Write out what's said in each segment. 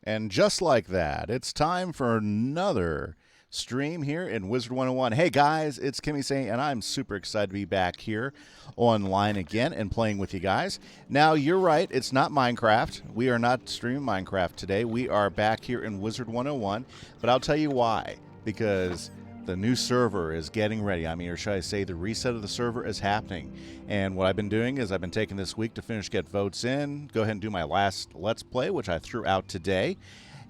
And just like that, it's time for another stream here in Wizard101. Hey guys, it's Kimmy saying, and I'm super excited to be back here online again and playing with you guys. Now, you're right, it's not Minecraft. We are not streaming Minecraft today. We are back here in Wizard101, but I'll tell you why. Because the new server is getting ready. I mean, or should I say the reset of the server is happening. And what I've been doing is I've been taking this week to finish get votes in, go ahead and do my last Let's Play, which I threw out today.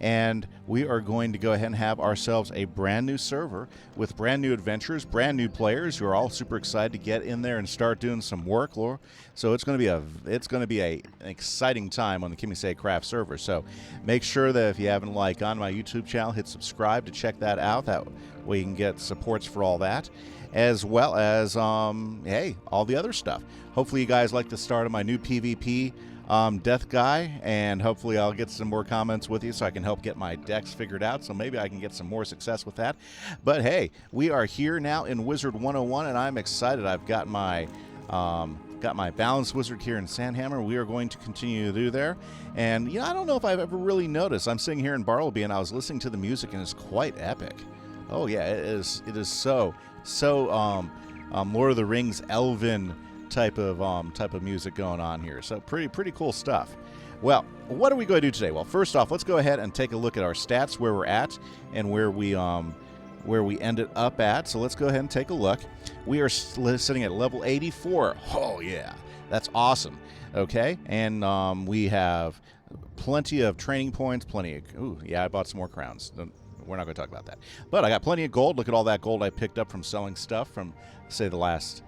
And we are going to go ahead and have ourselves a brand new server with brand new adventures, brand new players who are all super excited to get in there and start doing some work. So it's going to be an exciting time on the Kimmy Say Craft server. So make sure that if you haven't gone to my YouTube channel, hit subscribe to check that out. That way you can get supports for all that, as well as hey, all the other stuff. Hopefully you guys like the start of my new PvP death guy, and hopefully I'll get some more comments with you so I can help get my decks figured out, so maybe I can get some more success with that. But hey, we are here now in Wizard101, and I'm excited. I've got my balanced wizard here in Sandhammer. We are going to continue to do there. And you know, I don't know if I've ever really noticed. I'm sitting here in Bartleby and I was listening to the music, and it's quite epic. Oh yeah, it is so Lord of the Rings elven type of music going on here. So pretty cool stuff. Well, what are we going to do today? Well, first off, let's go ahead and take a look at our stats, where we're at and where we ended up at. So let's go ahead and take a look. We are sitting at level 84. Oh yeah, that's awesome. Okay, and we have plenty of training points, ooh, yeah, I bought some more crowns. We're not going to talk about that. But I got plenty of gold. Look at all that gold I picked up from selling stuff from, say, the last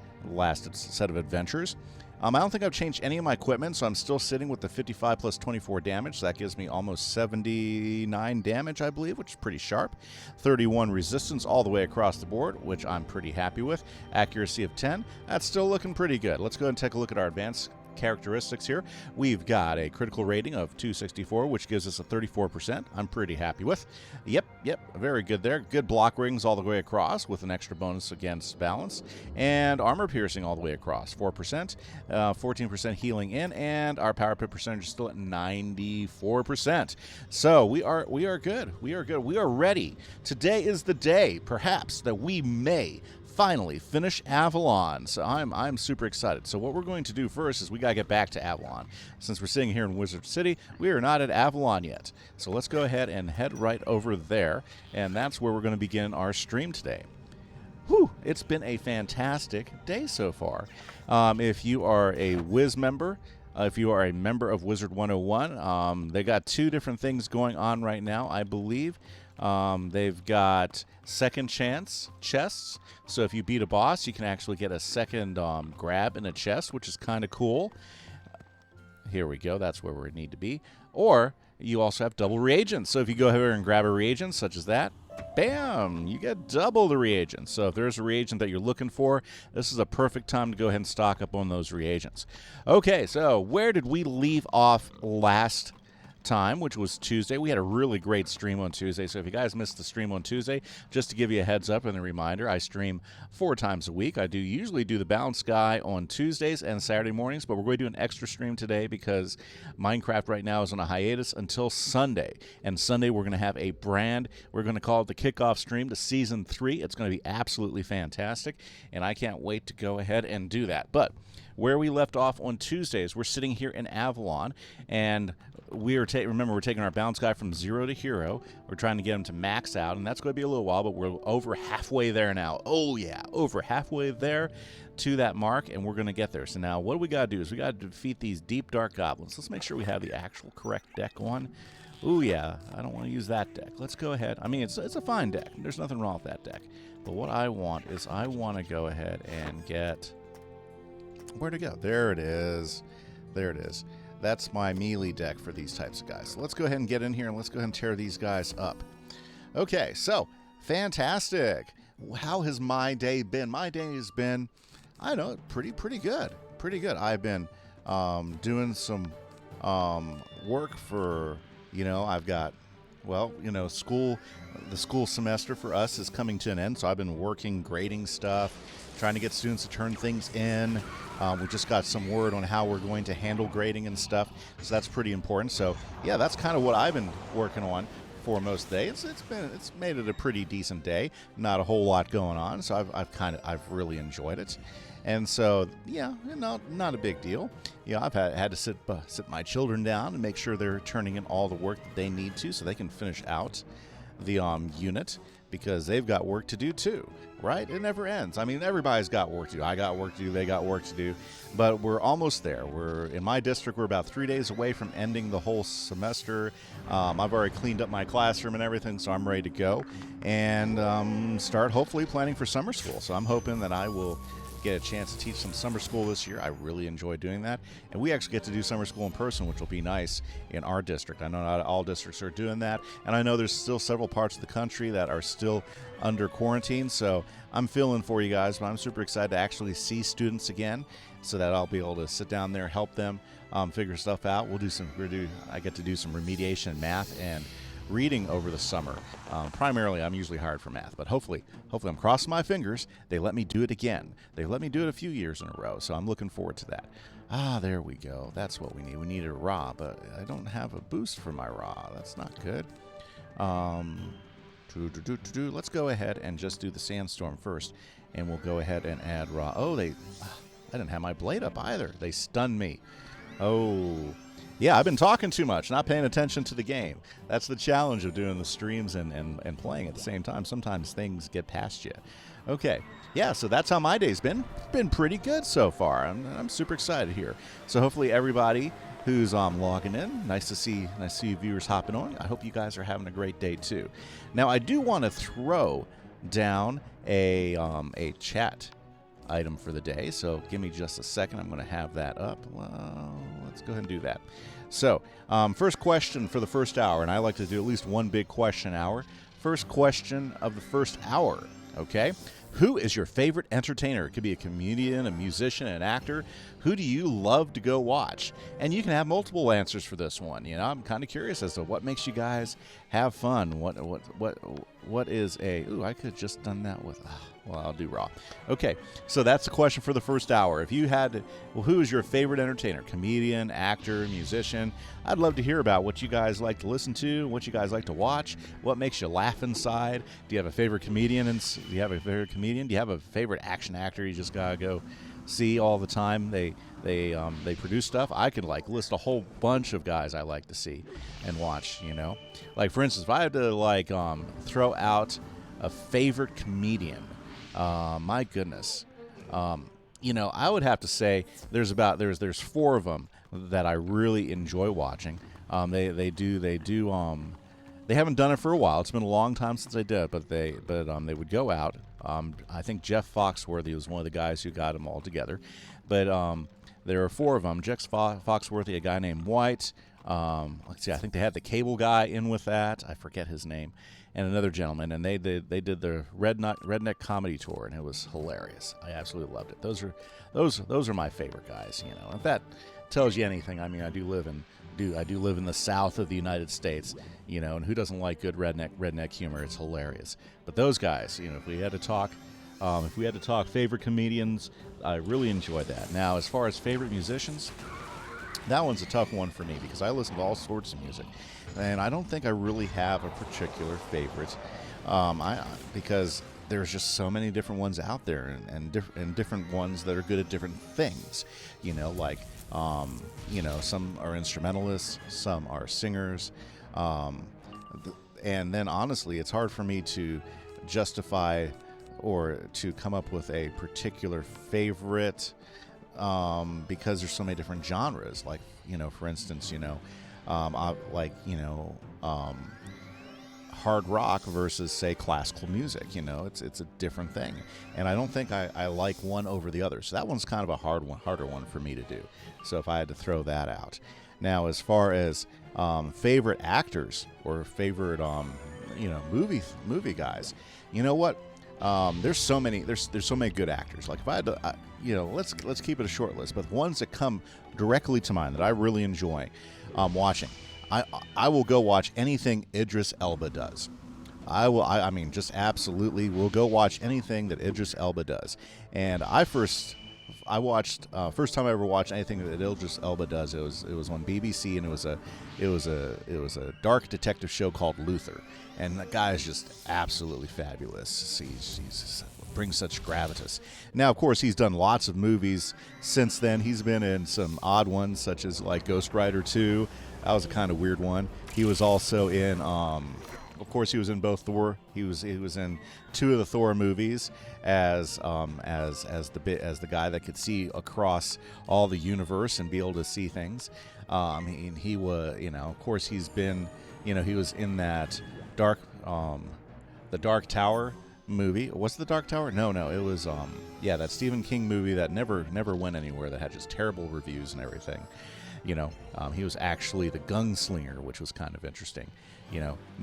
set of adventures. I don't think I've changed any of my equipment, so I'm still sitting with the 55 plus 24 damage. So that gives me almost 79 damage, I believe, which is pretty sharp. 31 resistance all the way across the board, which I'm pretty happy with. Accuracy of 10. That's still looking pretty good. Let's go ahead and take a look at our advanced characteristics here. We've got a critical rating of 264, which gives us a 34%. I'm pretty happy with. Yep, very good there. Good block rings all the way across with an extra bonus against balance, and armor piercing all the way across, 4%, 14% healing in, and our power pit percentage is still at 94%. So we are good. We are ready. Today is the day, perhaps, that we may finally finish Avalon. So I'm super excited. So what we're going to do first is we got to get back to Avalon. Since we're sitting here in Wizard City, we are not at Avalon yet. So let's go ahead and head right over there, and that's where we're going to begin our stream today. Whew, it's been a fantastic day so far. If you are a Wiz member, if you are a member of Wizard101, they got two different things going on right now, I believe. They've got second chance chests, so if you beat a boss, you can actually get a second grab in a chest, which is kind of cool. Here we go, that's where we need to be. Or you also have double reagents, so if you go here and grab a reagent such as that, bam, you get double the reagents. So if there's a reagent that you're looking for, this is a perfect time to go ahead and stock up on those reagents. Okay, so where did we leave off last time, which was Tuesday? We had a really great stream on Tuesday, so if you guys missed the stream on Tuesday, just to give you a heads up and a reminder, I stream 4 times a week. I usually do the Balanced Guy on Tuesdays and Saturday mornings, but we're going to do an extra stream today because Minecraft right now is on a hiatus until Sunday, and Sunday we're going to have we're going to call it the kickoff stream to Season 3. It's going to be absolutely fantastic, and I can't wait to go ahead and do that. But where we left off on Tuesdays, we're sitting here in Avalon, and remember, we're taking our Bounce Guy from 0 to hero. We're trying to get him to max out, and that's going to be a little while, but we're over halfway there now. Oh, yeah, over halfway there to that mark, and we're going to get there. So now what we got to do is we got to defeat these deep, dark goblins. Let's make sure we have the actual correct deck on. Oh, yeah, I don't want to use that deck. Let's go ahead. I mean, it's a fine deck. There's nothing wrong with that deck. But what I want is I want to go ahead and get... Where'd it go? There it is. There it is. That's my melee deck for these types of guys. So let's go ahead and get in here and let's go ahead and tear these guys up. Okay, so fantastic. How has my day been? My day has been, I don't know, pretty good. Pretty good. I've been doing some work for, you know, I've got well, the school semester for us is coming to an end, so I've been working, grading stuff, trying to get students to turn things in. We just got some word on how we're going to handle grading and stuff, so that's pretty important. So yeah, that's kind of what I've been working on for most days. It's made it a pretty decent day. Not a whole lot going on, so I've really enjoyed it. And so, yeah, not a big deal. I've had to sit my children down and make sure they're turning in all the work that they need to, so they can finish out the unit, because they've got work to do too, right? It never ends. I mean, everybody's got work to do. I got work to do. They got work to do. But we're almost there. We're in my district. We're about 3 days away from ending the whole semester. I've already cleaned up my classroom and everything, so I'm ready to go and start hopefully planning for summer school. So I'm hoping that I will get a chance to teach some summer school this year. I really enjoy doing that. And we actually get to do summer school in person, which will be nice in our district. I know not all districts are doing that. And I know there's still several parts of the country that are still under quarantine. So I'm feeling for you guys, but I'm super excited to actually see students again so that I'll be able to sit down there, help them figure stuff out. I get to do some remediation in math and reading over the summer. Primarily, I'm usually hired for math, but hopefully I'm crossing my fingers. They let me do it again. They let me do it a few years in a row, so I'm looking forward to that. There we go. That's what we need. We need a raw, but I don't have a boost for my raw. That's not good. Let's go ahead and just do the sandstorm first, and we'll go ahead and add raw. Oh, I didn't have my blade up either. They stunned me. Oh. Yeah, I've been talking too much, not paying attention to the game. That's the challenge of doing the streams and playing at the same time. Sometimes things get past you. Okay, yeah, so that's how my day's been. Been pretty good so far. I'm super excited here. So hopefully everybody who's logging in, nice to see you viewers hopping on. I hope you guys are having a great day too. Now I do want to throw down a chat item for the day, so give me just a second. I'm going to have that up. Well, let's go ahead and do that. So first question for the first hour, and I like to do at least one big question hour. First question of the first hour, okay? Who is your favorite entertainer? It could be a comedian, a musician, an actor. Who do you love to go watch? And you can have multiple answers for this one. I'm kind of curious as to what makes you guys have fun. What is a? Ooh, I could have just done that with. Well, I'll do raw. Okay, so that's the question for the first hour. If you had to, who is your favorite entertainer? Comedian, actor, musician? I'd love to hear about what you guys like to listen to, what you guys like to watch, what makes you laugh inside. Do you have a favorite comedian? Do you have a favorite action actor you just gotta go see all the time? They produce stuff. I could list a whole bunch of guys I like to see and watch. Like for instance, if I had to throw out a favorite comedian. My goodness. I would have to say there's four of them that I really enjoy watching. They haven't done it for a while. It's been a long time since they did, but they would go out. I think Jeff Foxworthy was one of the guys who got them all together. But there are four of them. Jeff Foxworthy, a guy named White. Let's see, I think they had the cable guy in with that. I forget his name. And another gentleman, and they did the redneck comedy tour, and it was hilarious. I absolutely loved it. Those are my favorite guys. If that tells you anything, I mean, I do live in the South of the United States, and who doesn't like good redneck humor? It's hilarious. But those guys, if we had to talk favorite comedians, I really enjoyed that. Now, as far as favorite musicians, that one's a tough one for me because I listen to all sorts of music. And I don't think I really have a particular favorite, because there's just so many different ones out there, and different ones that are good at different things. Some are instrumentalists, some are singers, and then honestly, it's hard for me to justify or to come up with a particular favorite, because there's so many different genres. For instance, hard rock versus, say, classical music. It's a different thing, and I don't think I like one over the other. So that one's kind of a harder one for me to do. So if I had to throw that out, now as far as favorite actors or favorite movie guys, you know what? There's so many good actors. Like if I had to, let's keep it a short list, but ones that come directly to mind that I really enjoy watching. I will go watch anything Idris Elba does. I mean, just absolutely will go watch anything that Idris Elba does. And first time I ever watched anything that Idris Elba does, it was on BBC, and it was a dark detective show called Luther. And that guy is just absolutely fabulous. He's brings such gravitas. Now, of course, he's done lots of movies since then. He's been in some odd ones, such as like Ghost Rider 2. That was a kind of weird one. He was also in, of course, he was in both Thor. He was in 2 of the Thor movies as the guy that could see across all the universe and be able to see things. He was, of course, he's been, he was in that the Dark Tower movie. What's the Dark Tower? No, it was that Stephen King movie that never went anywhere, that had just terrible reviews and everything. He was actually the gunslinger, which was kind of interesting.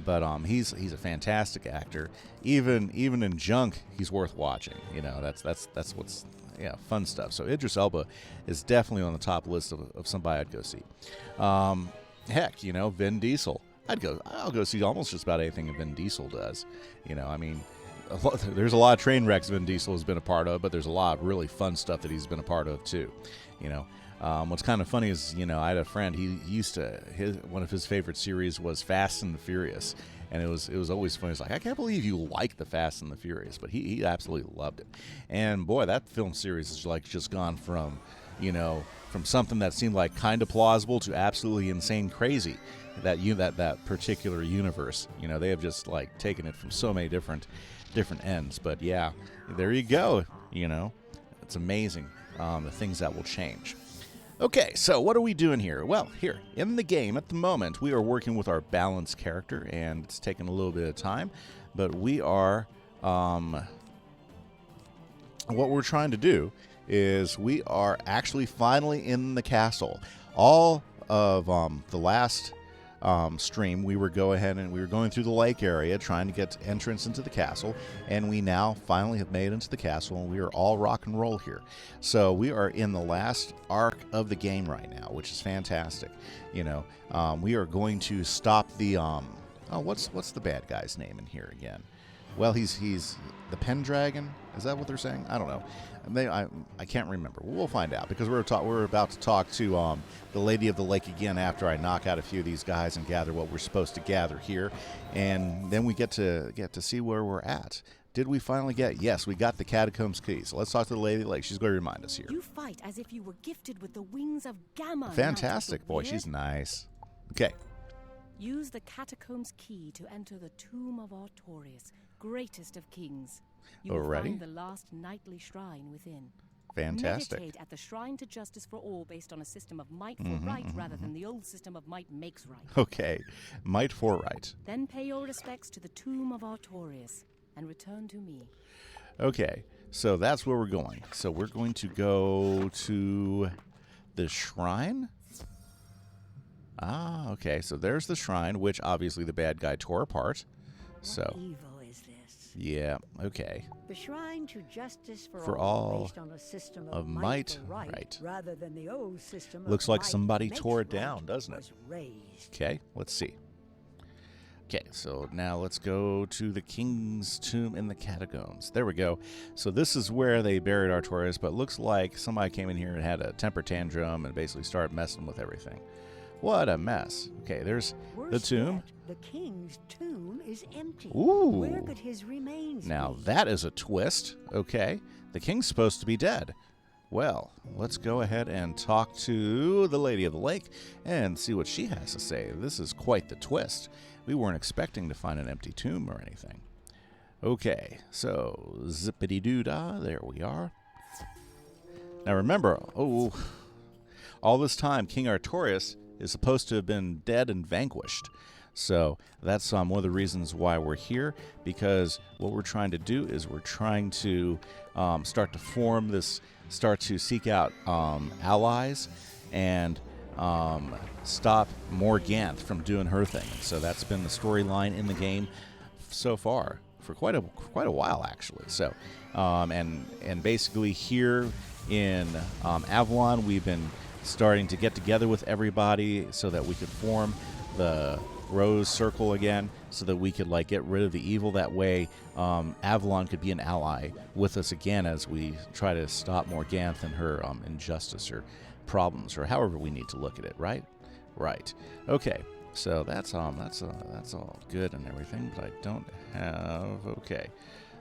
But he's a fantastic actor. Even in junk, he's worth watching. That's what's fun stuff. So Idris Elba is definitely on the top list of somebody I'd go see. Heck, Vin Diesel. I'll go see almost just about anything that Vin Diesel does. There's a lot of train wrecks Vin Diesel has been a part of, but there's a lot of really fun stuff that he's been a part of too. What's kind of funny is, I had a friend, one of his favorite series was Fast and the Furious, and it was always funny. It's like, I can't believe you like the Fast and the Furious, but he absolutely loved it. And boy, that film series is like just gone from something that seemed like kind of plausible to absolutely insane crazy. That particular universe, they have just like taken it from so many different ends. But yeah, there you go. It's amazing the things that will change. Okay, so what are we doing here? Well, here in the game at the moment, we are working with our balanced character, and it's taking a little bit of time, but we are what we're trying to do is we are actually finally in the castle. All of the last stream, we were going through the lake area trying to get entrance into the castle, and we now finally have made it into the castle, and we are all rock and roll here. So we are in the last arc of the game right now, which is fantastic. We are going to stop the what's the bad guy's name in here again? Well, he's the Pendragon. Is that what they're saying? I don't know. I can't remember. We'll find out, because we're about to talk to the Lady of the Lake again after I knock out a few of these guys and gather what we're supposed to gather here, and then we get to see where we're at. Did we finally get? Yes, we got the Catacombs key. So let's talk to the Lady of the Lake. She's going to remind us here. You fight as if you were gifted with the wings of Gamma. Fantastic, boy. She's nice. Okay. Use the Catacombs key to enter the tomb of Artorias, greatest of kings. You will find the last knightly shrine within. Fantastic. Meditate at the shrine to justice for all, based on a system of might for right rather than the old system of might makes right. Okay, might for right. Then pay your respects to the tomb of Artorias and return to me. Okay, so that's where we're going. So we're going to go to the shrine. Ah, okay, so there's the shrine, which obviously the bad guy tore apart. So. What evil is this? Yeah, okay. The shrine to justice for all, based on a system of might for right, rather than the old system. Looks like somebody tore it down, doesn't it? Raised. Okay, let's see. Okay, so now let's go to the king's tomb in the catacombs. There we go. So this is where they buried Artorias, but it looks like somebody came in here and had a temper tantrum and basically started messing with everything. What a mess. Okay, there's the tomb. Yet, the king's tomb is empty. Ooh. Where could his remains Now be? that is a twist. Okay, the king's supposed to be dead. Well, let's go ahead and talk to the Lady of the Lake and see what she has to say. This is quite the twist. We weren't expecting to find an empty tomb or anything. Okay, so zippity-doo-dah, there we are. Now remember, all this time, King Artorias is supposed to have been dead and vanquished. So that's one of the reasons why we're here, because what we're trying to do is we're trying to start to seek out allies and stop Morganth from doing her thing. So that's been the storyline in the game so far for quite a while, actually. So and basically here in Avalon, we've been starting to get together with everybody so that we could form the rose circle again so that we could like get rid of the evil. That way Avalon could be an ally with us again as we try to stop Morganth and her injustice or problems, or however we need to look at it, right? Right. Okay. So that's all good and everything, but I don't have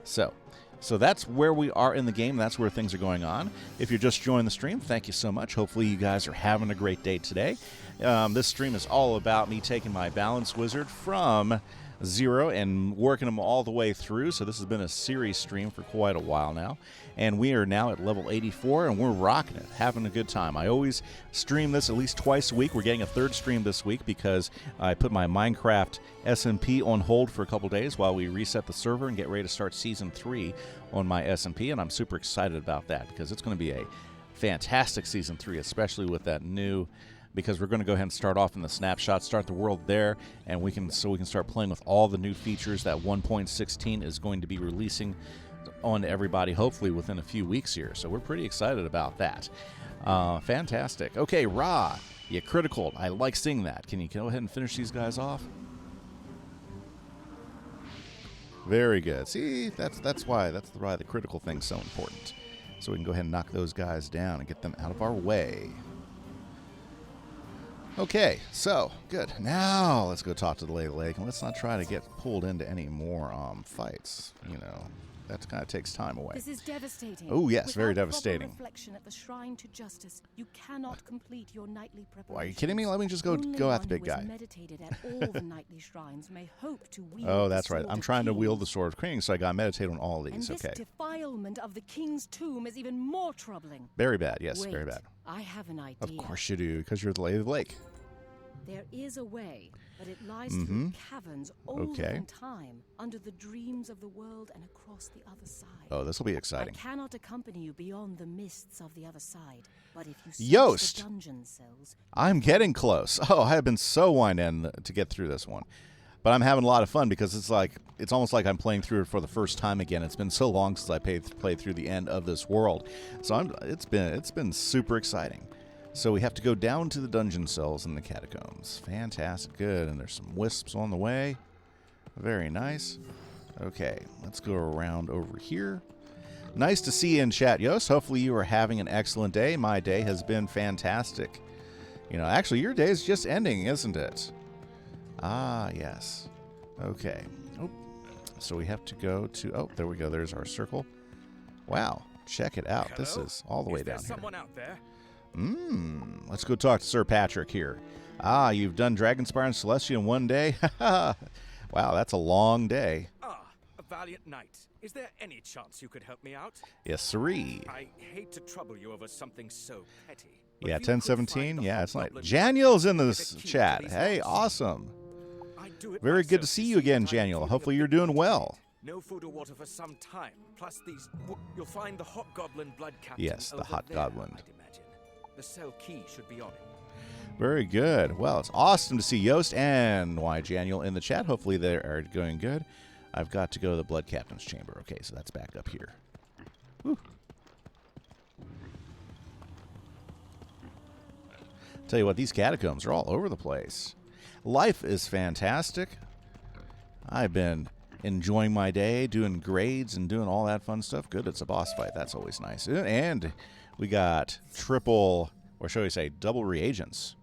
So that's where we are in the game. That's where things are going on. If you're just joining the stream, thank you so much. Hopefully you guys are having a great day today. This stream is all about me taking my Balance Wizard from 0 and working them all the way through. So this has been a series stream for quite a while now. And we are now at level 84, and we're rocking it, having a good time. I always stream this at least twice a week. We're getting a third stream this week because I put my Minecraft SMP on hold for a couple days while we reset the server and get ready to start Season 3 on my SMP, and I'm super excited about that because it's going to be a fantastic Season 3, especially with that new... because we're going to go ahead and start off in the snapshot, start the world there, and we can start playing with all the new features that 1.16 is going to be releasing on everybody, hopefully within a few weeks here. So we're pretty excited about that. Fantastic. Okay, Ra, you critical. I like seeing that. Can you go ahead and finish these guys off? Very good. See, that's why the critical thing's so important. So we can go ahead and knock those guys down and get them out of our way. Okay, so, good. Now, let's go talk to the Lady of the Lake, and let's not try to get pulled into any more fights. You know, that kind of takes time away. This is devastating. Oh, yes, very Without devastating. proper reflection at the shrine to justice, you cannot complete your nightly preparations. Are you kidding me? Let me just go at the big guy. Meditated at all the nightly shrines may hope to wield oh, that's the right. sword I'm of trying to kings. wield the Sword of Kings, so I got to meditate on all of these. And this defilement of the king's tomb is even more troubling. Very bad, yes, Wait, very bad. I have an idea. Of course you do, because you're the Lady of the Lake. There is a way, but it lies through caverns older than time, under the dreams of the world and across the other side. Oh, this will be exciting. I cannot accompany you beyond the mists of the other side, but if you search Yost! the dungeon cells... I'm getting close. Oh, I have been so wind in to get through this one. But I'm having a lot of fun because it's almost like I'm playing through it for the first time again. It's been so long since I played through the end of this world. So it's been super exciting. So we have to go down to the dungeon cells in the catacombs. Fantastic. Good. And there's some wisps on the way. Very nice. Okay, let's go around over here. Nice to see you in chat, Yost. Hopefully you are having an excellent day. My day has been fantastic. You know, actually, your day is just ending, isn't it? Ah, yes. Okay. Oh, so we have to go to... Oh, there we go. There's our circle. Wow. Check it out. Hello? This is all the way down here. Someone out there? Let's go talk to Sir Patrick here. Ah, you've done Dragonspire and Celestia in one day? Wow, that's a long day. Ah, a valiant knight. Is there any chance you could help me out? Yes, sirree. I hate to trouble you over something so petty. Yeah, 1017. Yeah, it's like Janiel's in this chat. Hey, awesome. Very good to see you again, Janiel. Hopefully you're doing well. No food or water for some time. Plus these... You'll find the Hobgoblin blood captain. Yes, the Hobgoblin. The cell key should be on it. Very good. Well, it's awesome to see Yost and Janiel in the chat. Hopefully they are going good. I've got to go to the Blood Captain's Chamber. Okay, so that's back up here. Whew. Tell you what, these catacombs are all over the place. Life is fantastic. I've been enjoying my day, doing grades and doing all that fun stuff. Good, it's a boss fight. That's always nice. And... we got triple, or shall we say, double reagents.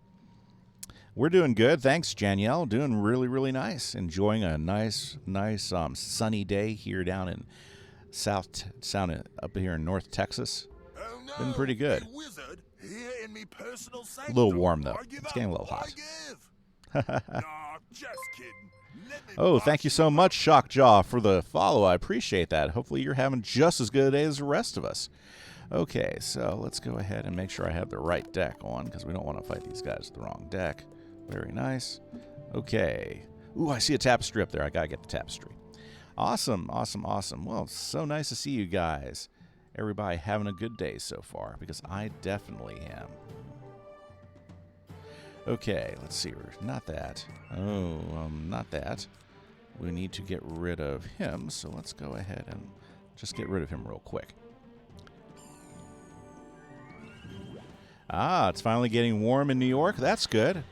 We're doing good. Thanks, Janielle. Doing really, really nice. Enjoying a nice sunny day here down in up here in North Texas. Oh, no. Been pretty good. Hey, wizard, here in me personal a little warm, though. It's getting a little hot. Nah, just kidding. Oh, thank you so much, Shockjaw, for the follow. I appreciate that. Hopefully you're having just as good a day as the rest of us. Okay, so let's go ahead and make sure I have the right deck on, because we don't want to fight these guys with the wrong deck. Very nice. Okay. Ooh, I see a tapestry up there. I gotta get the tapestry. Awesome, awesome, awesome. Well, it's so nice to see you guys. Everybody having a good day so far, because I definitely am. Okay, let's see. Not that. Oh, not that. We need to get rid of him, so let's go ahead and just get rid of him real quick. Ah, it's finally getting warm in New York. That's good.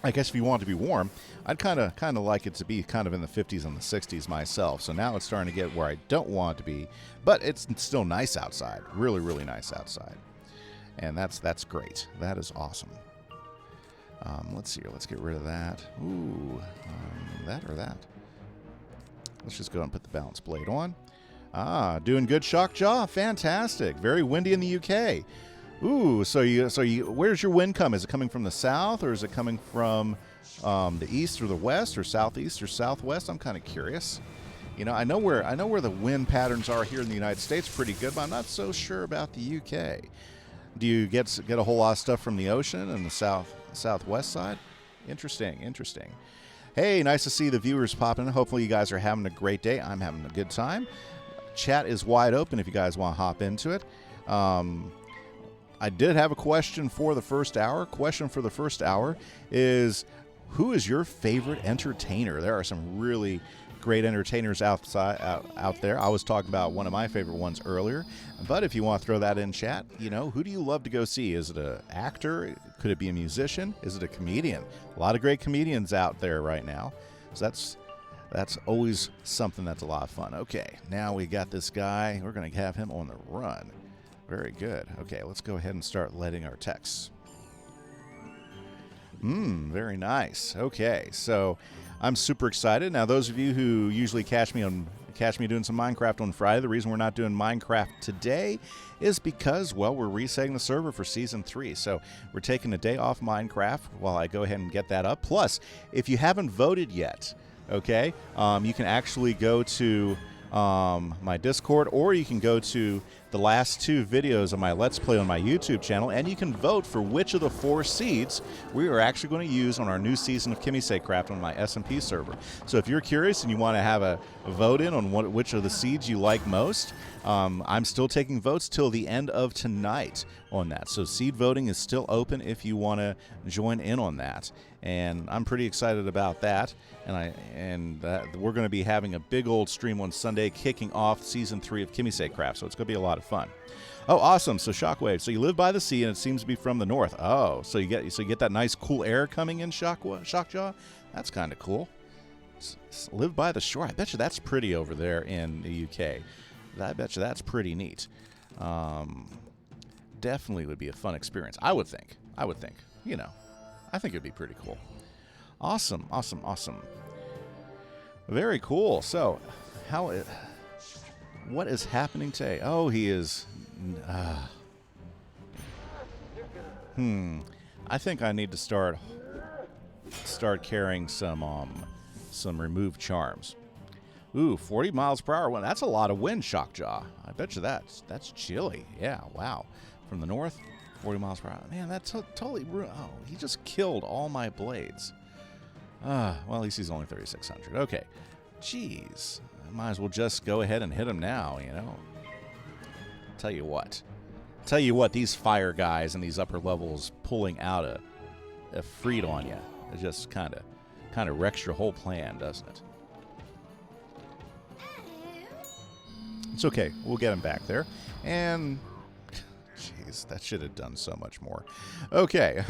I guess if you want it to be warm, I'd kind of like it to be kind of in the 50s and the 60s myself. So now it's starting to get where I don't want it to be, but it's still nice outside. Really, really nice outside. And that's great. That is awesome. Let's see here. Let's get rid of that. Ooh, that or that. Let's just go and put the balance blade on. Ah, doing good, Shockjaw. Fantastic. Very windy in the UK. Ooh, so where's your wind come? Is it coming from the south, or is it coming from the east or the west, or southeast or southwest? I'm kind of curious. You know, I know where the wind patterns are here in the United States pretty good, but I'm not so sure about the UK. Do you get a whole lot of stuff from the ocean and the southwest side? Interesting. Hey, nice to see the viewers popping in. Hopefully you guys are having a great day. I'm having a good time. Chat is wide open if you guys want to hop into it. I did have a question for the first hour. Question for the first hour is, who is your favorite entertainer? There are some really great entertainers out there. I was talking about one of my favorite ones earlier. But if you want to throw that in chat, you know, who do you love to go see? Is it an actor? Could it be a musician? Is it a comedian? A lot of great comedians out there right now. So that's always something that's a lot of fun. Okay, now we got this guy. We're going to have him on the run. Very good. Okay, let's go ahead and start letting our texts. Very nice. Okay, so I'm super excited. Now, those of you who usually catch me doing some Minecraft on Friday, the reason we're not doing Minecraft today is because, well, we're resetting the server for Season 3. So we're taking a day off Minecraft while I go ahead and get that up. Plus, if you haven't voted yet, okay, you can actually go to my Discord, or you can go to the last 2 videos of my Let's Play on my YouTube channel, and you can vote for which of the 4 seeds we are actually going to use on our new season of Kimisei Craft on my SMP server. So if you're curious and you want to have a vote in on which of the seeds you like most, I'm still taking votes till the end of tonight on that. So seed voting is still open if you want to join in on that. And I'm pretty excited about that. And we're going to be having a big old stream on Sunday, kicking off Season 3 of Kimisei Craft. So it's going to be a lot of fun. Oh, awesome! So Shockwave. So you live by the sea, and it seems to be from the north. Oh, so you get that nice cool air coming in, Shockjaw. That's kind of cool. Live by the shore. I bet you that's pretty over there in the UK. I bet you that's pretty neat. Definitely would be a fun experience. I would think. You know. I think it'd be pretty cool. Awesome. Very cool. So, what is happening today? Oh, he is. I think I need to start carrying some removed charms. Ooh, 40 miles per hour. Well, that's a lot of wind, Shockjaw. I bet you that's chilly. Yeah, wow. From the north. 40 miles per hour. Man, that's totally... Oh, he just killed all my blades. Well, at least he's only 3,600. Okay. Jeez. I might as well just go ahead and hit him now, you know. Tell you what, these fire guys in these upper levels pulling out a freed on you, it just kind of wrecks your whole plan, doesn't it? It's okay. We'll get him back there. And... Jeez, that should have done so much more. Okay.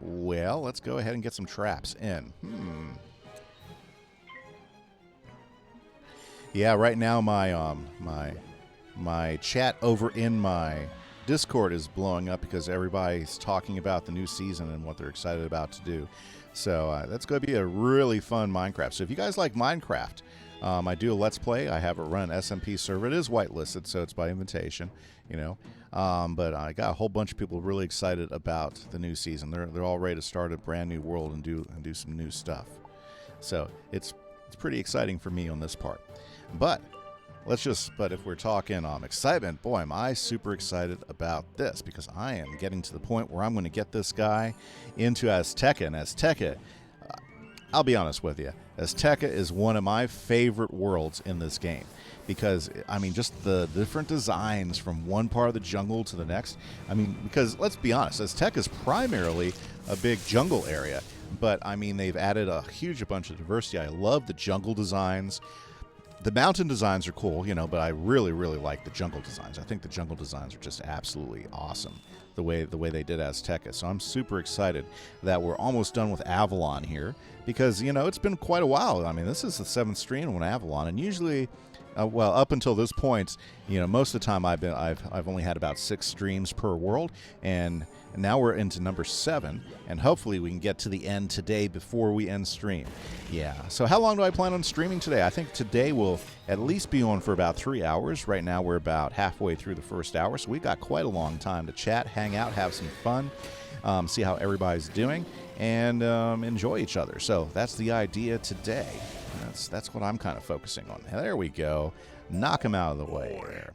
Well, let's go ahead and get some traps in. Yeah, right now my chat over in my Discord is blowing up because everybody's talking about the new season and what they're excited about to do. So that's going to be a really fun Minecraft. So if you guys like Minecraft, I do a Let's Play. I have it run SMP server. It is whitelisted, so it's by invitation, you know. But I got a whole bunch of people really excited about the new season. They're all ready to start a brand new world and do some new stuff. So it's pretty exciting for me on this part. But if we're talking excitement, boy, am I super excited about this, because I am getting to the point where I'm going to get this guy into Azteca. And Azteca, I'll be honest with you, Azteca is one of my favorite worlds in this game, because, I mean, just the different designs from one part of the jungle to the next. I mean, because let's be honest, Azteca is primarily a big jungle area, but, I mean, they've added a huge bunch of diversity. I love the jungle designs. The mountain designs are cool, you know, but I really, really like the jungle designs. I think the jungle designs are just absolutely awesome. the way they did Azteca. So I'm super excited that we're almost done with Avalon here, because it's been quite a while. I mean, this is the 7th stream on Avalon, and usually, well, up until this point, most of the time I've only had about 6 streams per world, and now we're into number 7, and hopefully we can get to the end today before we end stream. Yeah. So how long do I plan on streaming today? I think today will at least be on for about 3 hours. Right now we're about halfway through the first hour, so we got quite a long time to chat, hang out, have some fun, see how everybody's doing, and enjoy each other. So that's the idea today. That's what I'm kind of focusing on. There we go. Knock him out of the way there.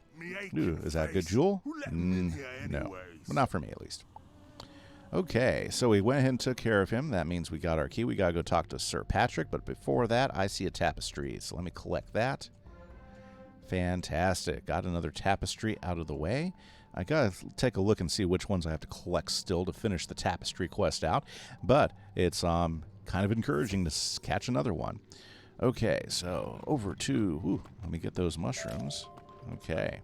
Ooh, is that a good jewel? No, but not for me at least. Okay, so we went ahead and took care of him. That means we got our key. We got to go talk to Sir Patrick, but before that, I see a tapestry. So let me collect that. Fantastic. Got another tapestry out of the way. I got to take a look and see which ones I have to collect still to finish the tapestry quest out, but it's kind of encouraging to catch another one. Okay, so over to, let me get those mushrooms. Okay,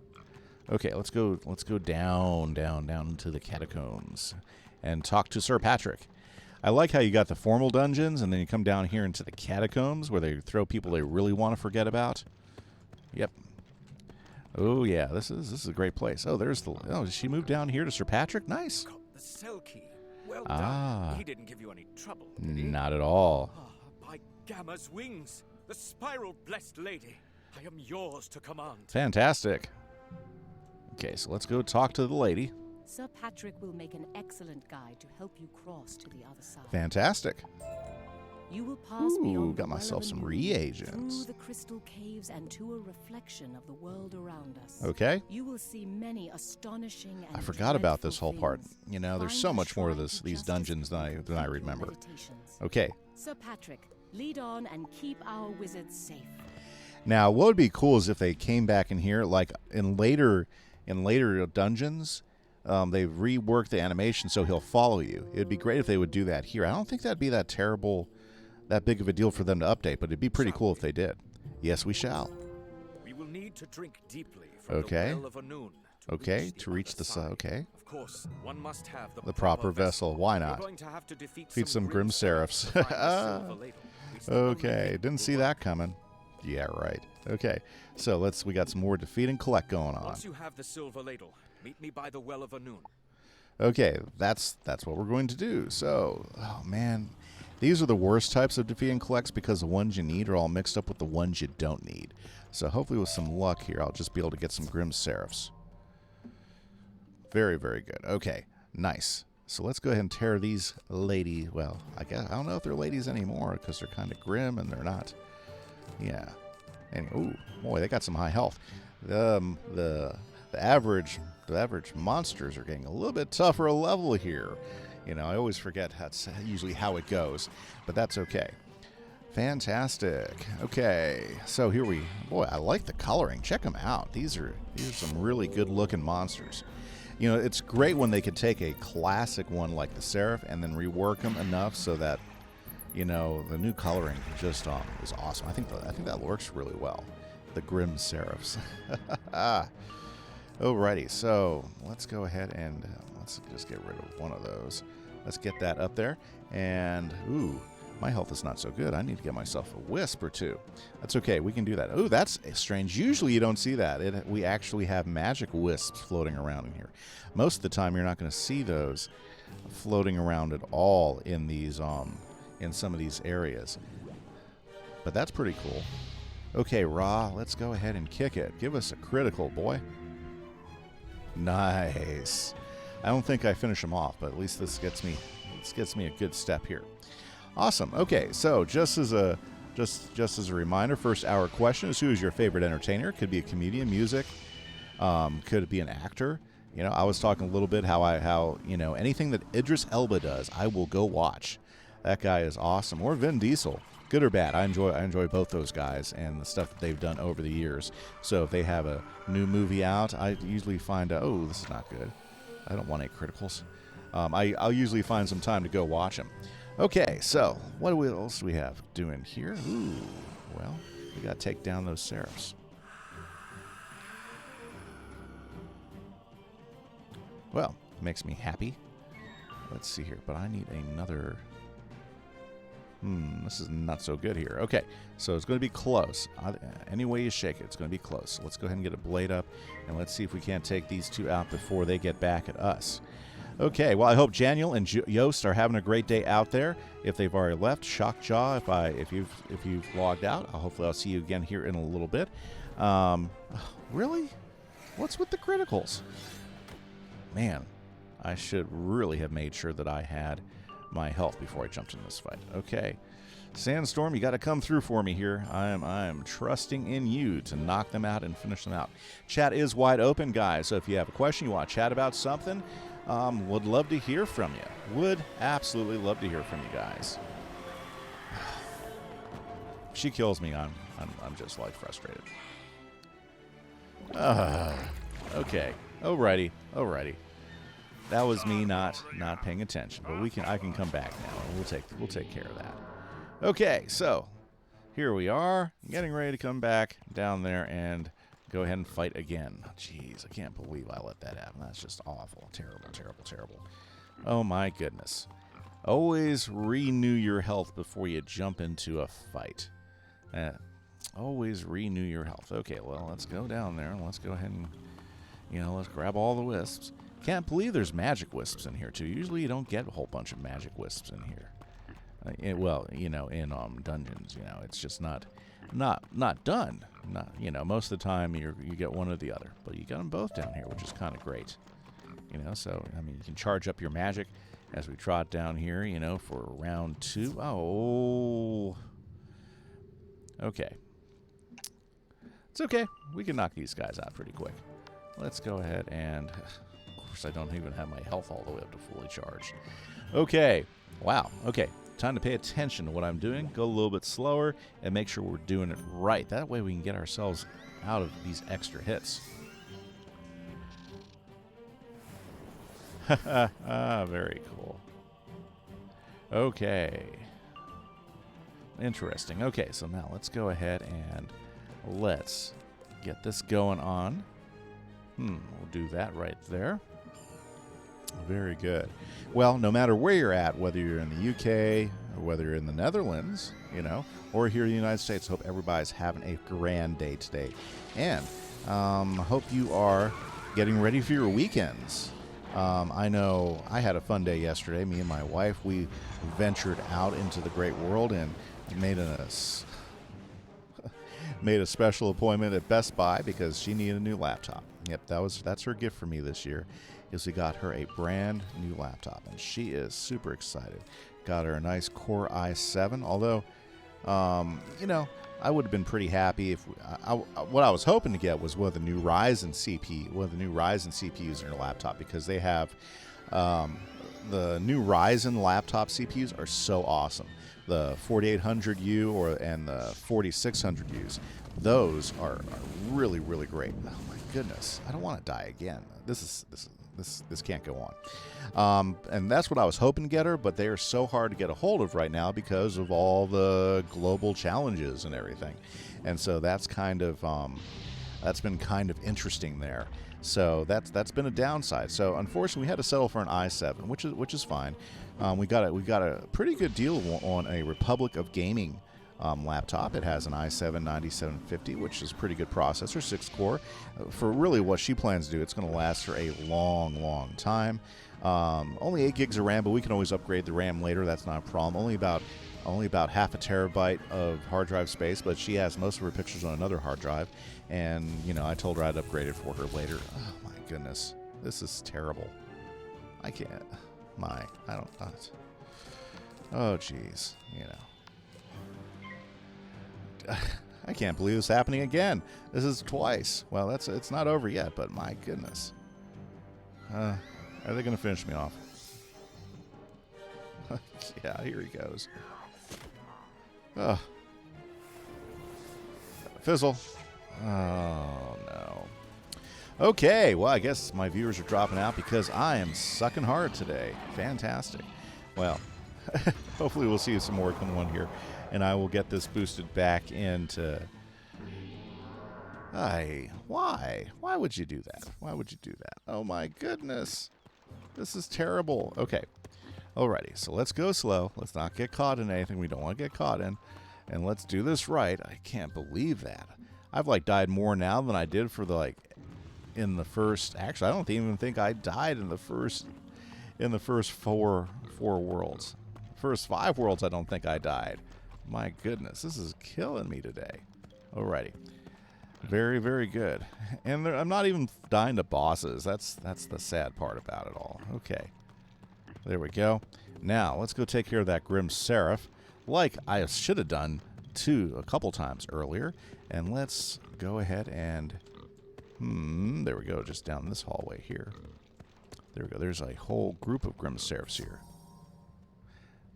let's go down into the catacombs and talk to Sir Patrick. I like how you got the formal dungeons, and then you come down here into the catacombs where they throw people they really want to forget about. Yep. Oh yeah, this is a great place. Oh, did she move down here to Sir Patrick? Nice. Got the cell key. Well done. He didn't give you any trouble, did he? Not at all. By Gamma's wings, the spiral blessed lady. I am yours to command. Fantastic. Okay, so let's go talk to the lady. Sir Patrick will make an excellent guide to help you cross to the other side. Fantastic. You will pass beyond got myself some reagents. through the crystal caves and to a reflection of the world around us. Okay. You will see many astonishing and I forgot about this dreadful whole part. things. There's so much more to these dungeons than I remember. Meditations. Okay. Sir Patrick, lead on and keep our wizards safe. Now, what would be cool is if they came back in here, like in later dungeons, they've reworked the animation so he'll follow you. It'd be great if they would do that here. I don't think that'd be that big of a deal for them to update, but it'd be pretty cool if they did. Yes, we shall. We will need to drink deeply from Okay. the well of Anun To reach the side. Okay. Of course, one must have The proper vessel. Why You're not? going to have to Defeat some Grim Seraphs. to find the silver ladle. We still only Okay, need didn't see that coming. Yeah, right. Okay, so we got some more defeat and collect going on. Once you have the silver ladle, meet me by the well of Anun. Okay, that's what we're going to do. So, oh man, these are the worst types of defeat and collects because the ones you need are all mixed up with the ones you don't need. So hopefully with some luck here, I'll just be able to get some Grim Seraphs. Very, very good. Okay, nice. So let's go ahead and tear these ladies. Well, I don't know if they're ladies anymore because they're kind of grim and they're not. Yeah. And ooh, boy, they got some high health. The average monsters are getting a little bit tougher a level here. I always forget that's usually how it goes, but that's okay. Fantastic. Okay, so boy, I like the coloring. Check them out. These are some really good looking monsters. It's great when they could take a classic one like the Seraph and then rework them enough so that the new coloring just is awesome. I think that works really well. The Grim Seraphs. Alrighty, so let's go ahead and let's just get rid of one of those. Let's get that up there. And ooh, my health is not so good. I need to get myself a wisp or two. That's okay. We can do that. Ooh, that's strange. Usually you don't see that. We actually have magic wisps floating around in here. Most of the time you're not going to see those floating around at all in these in some of these areas. But that's pretty cool. Okay, Ra, let's go ahead and kick it. Give us a critical, boy. Nice. I don't think I finish him off, but at least this gets me a good step here. Awesome. Okay, so just as a reminder, first hour question is, who is your favorite entertainer? Could be a comedian, music, could it be an actor? I was talking a little bit how anything that Idris Elba does, I will go watch. That guy is awesome. Or Vin Diesel. Good or bad, I enjoy both those guys and the stuff that they've done over the years. So if they have a new movie out, I usually find out, oh, this is not good. I don't want any criticals. I'll usually find some time to go watch them. Okay, so what else do we have doing here? Ooh, well, we got to take down those Seraphs. Well, Makes me happy. Let's see here, but I need another... this is not so good here. Okay, so it's going to be close. Any way you shake it, it's going to be close. So let's go ahead and get a blade up, and let's see if we can't take these two out before they get back at us. Okay, well, I hope Janiel and Yost are having a great day out there. If they've already left, Shockjaw, if you've logged out, hopefully I'll see you again here in a little bit. Really? What's with the criticals? Man, I should really have made sure that I had my health before I jumped in this fight. Okay. Sandstorm, you got to come through for me here. I'm trusting in you to knock them out and finish them out. Chat is wide open, guys, so if you have a question, you want to chat about something, would love to hear from you. Would absolutely love to hear from you guys. If she kills me, I'm just like frustrated. Okay. Alrighty. That was me not paying attention, but I can come back now. We'll take care of that. Okay, so here we are, getting ready to come back down there and go ahead and fight again. Oh, jeez, I can't believe I let that happen. That's just awful, terrible. Oh my goodness! Always renew your health before you jump into a fight. Always renew your health. Okay, well, let's go down there and let's go ahead and let's grab all the wisps. Can't believe there's magic wisps in here too. Usually you don't get a whole bunch of magic wisps in here. In dungeons, it's just not done. Most of the time you get one or the other, but you got them both down here, which is kind of great. So I mean, you can charge up your magic as we trot down here. For round 2. Oh, okay. It's okay. We can knock these guys out pretty quick. Let's go ahead and... I don't even have my health all the way up to fully charged. Okay. Wow. Okay. Time to pay attention to what I'm doing. Go a little bit slower and make sure we're doing it right. That way we can get ourselves out of these extra hits. Very cool. Okay. Interesting. Okay, so now let's go ahead and let's get this going on. We'll do that right there. Very good. Well, no matter where you're at, whether you're in the UK or whether you're in the Netherlands, or here in the United States, hope everybody's having a grand day today. And hope you are getting ready for your weekends. I know I had a fun day yesterday. Me and my wife, we ventured out into the great world and made a special appointment at Best Buy because she needed a new laptop. Yep, that's her gift for me this year, is we got her a brand new laptop, and she is super excited. Got her a nice Core i7, although, I would have been pretty happy if what I was hoping to get was one of the new Ryzen CPUs in her laptop, because they have the new Ryzen laptop CPUs are so awesome. The 4800U and the 4600Us, those are really, really great. Oh my goodness, I don't want to die again. This can't go on. And that's what I was hoping to get her, but they are so hard to get a hold of right now because of all the global challenges and everything. And so that's kind of that's been kind of interesting there. So that's been a downside. So unfortunately, we had to settle for an i7, which is fine. We got a pretty good deal on a Republic of Gaming laptop. It has an i7-9750, which is a pretty good processor, 6-core. For really what she plans to do, it's going to last her a long, long time. Only 8 gigs of RAM, but we can always upgrade the RAM later. That's not a problem. Only about half a terabyte of hard drive space, but she has most of her pictures on another hard drive. And, I told her I'd upgrade it for her later. Oh, my goodness. This is terrible. I can't. I don't. Oh, jeez. I can't believe this is happening again. This is twice. Well, it's not over yet, but my goodness. Are they going to finish me off? Yeah, here he goes. Fizzle. Oh, no. Okay, well, I guess my viewers are dropping out because I am sucking hard today. Fantastic. Well, hopefully we'll see some more coming on here, and I will get this boosted back into... Why? Why would you do that? Why would you do that? Oh, my goodness. This is terrible. Okay. Alrighty, so let's go slow. Let's not get caught in anything we don't want to get caught in. And let's do this right. I can't believe that. I've, like, died more now than I did for the, like, in the first... Actually, I don't even think I died in the first four worlds. First 5 worlds, I don't think I died. My goodness, this is killing me today. Alrighty. Very, very good. And I'm not even dying to bosses. That's the sad part about it all. Okay. There we go. Now, let's go take care of that Grim Seraph, like I should have done a couple times earlier. And let's go ahead and... there we go, just down this hallway here. There we go. There's a whole group of Grim Seraphs here.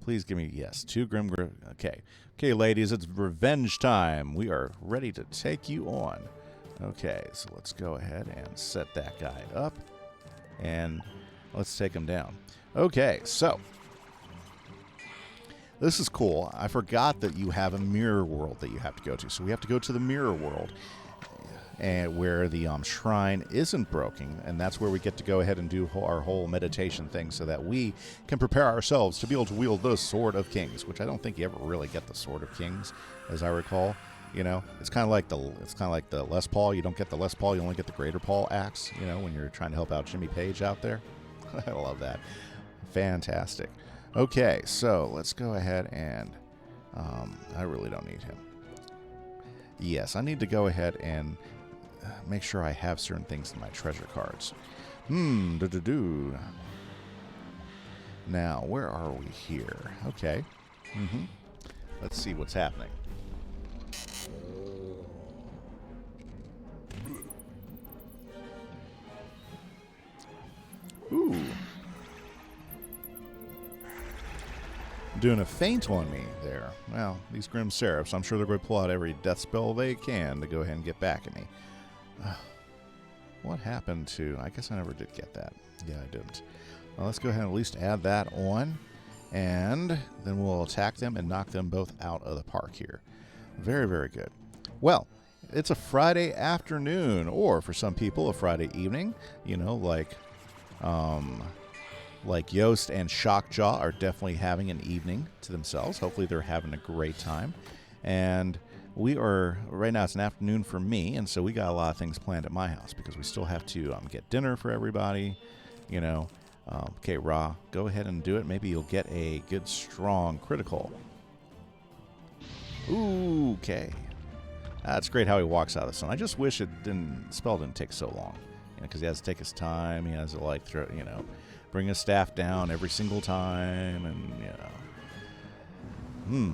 Please give me, yes, 2 Grim... Okay. Okay, ladies, it's revenge time. We are ready to take you on. Okay, so let's go ahead and set that guy up. And let's take him down. Okay, so this is cool. I forgot that you have a mirror world that you have to go to. So we have to go to the mirror world, and where the shrine isn't broken, and that's where we get to go ahead and do our whole meditation thing, so that we can prepare ourselves to be able to wield the Sword of Kings, which I don't think you ever really get the Sword of Kings, as I recall. You know, it's kind of like the Les Paul. You don't get the Les Paul, you only get the Greater Paul axe. You know, when you're trying to help out Jimmy Page out there. I love that. Fantastic. Okay, so let's go ahead and I really don't need him. Yes, I need to go ahead and make sure I have certain things in my treasure cards. Now, where are we here? Okay. Let's see what's happening. Ooh. Doing a feint on me there. Well, these Grim Seraphs, I'm sure they're going to pull out every death spell they can to go ahead and get back at me. What happened to... I guess I never did get that. Yeah, I didn't. Well, let's go ahead and at least add that on. And then we'll attack them and knock them both out of the park here. Very, very good. Well, it's a Friday afternoon, or for some people, a Friday evening. You know, like Yost and Shockjaw are definitely having an evening to themselves. Hopefully they're having a great time. And we are, right now it's an afternoon for me, and so we got a lot of things planned at my house because we still have to get dinner for everybody, you know. Okay, Ra, go ahead and do it. Maybe you'll get a good, strong critical. Ooh, okay. That's great how he walks out of the sun. I just wish spell didn't take so long, because he has to take his time. He has to, bring his staff down every single time, and,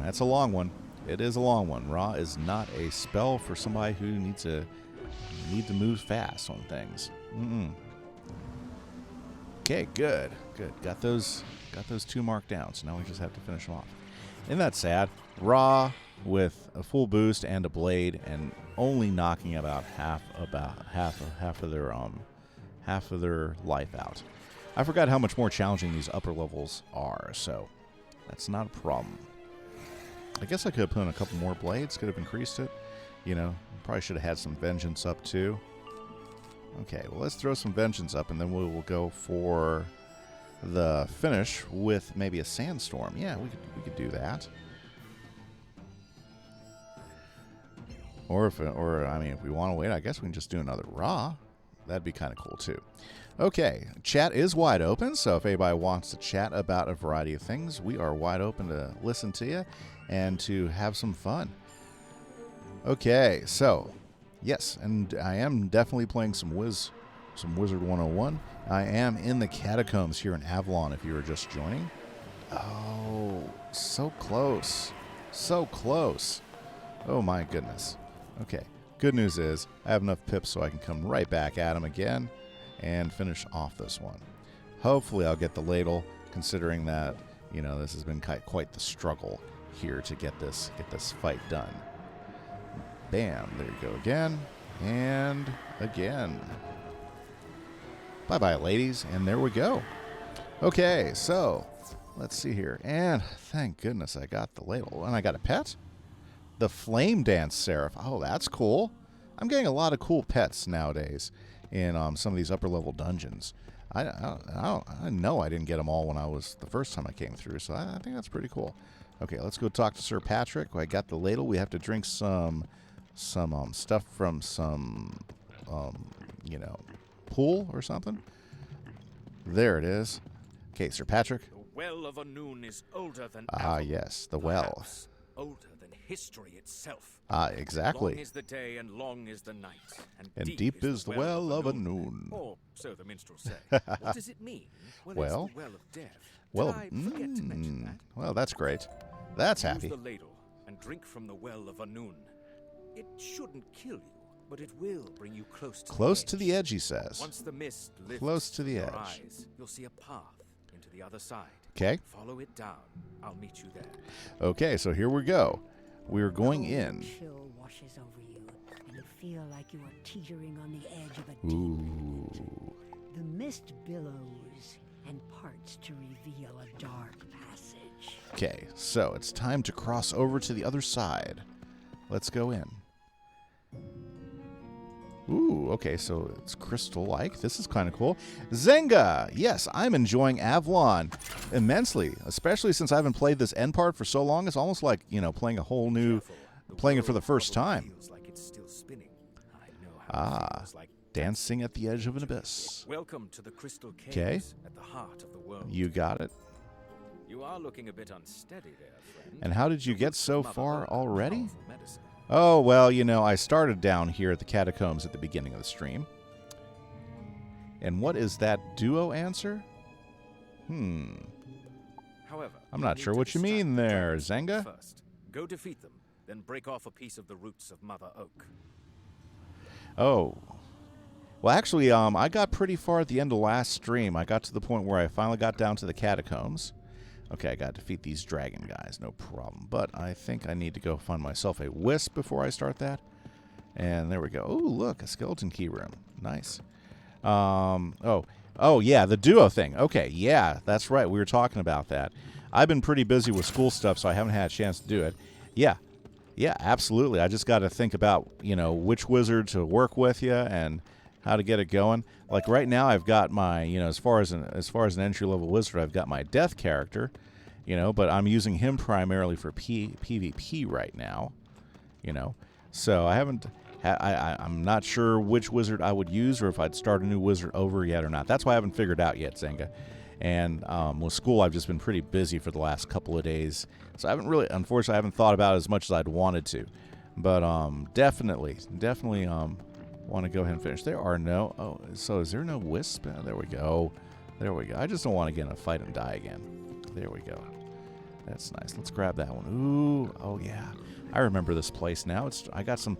that's a long one. It is a long one. Ra is not a spell for somebody who need to move fast on things. Okay, good. Got those 2 marked down, so now we just have to finish them off. Isn't that sad? Ra with a full boost and a blade, and only knocking about half of their life out. I forgot how much more challenging these upper levels are, so that's not a problem. I guess I could have put in a couple more blades, could have increased it. Probably should have had some vengeance up too. Okay, well, let's throw some vengeance up, and then we will go for the finish with maybe a sandstorm. Yeah, we could do that. Or if we want to wait, I guess we can just do another Ra. That'd be kind of cool too. Okay, chat is wide open, so if anybody wants to chat about a variety of things, we are wide open to listen to you and to have some fun. Okay, so yes, and I am definitely playing some Wizard101. I am in the catacombs here in Avalon if you were just joining. Oh, so close. So close. Oh my goodness. Okay, good news is I have enough pips so I can come right back at him again and finish off this one. Hopefully I'll get the ladle, considering that, this has been quite the struggle here to get this fight done. Bam, there you go again, and again. Bye-bye, ladies, and there we go. Okay, so let's see here, and thank goodness I got the ladle, and I got a pet? The Flame Dance Seraph. Oh, that's cool. I'm getting a lot of cool pets nowadays in some of these upper-level dungeons. I know I didn't get them all when I was the first time I came through, so I think that's pretty cool. Okay, let's go talk to Sir Patrick. I got the ladle. We have to drink some stuff from some you know, pool or something. There it is. Okay, Sir Patrick. The Well of Unnoon is older than Avalon. Yes, the well. Older than history itself. Exactly. Long is the day and long is the night, and deep is the well of Unnoon. Or so the minstrels say. What does it mean? Well, it's the well of death. Well, Did I forget to mention that? Well, that's great. That's happy. Use the ladle and drink from the Well of Unnoon. It shouldn't kill you, but it will bring you close to the edge, he says. Once the mist lifts close to the your edge. Eyes, you'll see a path into the other side. Okay. Follow it down. I'll meet you there. Okay, so here we go. We're going in. Chill washes over you, and you feel like you are teetering on the edge of a Ooh. deep. The mist billows and parts to reveal a dark passage. Okay, so it's time to cross over to the other side. Let's go in. Ooh, okay, so it's crystal-like. This is kind of cool. Zenga! Yes, I'm enjoying Avalon immensely, especially since I haven't played this end part for so long. It's almost like, you know, playing a whole new... playing it for the first time. Like it's still spinning. I know how it feels like dancing at the edge of an abyss. Welcome to the Crystal Caves at the heart of the world. You got it. You are looking a bit unsteady there, friend. And how did you get so far already? Oh, well, you know, I started down here at the catacombs at the beginning of the stream. And what is that duo answer? However, I'm not sure what you mean there, Zenga. First, go defeat them, then break off a piece of the roots of Mother Oak. Oh. Well, actually, I got pretty far at the end of last stream. I got to the point where I finally got down to the catacombs. Okay, I got to defeat these dragon guys, no problem. But I think I need to go find myself a wisp before I start that. And there we go. Oh, look, a skeleton key room. Nice. Oh, yeah, the duo thing. Okay, yeah, that's right. We were talking about that. I've been pretty busy with school stuff, so I haven't had a chance to do it. Yeah, absolutely. I just got to think about, you know, which wizard to work with you and how to get it going. Like right now, I've got my, you know, as far as an entry-level wizard, I've got my death character, you know, but I'm using him primarily for PvP right now, you know. So I'm not sure which wizard I would use or if I'd start a new wizard over yet or not. That's why I haven't figured out yet, Zenga. And with school, I've just been pretty busy for the last couple of days. So I haven't really, unfortunately, I haven't thought about it as much as I'd wanted to. But definitely want to go ahead and finish. There are no... Oh, so is there no wisp? There we go. There we go. I just don't want to get in a fight and die again. There we go. That's nice. Let's grab that one. Ooh, oh yeah. I remember this place now. I got some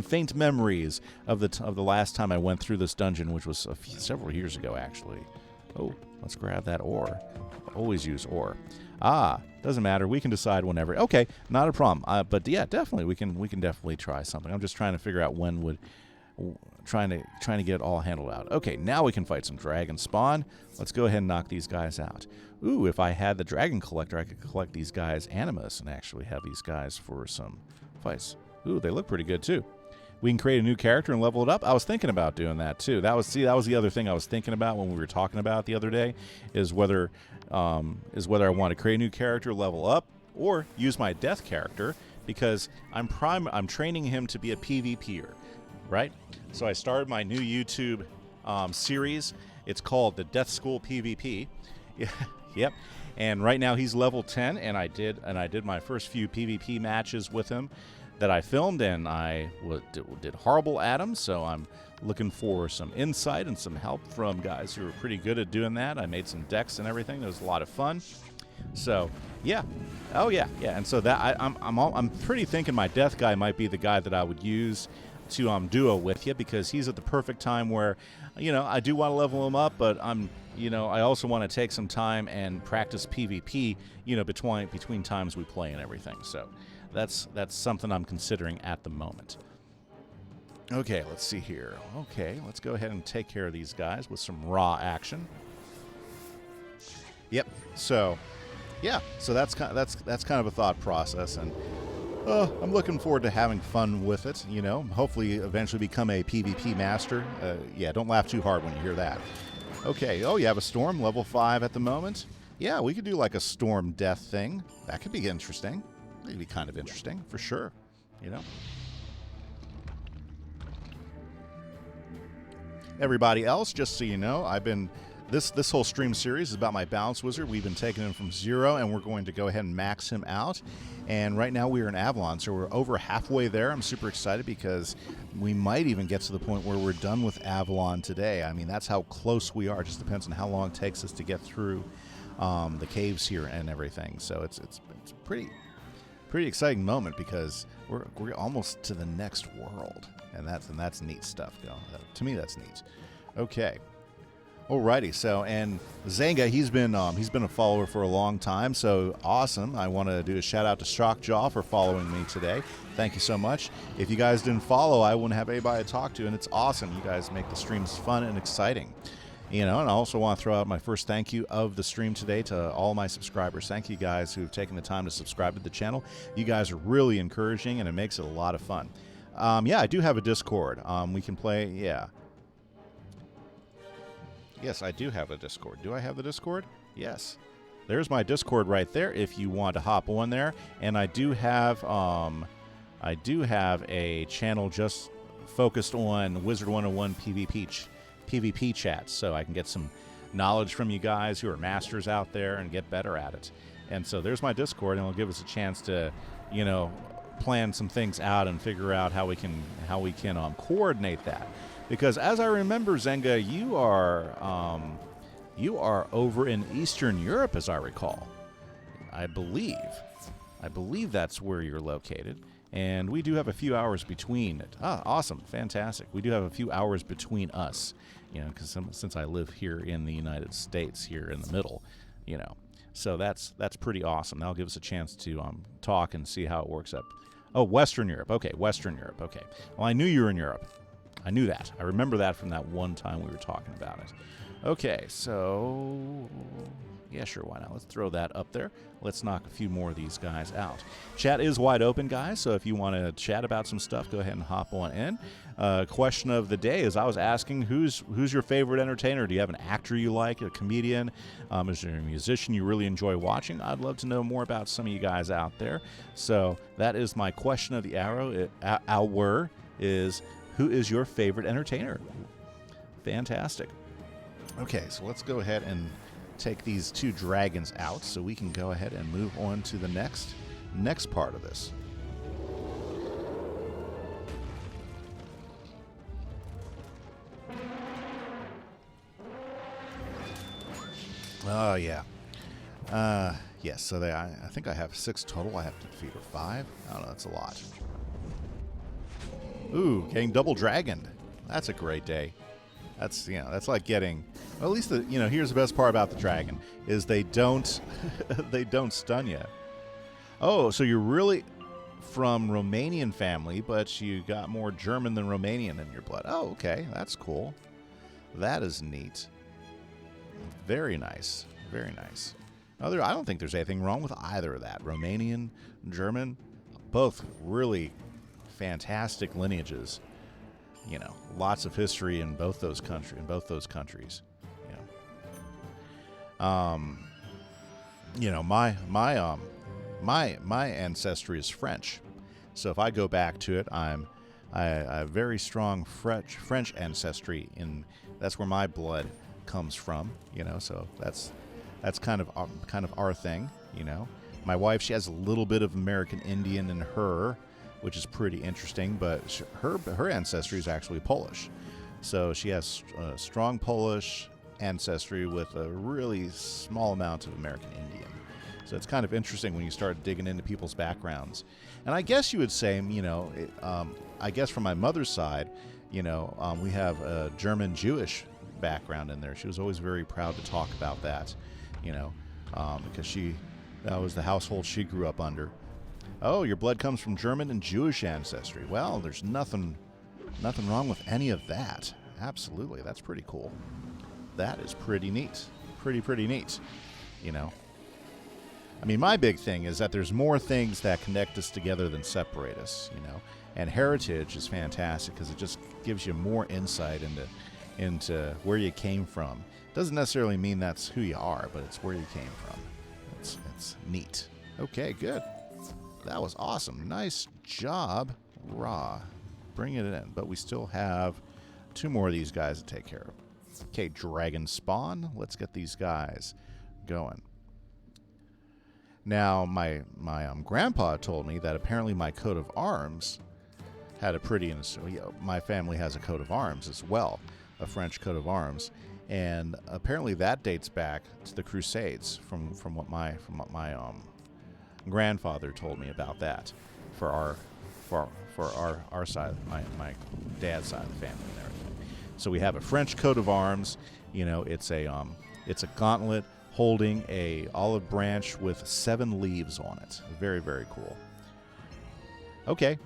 faint memories of the last time I went through this dungeon, which was several years ago, actually. Oh, let's grab that ore. Always use ore. Doesn't matter. We can decide whenever. Okay, not a problem. But yeah, definitely we can definitely try something. I'm just trying to figure out when would. Trying to get it all handled out. Okay, now we can fight some dragon spawn. Let's go ahead and knock these guys out. Ooh, if I had the dragon collector, I could collect these guys animus and actually have these guys for some fights. Ooh, they look pretty good too. We can create a new character and level it up. I was thinking about doing that too. That was the other thing I was thinking about when we were talking about it the other day, is whether I want to create a new character, level up, or use my death character, because I'm training him to be a PvPer. Right? So I started my new YouTube series. It's called the Death School PvP. Yep. And right now he's level 10, and I did my first few PvP matches with him that I filmed, and I did horrible at them. So I'm looking for some insight and some help from guys who are pretty good at doing that. I made some decks and everything. It was a lot of fun. So yeah. Oh yeah. And so that I'm pretty thinking my death guy might be the guy that I would use to duo with you, because he's at the perfect time where, you know, I do want to level him up, but I also want to take some time and practice PvP, you know, between times we play and everything. So that's something I'm considering at the moment. Okay, let's see here. Okay, let's go ahead and take care of these guys with some raw action. Yep. So yeah, so that's kind of a thought process, and I'm looking forward to having fun with it, you know. Hopefully eventually become a PvP master. Yeah, don't laugh too hard when you hear that. Okay. Oh, you have a storm, level 5 at the moment. Yeah, we could do like a storm death thing. That could be interesting. That'd be kind of interesting, for sure. You know? Everybody else, just so you know, I've been... This whole stream series is about my Balance Wizard. We've been taking him from 0, and we're going to go ahead and max him out. And right now we are in Avalon, so we're over halfway there. I'm super excited because we might even get to the point where we're done with Avalon today. I mean, that's how close we are. It just depends on how long it takes us to get through the caves here and everything. So it's a pretty exciting moment because we're almost to the next world, and that's neat stuff. To me, that's neat. Okay. Alrighty, so, and Zanga, he's been a follower for a long time, so awesome. I want to do a shout out to Shockjaw for following me today. Thank you so much. If you guys didn't follow, I wouldn't have anybody to talk to, and it's awesome. You guys make the streams fun and exciting. You know, and I also want to throw out my first thank you of the stream today to all my subscribers. Thank you guys who've taken the time to subscribe to the channel. You guys are really encouraging, and it makes it a lot of fun. Yeah, I do have a Discord. We can play, yeah. Yes, I do have a Discord. Do I have the Discord? Yes. There's my Discord right there if you want to hop on there. And I do have a channel just focused on Wizard101 PvP chats, so I can get some knowledge from you guys who are masters out there and get better at it. And so there's my Discord, and it'll give us a chance to, you know, plan some things out and figure out how we can coordinate that. Because as I remember, Zenga, you are over in Eastern Europe, as I recall. I believe that's where you're located, and we do have a few hours between it. Ah, awesome, fantastic. We do have a few hours between us, you know, because since I live here in the United States, here in the middle, you know, so that's pretty awesome. That'll give us a chance to talk and see how it works up. Oh, Western Europe. Okay, Western Europe. Okay. Well, I knew you were in Europe. I knew that. I remember that from that one time we were talking about it. Okay, so... yeah, sure, why not? Let's throw that up there. Let's knock a few more of these guys out. Chat is wide open, guys, so if you want to chat about some stuff, go ahead and hop on in. Question of the day is I was asking, who's your favorite entertainer? Do you have an actor you like, a comedian? Is there a musician you really enjoy watching? I'd love to know more about some of you guys out there. So that is my question of the hour is... who is your favorite entertainer? Fantastic. Okay, so let's go ahead and take these 2 dragons out so we can go ahead and move on to the next part of this. Oh, yeah. Yes, so I think I have 6 total. I have to defeat 5. I don't know, that's a lot. Ooh, getting double dragoned. That's a great day. That's, you know, that's like getting, well, at least here's the best part about the dragon is they don't they don't stun you. Oh, so you're really from Romanian family, but you got more German than Romanian in your blood. Oh, okay. That's cool. That is neat. Very nice. Very nice. I don't think there's anything wrong with either of that. Romanian, German, both really fantastic lineages. You know, lots of history in both those countries. You know, my ancestry is French, so if I go back to it, I have very strong French ancestry. That's where my blood comes from. You know, so that's kind of our thing. You know, my wife, she has a little bit of American Indian in her, which is pretty interesting, but her ancestry is actually Polish. So she has strong Polish ancestry with a really small amount of American Indian. So it's kind of interesting when you start digging into people's backgrounds. And I guess you would say, you know, I guess from my mother's side, you know, we have a German-Jewish background in there. She was always very proud to talk about that, you know, because that was the household she grew up under. Oh, your blood comes from German and Jewish ancestry. Well, there's nothing wrong with any of that. Absolutely. That's pretty cool. That is pretty neat. Pretty neat. You know? I mean, my big thing is that there's more things that connect us together than separate us, you know? And heritage is fantastic because it just gives you more insight into where you came from. Doesn't necessarily mean that's who you are, but it's where you came from. It's neat. Okay, good. That was awesome. Nice job, Ra. Bring it in. But we still have 2 more of these guys to take care of. Okay, dragon spawn. Let's get these guys going. Now, my grandpa told me that apparently my coat of arms had a pretty... my family has a coat of arms as well, a French coat of arms, and apparently that dates back to the Crusades. From what my grandfather told me about that, for our side, my dad's side of the family and everything. So we have a French coat of arms. You know, it's a gauntlet holding a olive branch with 7 leaves on it. Very, very cool. Okay.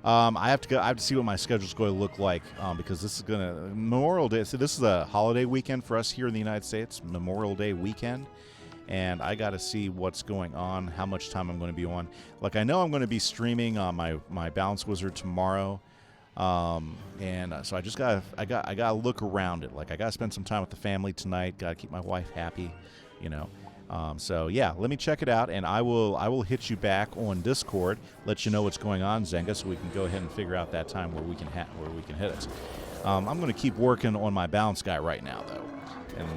I have to go. I have to see what my schedule's going to look like because this is Memorial Day. So this is a holiday weekend for us here in the United States, Memorial Day weekend, and I got to see what's going on, how much time I'm going to be on. Like, I know I'm going to be streaming on my Balance Wizard tomorrow, and so I gotta look around it. Like, I gotta spend some time with the family tonight. Gotta keep my wife happy, you know. So yeah, let me check it out, and I will hit you back on Discord, let you know what's going on, Zenga, so we can go ahead and figure out that time where we can hit it. I'm going to keep working on my balance guy right now, though, and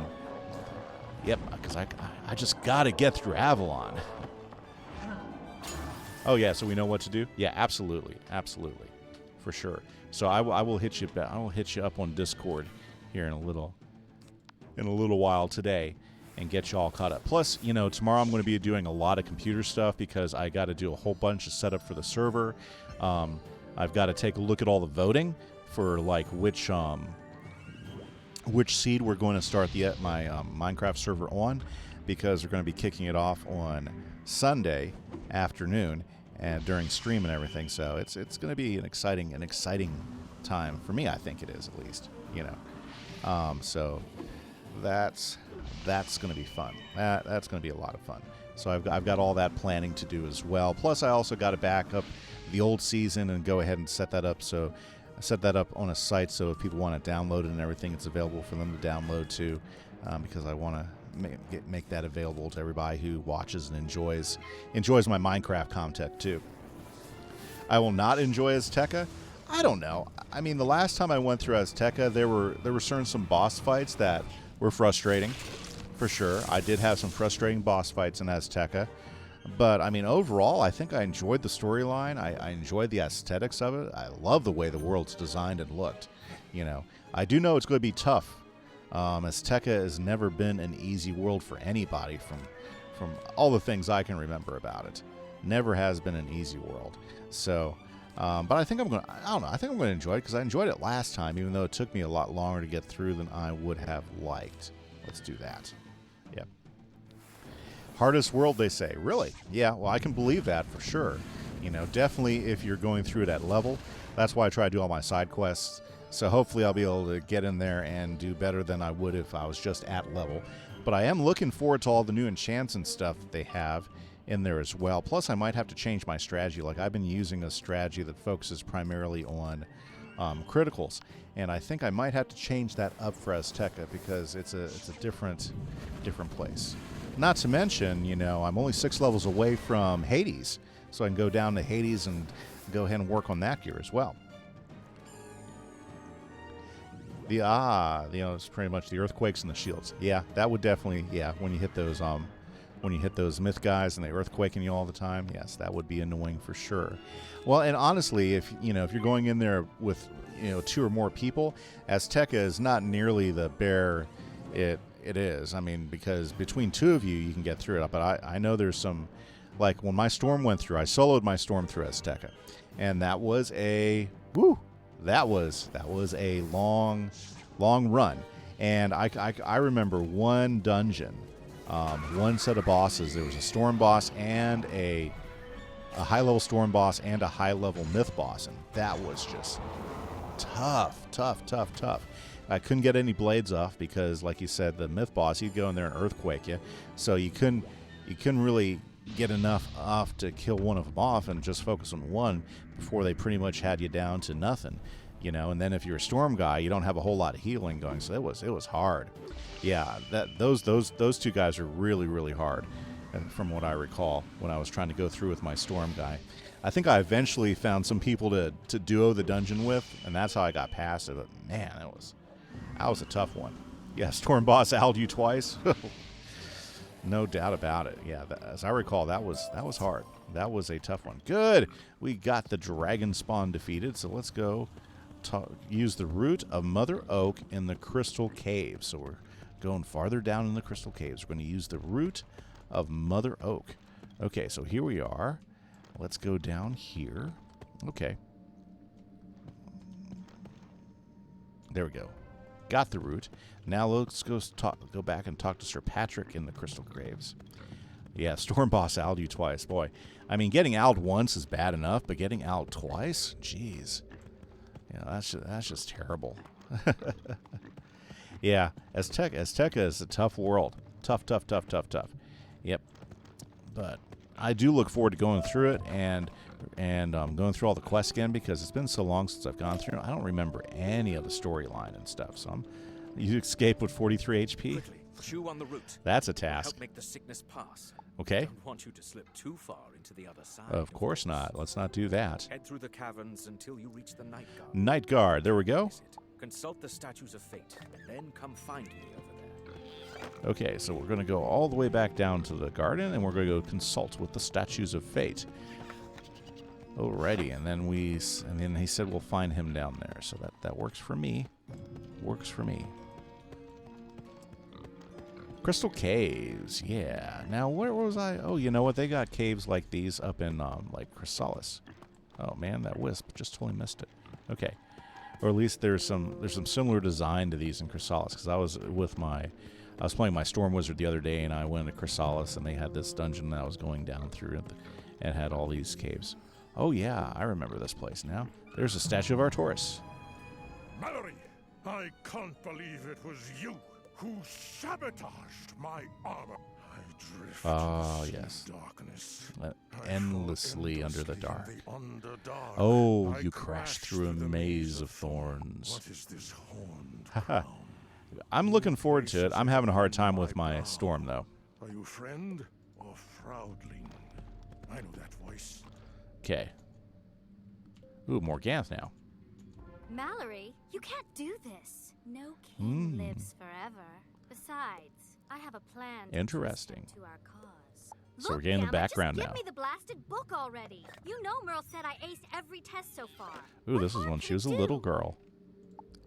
yep, because I just got to get through Avalon. Oh yeah, so we know what to do. Yeah, absolutely, for sure. So I will hit you back. I will hit you up on Discord here in a little while today, and get you all caught up. Plus, you know, tomorrow I'm going to be doing a lot of computer stuff because I got to do a whole bunch of setup for the server. I've got to take a look at all the voting for like which seed we're going to start my Minecraft server on, because we're going to be kicking it off on Sunday afternoon and during stream and everything. So it's going to be an exciting time for me. I think it is, at least, you know. So that's going to be fun. That's going to be a lot of fun. So I've got all that planning to do as well. Plus, I also got to back up the old season and go ahead and set that up. So I set that up on a site, so if people want to download it and everything, it's available for them to download too, because I want to make that available to everybody who watches and enjoys my Minecraft content too. I will not enjoy Azteca. I don't know. I mean, the last time I went through Azteca, there were some boss fights that were frustrating, for sure. I did have some frustrating boss fights in Azteca, but I mean, overall, I think I enjoyed the storyline. I enjoyed the aesthetics of it. I love the way the world's designed and looked. You know, I do know it's going to be tough. Azteca has never been an easy world for anybody from all the things I can remember about it. Never has been an easy world. So, but I think I don't know. I think I'm going to enjoy it because I enjoyed it last time, even though it took me a lot longer to get through than I would have liked. Let's do that. Yep. Hardest world, they say. Really? Yeah, well, I can believe that for sure. You know, definitely if you're going through it at level. That's why I try to do all my side quests. So hopefully I'll be able to get in there and do better than I would if I was just at level. But I am looking forward to all the new enchants and stuff that they have in there as well. Plus, I might have to change my strategy. Like, I've been using a strategy that focuses primarily on criticals, and I think I might have to change that up for Azteca because it's a different place. Not to mention, you know, I'm only 6 levels away from Hades, so I can go down to Hades and go ahead and work on that gear as well. You know, it's pretty much the earthquakes and the shields. Yeah, that would definitely, yeah, when you hit those myth guys and they earthquaking you all the time, yes, that would be annoying for sure. Well, and honestly, if you're going in there with 2 or more people, Azteca is not nearly the bear it is. I mean, because between 2 of you can get through it. But I know there's some, like when my storm went through, I soloed my storm through Azteca, and that was a long run. And I remember one dungeon. One set of bosses. There was a storm boss and a high-level storm boss and a high-level myth boss, and that was just tough. I couldn't get any blades off because, like you said, the myth boss, he'd go in there and earthquake you, so you couldn't really get enough off to kill one of them off and just focus on one before they pretty much had you down to nothing. you know. And then if you're a storm guy, you don't have a whole lot of healing going, so it was hard. Yeah, those two guys are really, really hard, from what I recall when I was trying to go through with my storm guy. I think I eventually found some people to duo the dungeon with, and that's how I got past it. But man, that was a tough one. Yeah, storm boss owled you twice. No doubt about it. Yeah, as I recall, that was hard. That was a tough one. Good. We got the dragon spawn defeated, so let's go use the root of Mother Oak in the Crystal Caves. So we're going farther down in the Crystal Caves. We're going to use the root of Mother Oak. Okay, so here we are. Let's go down here. Okay. There we go. Got the root. Now let's go back and talk to Sir Patrick in the Crystal Caves. Yeah, Storm Boss owled you twice. Boy, I mean, getting owled once is bad enough, but getting owled twice? Jeez. Yeah, that's just terrible. Yeah, Azteca is a tough world. Tough. Yep. But I do look forward to going through it and going through all the quests again, because it's been so long since I've gone through it. I don't remember any of the storyline and stuff. So you escape with 43 HP. Quickly, chew on the root. That's a task. Help make the sickness pass. Okay. I don't want you to slip too far into the other side. Of course not. Let's not do that. Head through the caverns until you reach the Night Guard. Night Guard. There we go. Consult the statues of fate, and then come find me over there. Okay, so we're going to go all the way back down to the garden, and we're going to go consult with the statues of fate. Alrighty, and then he said we'll find him down there, so that works for me. Works for me. Crystal Caves, yeah. Now where was I? Oh, you know what? They got caves like these up in like Chrysalis. Oh man, that wisp just totally missed it. Okay, or at least there's some similar design to these in Chrysalis, because I was playing my Storm Wizard the other day, and I went to Chrysalis, and they had this dungeon that I was going down through, and had all these caves. Oh yeah, I remember this place now. There's a statue of Artoris. Mallory, I can't believe it was you who sabotaged my armor. I drift yes. darkness. Endlessly under the dark. Underdark. Oh, I you crashed through a the maze of thorns. What is this horned crown? I'm looking forward to it. I'm having a hard time with my Storm, though. Are you friend or Froudling? I know that voice. Okay. Ooh, Morganth now. Mallory, you can't do this. No king lives forever. Besides, I have a plan Interesting. to our cause. So we're getting the background just now. Give me the blasted book already. You know Merle said I aced every test so far. Ooh, this is when she was a little girl.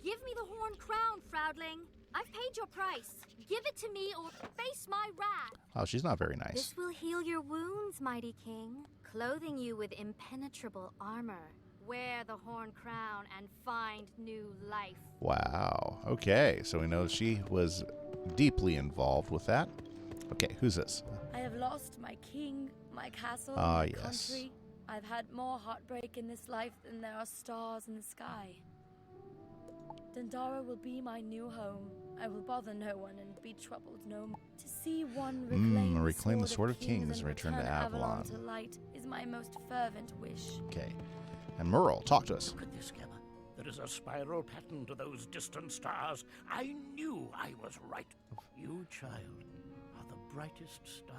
Give me the horn crown, Froudling. I've paid your price. Give it to me or face my wrath. Oh, she's not very nice. This will heal your wounds, mighty king, clothing you with impenetrable armor. Wear the horn crown and find new life. Wow. Okay, so we know she was deeply involved with that. Okay, who's this? I have lost my king, my castle, Ah, my yes. country. I've had more heartbreak in this life than there are stars in the sky. Dendara will be my new home. I will bother no one and be troubled no more. To see one reclaim the Sword of Kings and return to Avalon. To light is my most fervent wish. Okay. And Merle, talk to us. Look at this, Gemma. There is a spiral pattern to those distant stars. I knew I was right. You, child, are the brightest star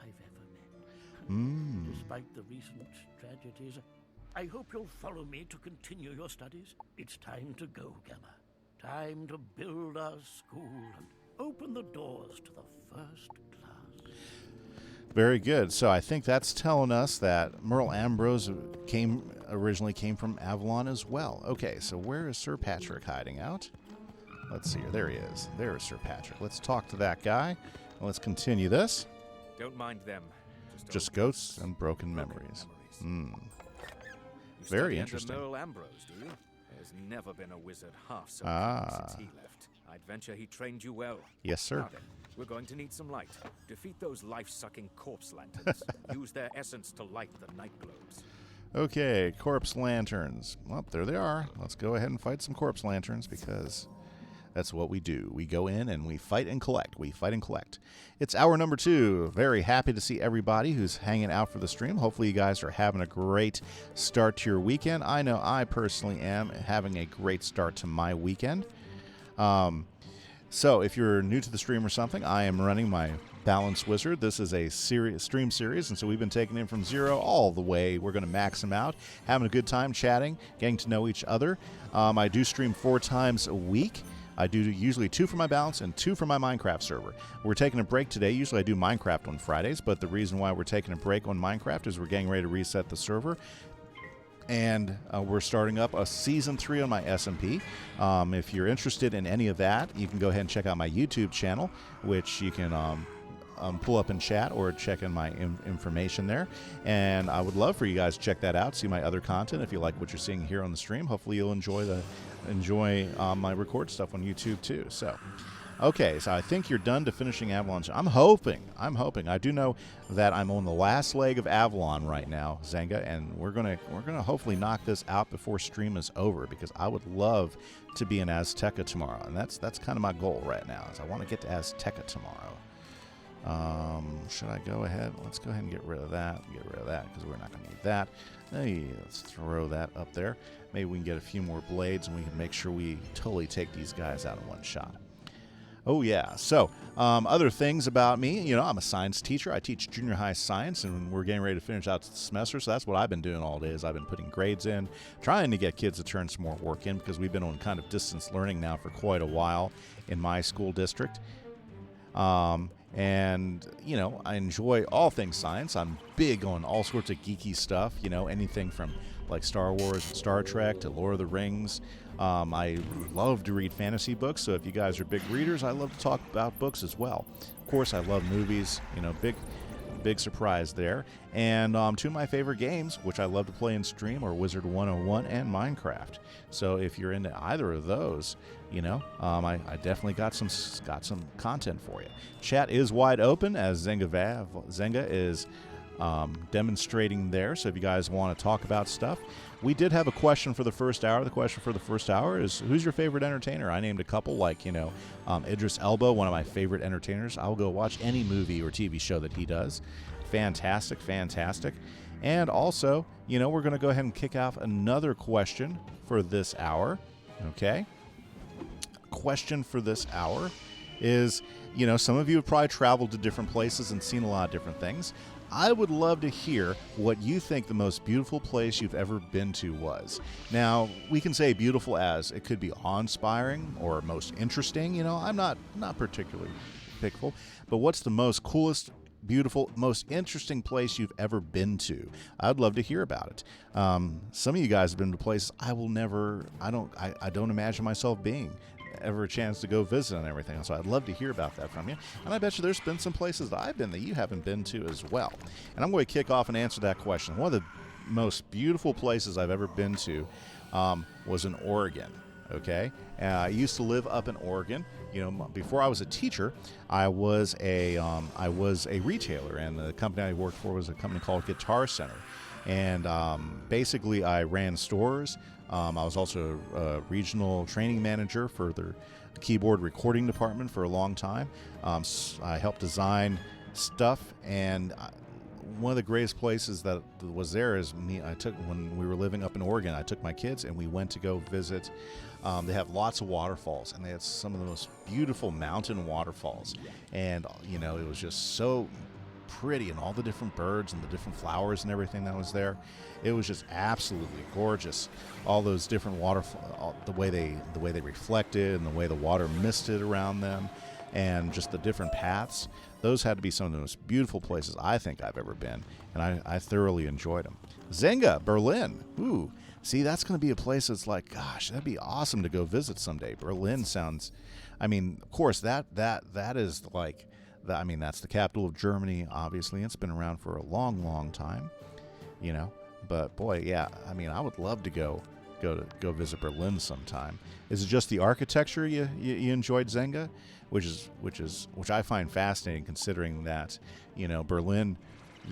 I've ever met. Despite the recent tragedies, I hope you'll follow me to continue your studies. It's time to go, Gemma. Time to build our school and open the doors to the first class. Very good. So I think that's telling us that Merle Ambrose originally came from Avalon as well. Okay, so where is Sir Patrick hiding out? Let's see here. There he is. There is Sir Patrick. Let's talk to that guy. And let's continue this. Don't mind them. Just ghosts and broken memories. You Very study interesting. under Merle Ambrose, do you? There's never been a wizard half so Ah. since he left. I'd venture he trained you well. Yes, sir. Now then, we're going to need some light. Defeat those life-sucking corpse lanterns. Use their essence to light the night globes. Okay, corpse lanterns. Well, there they are. Let's go ahead and fight some corpse lanterns, because That's what we do. We go in and we fight and collect. We fight and collect. It's hour number 2. Very happy to see everybody who's hanging out for the stream. Hopefully you guys are having a great start to your weekend. I know I personally am having a great start to my weekend. So if you're new to the stream or something, I am running my Balanced Wizard. This is a stream series, and so we've been taking it from 0 all the way. We're going to max them out, having a good time chatting, getting to know each other. I do stream 4 times a week. I do usually 2 for my Balance and 2 for my Minecraft server. We're taking a break today. Usually I do Minecraft on Fridays, but the reason why we're taking a break on Minecraft is we're getting ready to reset the server. And we're starting up a Season 3 on my SMP. If you're interested in any of that, you can go ahead and check out my YouTube channel, which you can pull up in chat or check in my information there. And I would love for you guys to check that out, see my other content. If you like what you're seeing here on the stream, hopefully you'll enjoy my record stuff on YouTube too. So, okay, so I think you're done to finishing Avalon. I'm hoping. I do know that I'm on the last leg of Avalon right now, Zenga, and we're gonna hopefully knock this out before stream is over, because I would love to be in Azteca tomorrow, and that's kind of my goal right now. Is I want to get to Azteca tomorrow. Should I go ahead? Let's go ahead and get rid of that. Because we're not going to need that. Hey, let's throw that up there. Maybe we can get a few more blades, and we can make sure we totally take these guys out in one shot. Oh, yeah. So, other things about me. I'm a science teacher. I teach junior high science, and we're getting ready to finish out the semester. So that's what I've been doing all day, is I've been putting grades in, trying to get kids to turn some more work in, because we've been on kind of distance learning now for quite a while in my school district. And, I enjoy all things science. I'm big on all sorts of geeky stuff, anything from like Star Wars and Star Trek to Lord of the Rings. I love to read fantasy books, so if you guys are big readers, I love to talk about books as well. Of course, I love movies, big surprise there. And 2 of my favorite games, which I love to play and stream, are Wizard101 and Minecraft. So if you're into either of those, I definitely got some content for you. Chat is wide open, as Zenga is demonstrating there. So if you guys want to talk about stuff, we did have a question for the first hour. The question for the first hour is, who's your favorite entertainer? I named a couple, like Idris Elba, one of my favorite entertainers. I'll go watch any movie or TV show that he does. Fantastic. And also, we're going to go ahead and kick off another question for this hour. Okay. Question for this hour is, some of you have probably traveled to different places and seen a lot of different things. I would love to hear what you think the most beautiful place you've ever been to was. Now, we can say beautiful as it could be awe-inspiring or most interesting. I'm not particularly pickful, but what's the most coolest, beautiful, most interesting place you've ever been to? I'd love to hear about it. Some of you guys have been to places I don't imagine myself being ever a chance to go visit and everything. So I'd love to hear about that from you. And I bet you there's been some places that I've been that you haven't been to as well. And I'm going to kick off and answer that question. One of the most beautiful places I've ever been to was in Oregon. Okay, I used to live up in Oregon. Before I was a teacher, I was a retailer, and the company I worked for was a company called Guitar Center. And basically, I ran stores. I was also a regional training manager for the keyboard recording department for a long time. I helped design stuff, and one of the greatest places that was there is when we were living up in Oregon, I took my kids and we went to go visit. They have lots of waterfalls, and they had some of the most beautiful mountain waterfalls. And, it was just so pretty, and all the different birds and the different flowers and everything that was there. It was just absolutely gorgeous. All those different waterfalls, the way they reflected and the way the water misted around them, and just the different paths. Those had to be some of the most beautiful places I think I've ever been, and I thoroughly enjoyed them. Zenga, Berlin. Ooh, see, that's going to be a place that's like, gosh, that'd be awesome to go visit someday. Berlin sounds, of course, that is like, that's the capital of Germany, obviously. It's been around for a long, long time, But boy, yeah, I would love to go visit Berlin sometime. Is it just the architecture you enjoyed, Zenga? Which I find fascinating, considering that Berlin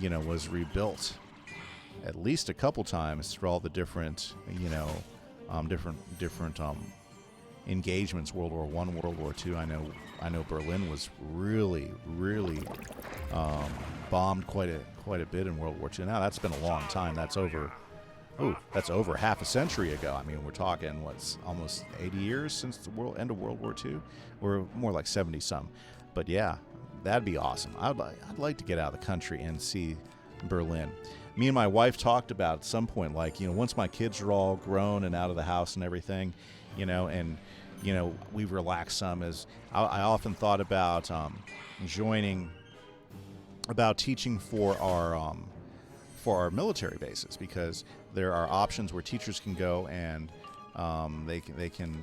was rebuilt at least a couple times through all the different different engagements, World War I, World War II. I know Berlin was really bombed quite a bit in World War II. Now that's been a long time. That's over half a century ago. I mean, we're talking what's almost 80 years since the end of World War II. We're more like 70 some. But yeah, that'd be awesome. I'd like to get out of the country and see Berlin. Me and my wife talked about at some point, like, once my kids are all grown and out of the house and everything, and we've relaxed some. As I often thought about teaching for our military bases, because there are options where teachers can go and they can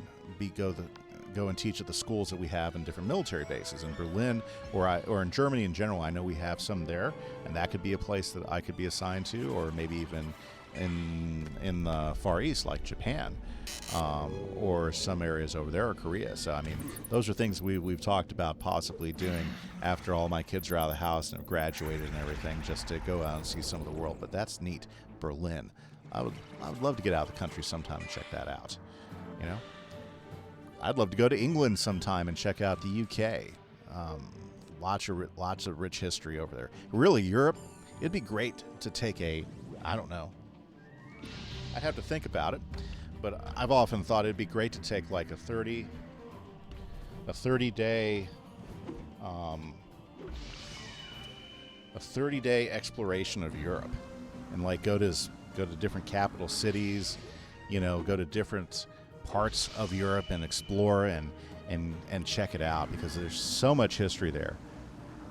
go and teach at the schools that we have in different military bases in Berlin or in Germany in general. I know we have some there, and that could be a place that I could be assigned to, or maybe even in the Far East like Japan, or some areas over there, or Korea. So I mean, those are things we've talked about possibly doing after all my kids are out of the house and have graduated and everything, just to go out and see some of the world. But that's neat. Berlin. I would love to get out of the country sometime and check that out. I'd love to go to England sometime and check out the UK. Lots of rich history over there. Really, Europe, it'd be great to take I don't know. I'd have to think about it, but I've often thought it'd be great to take like a 30-day exploration of Europe, and like go to different capital cities, go to different parts of Europe and explore and check it out, because there's so much history there.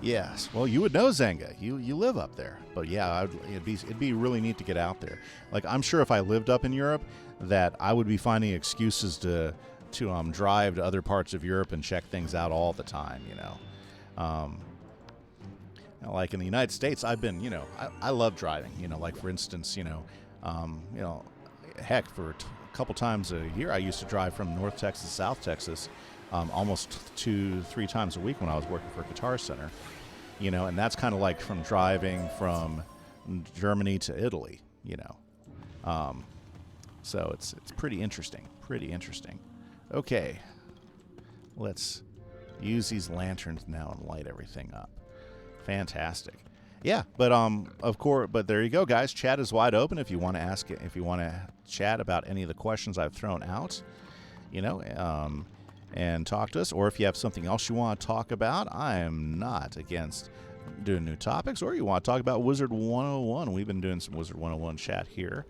Yes, well, you would know, Zenga. You live up there. But yeah, it'd be really neat to get out there. Like, I'm sure if I lived up in Europe, that I would be finding excuses to drive to other parts of Europe and check things out all the time. Like in the United States, I've been, I love driving. Like for instance, heck, for a couple times a year, I used to drive from North Texas to South Texas, almost 2-3 times a week when I was working for Guitar Center, and that's kind of like from driving from Germany to Italy, so it's pretty interesting. Okay, let's use these lanterns now and light everything up. Fantastic. Yeah, but of course, but there you go, guys. Chat is wide open if you want to ask it, if you want to chat about any of the questions I've thrown out, and talk to us, or if you have something else you want to talk about. I am not against doing new topics, or you want to talk about Wizard101. We've been doing some Wizard101 chat here,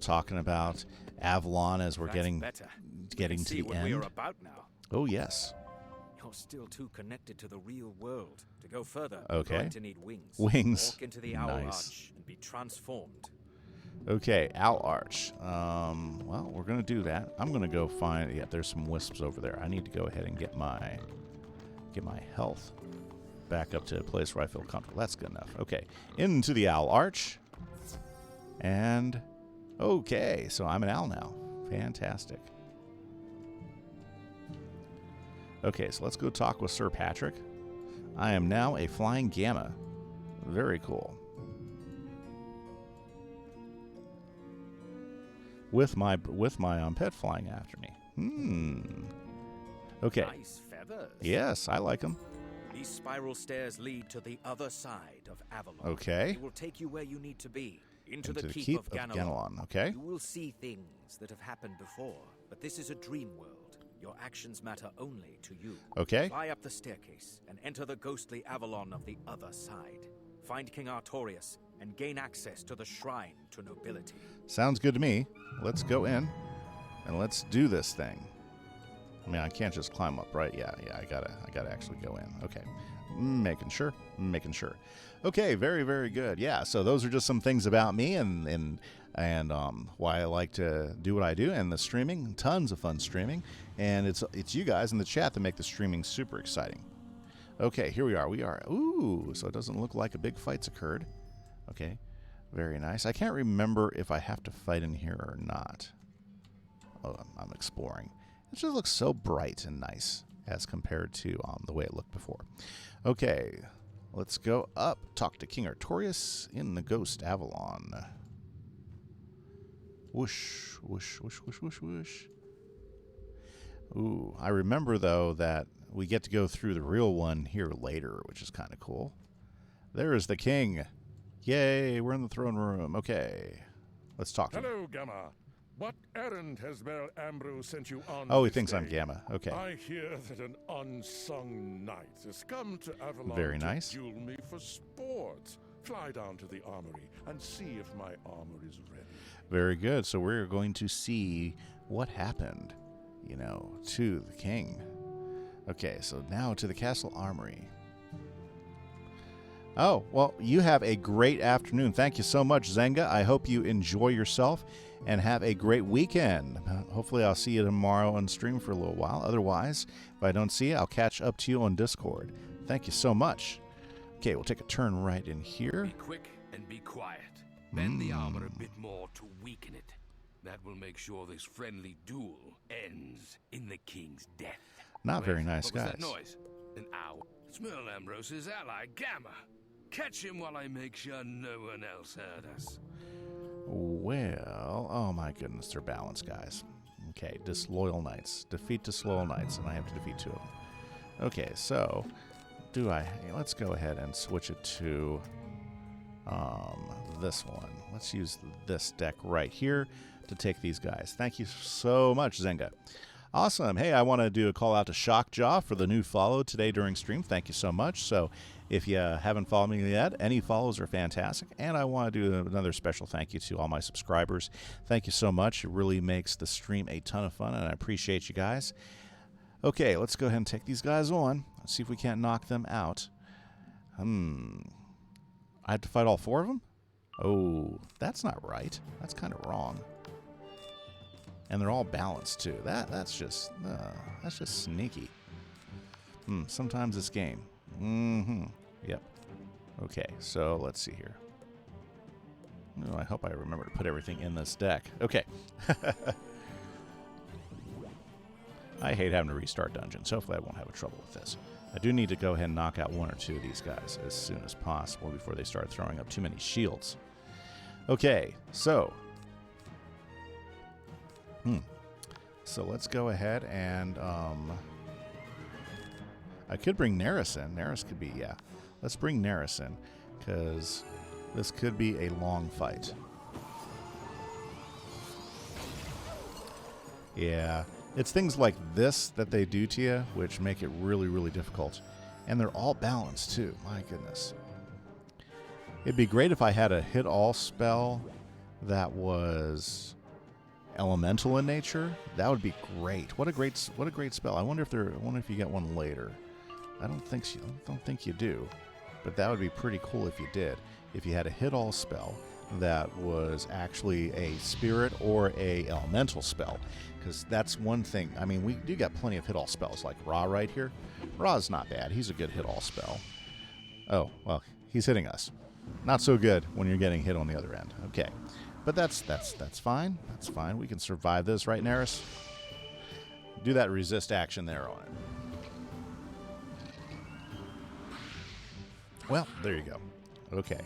talking about Avalon as we're getting to the end. We're about now. Oh yes. You're still too connected to the real world. To go further, okay. You're going to need wings. Walk into the Owl Arch and be transformed. Okay, Owl Arch. Well, we're going to do that. I'm going to go find... Yeah, there's some wisps over there. I need to go ahead and get my health back up to a place where I feel comfortable. That's good enough. Okay, into the Owl Arch. And... Okay, so I'm an owl now. Fantastic. Okay, so let's go talk with Sir Patrick. I am now a flying gamma. Very cool. With my pet flying after me. Okay. Nice feathers. Yes, I like them. These spiral stairs lead to the other side of Avalon. Okay. They will take you where you need to be. Into the keep of Ganelon. Okay. You will see things that have happened before, but this is a dream world. Your actions matter only to you. Okay. Fly up the staircase and enter the ghostly Avalon of the other side. Find King Artorias and gain access to the shrine to nobility. Sounds good to me. Let's go in and let's do this thing. I mean, I can't just climb up, right? Yeah, I gotta actually go in. Okay. Making sure. Okay, very, very good. Yeah, so those are just some things about me and why I like to do what I do, and the streaming, tons of fun streaming, and it's you guys in the chat that make the streaming super exciting. Okay, here we are. Ooh, so it doesn't look like a big fight's occurred. Okay, very nice. I can't remember if I have to fight in here or not. Oh, I'm exploring. It just looks so bright and nice as compared to the way it looked before. Okay, let's go up, talk to King Artorias in the Ghost Avalon. Whoosh, whoosh, whoosh, whoosh, whoosh, whoosh. Ooh, I remember, though, that we get to go through the real one here later, which is kind of cool. There is the king. Yay, we're in the throne room. Okay, let's talk to him. Hello, Gamma. What errand has Baron Ambrose sent you on? Oh, he thinks I'm Gamma. Okay. I hear that an unsung knight has come to Avalon Very nice. to duel me for sport. Fly down to the Armory and see if my armor is ready. Very good. So we're going to see what happened, you know, to the king. Okay, so now to the castle armory. Oh, well, you have a great afternoon. Thank you so much, Zenga. I hope you enjoy yourself and have a great weekend. Hopefully I'll see you tomorrow on stream for a little while. Otherwise, if I don't see you, I'll catch up to you on Discord. Thank you so much. Okay, we'll take a turn right in here. Be quick and be quiet. Bend the armor a bit more to weaken it. That will make sure this friendly duel ends in the king's death. Not very nice, what was guys. That noise? An owl. Smell Ambrose's ally, Gamma. Catch him while I make sure no one else heard us. Well, oh my goodness, they're balanced, guys. Okay, disloyal knights. Defeat disloyal knights, and I have to defeat 2 of them. Okay, so let's go ahead and switch it to this one. Let's use this deck right here to take these guys. Thank you so much, Zenga. Awesome. Hey, I want to do a call out to Shockjaw for the new follow today during stream. Thank you so much. So if you haven't followed me yet, any follows are fantastic. And I want to do another special thank you to all my subscribers. Thank you so much. It really makes the stream a ton of fun, and I appreciate you guys. Okay, let's go ahead and take these guys on. Let's see if we can't knock them out. I have to fight all 4 of them? Oh, that's not right. That's kind of wrong. And they're all balanced too. That's just sneaky. Sometimes this game. Yep. Okay, so let's see here. Oh, I hope I remember to put everything in this deck. Okay. I hate having to restart dungeons. Hopefully I won't have trouble with this. I do need to go ahead and knock out 1 or 2 of these guys as soon as possible before they start throwing up too many shields. Okay, so let's go ahead and I could bring Neris in. Neris could be, yeah. Let's bring Neris in, because this could be a long fight. Yeah, it's things like this that they do to you, which make it really, really difficult. And they're all balanced, too. My goodness. It'd be great if I had a hit-all spell that was elemental in nature. That would be great. What a great spell. I wonder if you get one later. I don't think you do, but that would be pretty cool if you did. If you had a hit-all spell that was actually a spirit or a elemental spell, because that's one thing. I mean, we do got plenty of hit-all spells, like Ra right here. Ra's not bad. He's a good hit-all spell. Oh, well, he's hitting us. Not so good when you're getting hit on the other end. Okay. But that's fine. That's fine. We can survive this, right, Neris? Do that resist action there on it. Well, there you go. Okay.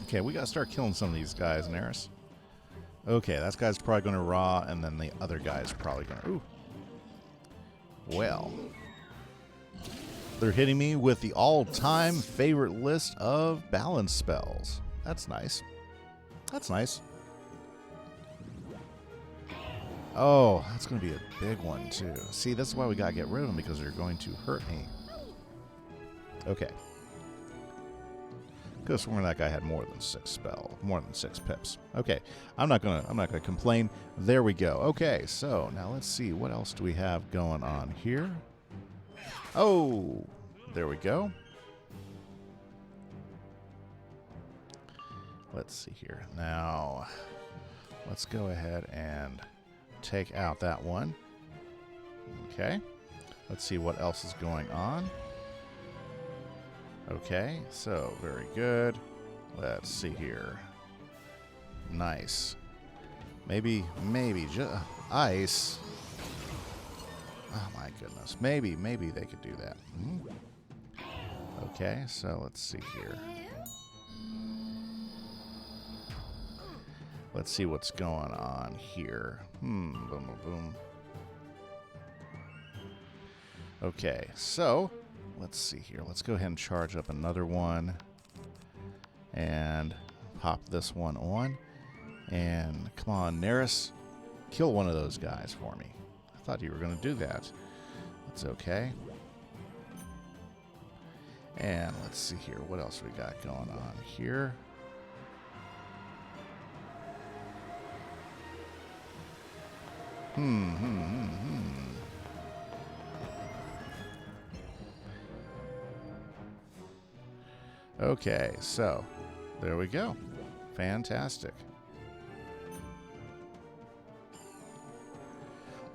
Okay, we gotta start killing some of these guys, Neris. Okay, that guy's probably gonna Ra, and then the other guy's probably gonna... Ooh. Well... They're hitting me with the all-time favorite list of balance spells. That's nice. That's nice. Oh, that's going to be a big one, too. See, that's why we got to get rid of them, because they're going to hurt me. Okay. Could have sworn that guy had more than 6 pips. Okay, I'm not gonna complain. There we go. Okay, so now let's see, what else do we have going on here? Oh, there we go. Let's see here. Now, let's go ahead and take out that one. Okay. Let's see what else is going on. Okay, so very good. Let's see here. Nice. Maybe just ice. Oh my goodness. Maybe they could do that. Okay, so let's see here. Let's see what's going on here. Boom, boom, boom. Okay, so let's see here. Let's go ahead and charge up another one and pop this one on. And come on, Neris, kill one of those guys for me. I thought you were going to do that. That's okay. And let's see here. What else we got going on here? Okay, so there we go. Fantastic.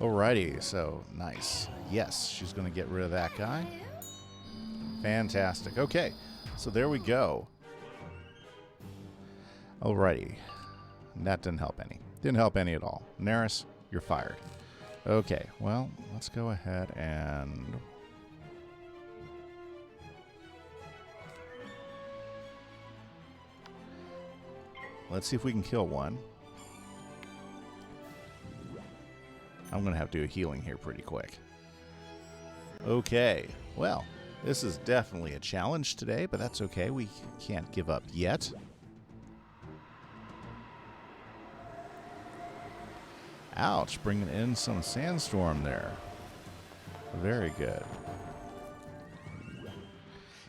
Alrighty, so nice. Yes, she's going to get rid of that guy. Fantastic. Okay, so there we go. Alrighty. That didn't help any. Didn't help any at all. Neris, you're fired. Okay, well, let's go ahead and... let's see if we can kill one. I'm going to have to do a healing here pretty quick. Okay, well, this is definitely a challenge today, but that's okay. We can't give up yet. Ouch, bringing in some sandstorm there. Very good.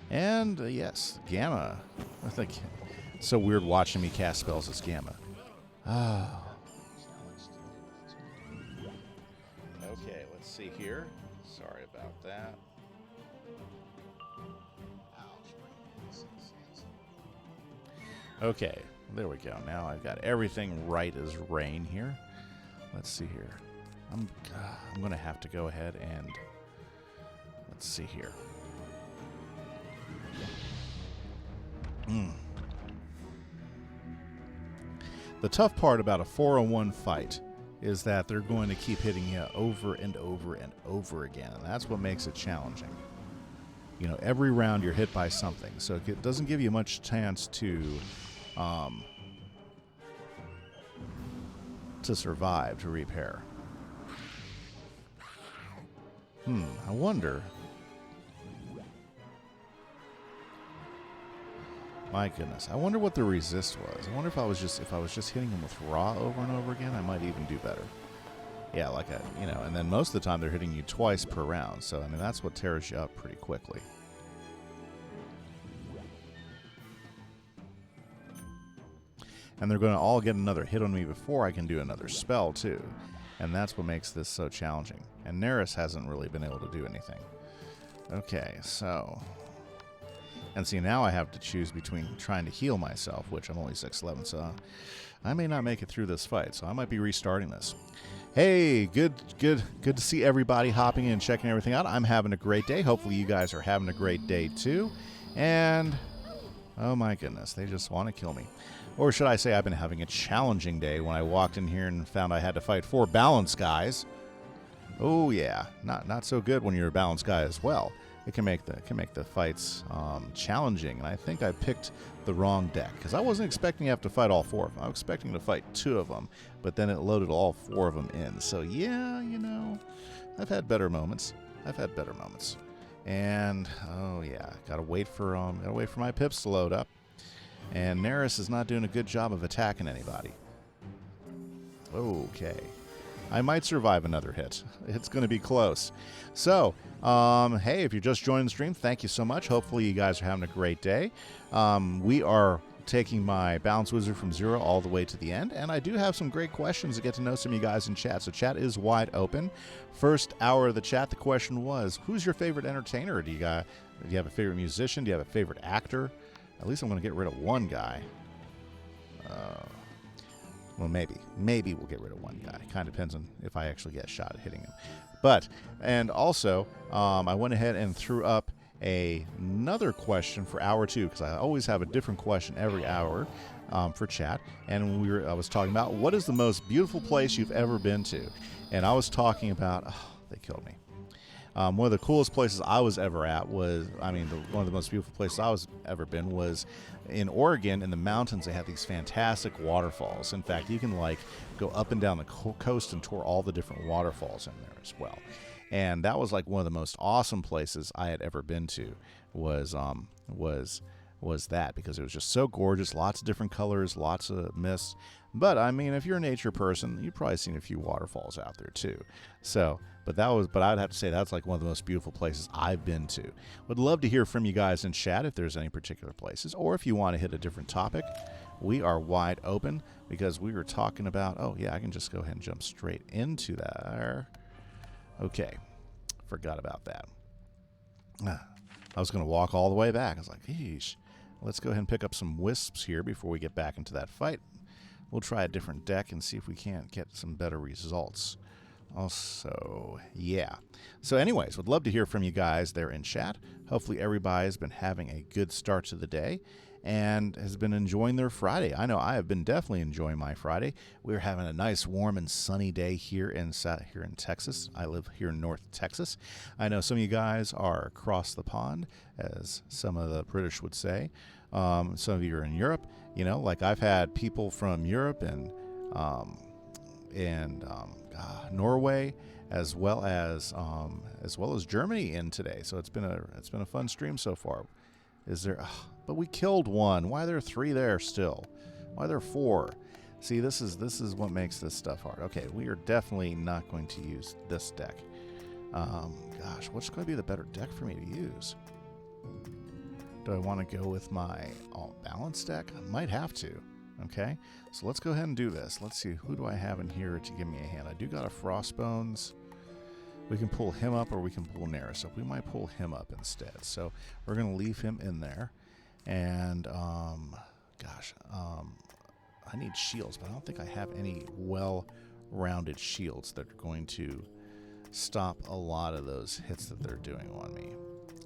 And, yes, Gamma. I think it's so weird watching me cast spells as Gamma. Oh. Okay, let's see here. Sorry about that. Okay, there we go. Now I've got everything right as rain here. Let's see here. I'm going to have to go ahead and let's see here. The tough part about a 4-on-1 fight is that they're going to keep hitting you over and over and over again, and that's what makes it challenging. You know, every round you're hit by something, so it doesn't give you much chance to survive, to repair. I wonder. My goodness, I wonder what the resist was. I wonder if I was just hitting them with raw over and over again, I might even do better. Yeah, like and then most of the time they're hitting you twice per round, so I mean that's what tears you up pretty quickly. And they're going to all get another hit on me before I can do another spell too, and that's what makes this so challenging. And Neris hasn't really been able to do anything. Okay, so. And see, now I have to choose between trying to heal myself, which I'm only 6'11", so I may not make it through this fight, so I might be restarting this. Hey, good to see everybody hopping in and checking everything out. I'm having a great day. Hopefully you guys are having a great day too. And, oh my goodness, they just want to kill me. Or should I say I've been having a challenging day when I walked in here and found I had to fight 4 balanced guys. Oh yeah, not so good when you're a balanced guy as well. It can make the fights challenging, and I think I picked the wrong deck because I wasn't expecting to have to fight all 4 of them. I was expecting to fight 2 of them, but then it loaded all 4 of them in. So yeah, I've had better moments. And oh yeah, gotta wait for my pips to load up. And Neris is not doing a good job of attacking anybody. Okay. I might survive another hit. It's going to be close. So, hey, if you're just joining the stream, thank you so much. Hopefully you guys are having a great day. We are taking my Balance Wizard from 0 all the way to the end, and I do have some great questions to get to know some of you guys in chat. So chat is wide open. First hour of the chat, the question was, who's your favorite entertainer? Do you have a favorite musician? Do you have a favorite actor? At least I'm going to get rid of one guy. Well, maybe we'll get rid of one guy. Kind of depends on if I actually get a shot at hitting him. And also, I went ahead and threw up another question for hour 2 because I always have a different question every hour for chat. And I was talking about what is the most beautiful place you've ever been to, and I was talking about they killed me. One of the coolest places I was ever at was, one of the most beautiful places I was ever been was in Oregon. In the mountains, they have these fantastic waterfalls. In fact, you can like go up and down the coast and tour all the different waterfalls in there as well. And that was like one of the most awesome places I had ever been to. Was that, because it was just so gorgeous, lots of different colors, lots of mist. But I mean, if you're a nature person, you've probably seen a few waterfalls out there too. So, but I'd have to say that's like one of the most beautiful places I've been to. Would love to hear from you guys in chat if there's any particular places, or if you want to hit a different topic. We are wide open, because we were talking about, oh yeah, I can just go ahead and jump straight into that. Okay, forgot about that. I was going to walk all the way back. I was like, eesh. Let's go ahead and pick up some wisps here before we get back into that fight. We'll try a different deck and see if we can't get some better results. Also, yeah. So anyways, would love to hear from you guys there in chat. Hopefully everybody's been having a good start to the day and has been enjoying their Friday. I know I have been definitely enjoying my Friday. We're having a nice warm and sunny day here in Texas. I live here in North Texas. I know some of you guys are across the pond, as some of the British would say. Some of you are in Europe. You know, like I've had people from Europe and Norway, as well as Germany in today. So it's been a fun stream so far. But we killed one. Why are there 3 there still? Why are there 4? See, this is what makes this stuff hard. Okay, we are definitely not going to use this deck. Gosh, what's going to be the better deck for me to use? Do I want to go with my all balance deck? I might have to. Okay, so let's go ahead and do this. Let's see, who do I have in here to give me a hand? I do got a Frostbones. We can pull him up, or we can pull Neris up. We might pull him up instead. So we're going to leave him in there. And, I need shields, but I don't think I have any well-rounded shields that are going to stop a lot of those hits that they're doing on me.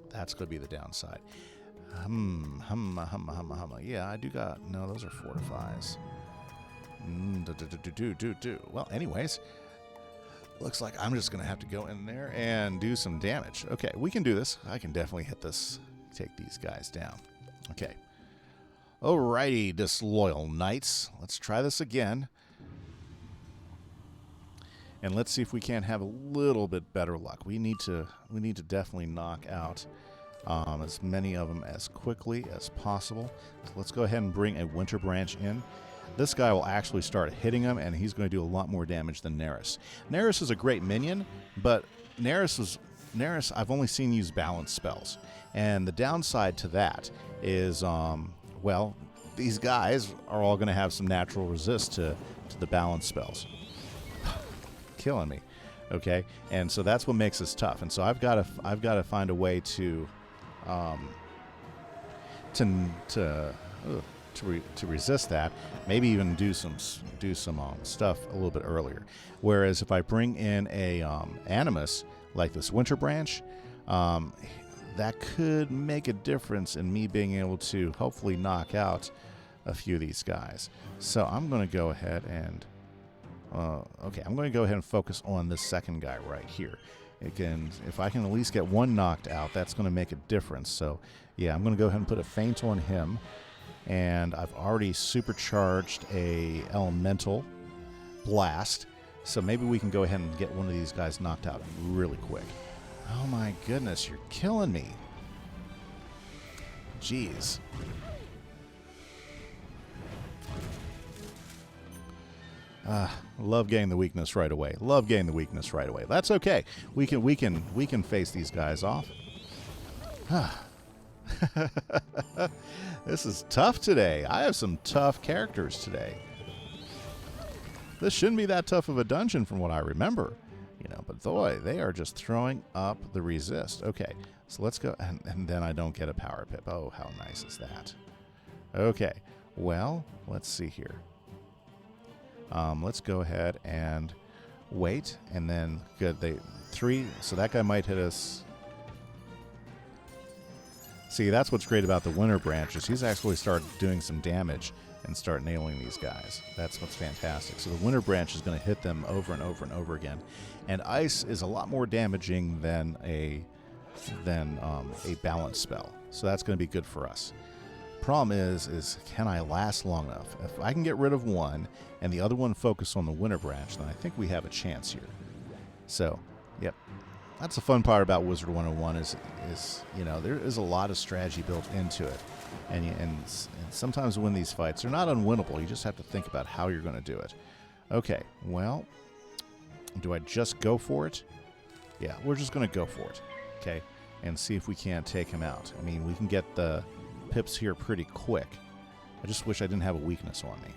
That's going to be the downside. Yeah, I do got... No, those are fortifies. Well, anyways, looks like I'm just going to have to go in there and do some damage. Okay, we can do this. I can definitely hit this, take these guys down. Okay. Alrighty, disloyal knights. Let's try this again. And let's see if we can't have a little bit better luck. We need to definitely knock out as many of them as quickly as possible. So let's go ahead and bring a Winter Branch in. This guy will actually start hitting him, and he's going to do a lot more damage than Neris. Neris is a great minion, but Neris I've only seen use balance spells. And the downside to that is, well, these guys are all going to have some natural resist to the balance spells. Killing me. Okay, and so that's what makes this tough. And so I've got to find a way to resist that. Maybe even do some stuff a little bit earlier. Whereas if I bring in a Animus like this Winter Branch, that could make a difference in me being able to hopefully knock out a few of these guys. So I'm going to go ahead and I'm going to go ahead and focus on this second guy right here. If I can at least get one knocked out, that's going to make a difference. So yeah, I'm going to go ahead and put a feint on him, and I've already supercharged a elemental blast. So maybe we can go ahead and get one of these guys knocked out really quick. Oh my goodness, you're killing me. Jeez. Love getting the weakness right away. Love getting the weakness right away. That's okay. We can face these guys off. This is tough today. I have some tough characters today. This shouldn't be that tough of a dungeon from what I remember. But boy, they are just throwing up the resist. Okay, so let's go, and then I don't get a power pip. Oh, how nice is that? Okay, well, let's see here. Let's go ahead and wait, and then good. So that guy might hit us. See, that's what's great about the Winter Branch is he's actually started doing some damage and start nailing these guys. That's what's fantastic. So the Winter Branch is going to hit them over and over and over again. And ice is a lot more damaging than a balance spell. So that's going to be good for us. Problem is can I last long enough? If I can get rid of one and the other one focus on the Winter Branch, then I think we have a chance here. So, yep. That's the fun part about Wizard 101 is you know, there is a lot of strategy built into it. And sometimes to win these fights, they're not unwinnable. You just have to think about how you're going to do it. Okay, well, do I just go for it? Yeah, we're just going to go for it. Okay, and see if we can't take him out. I mean, we can get the pips here pretty quick. I just wish I didn't have a weakness on me.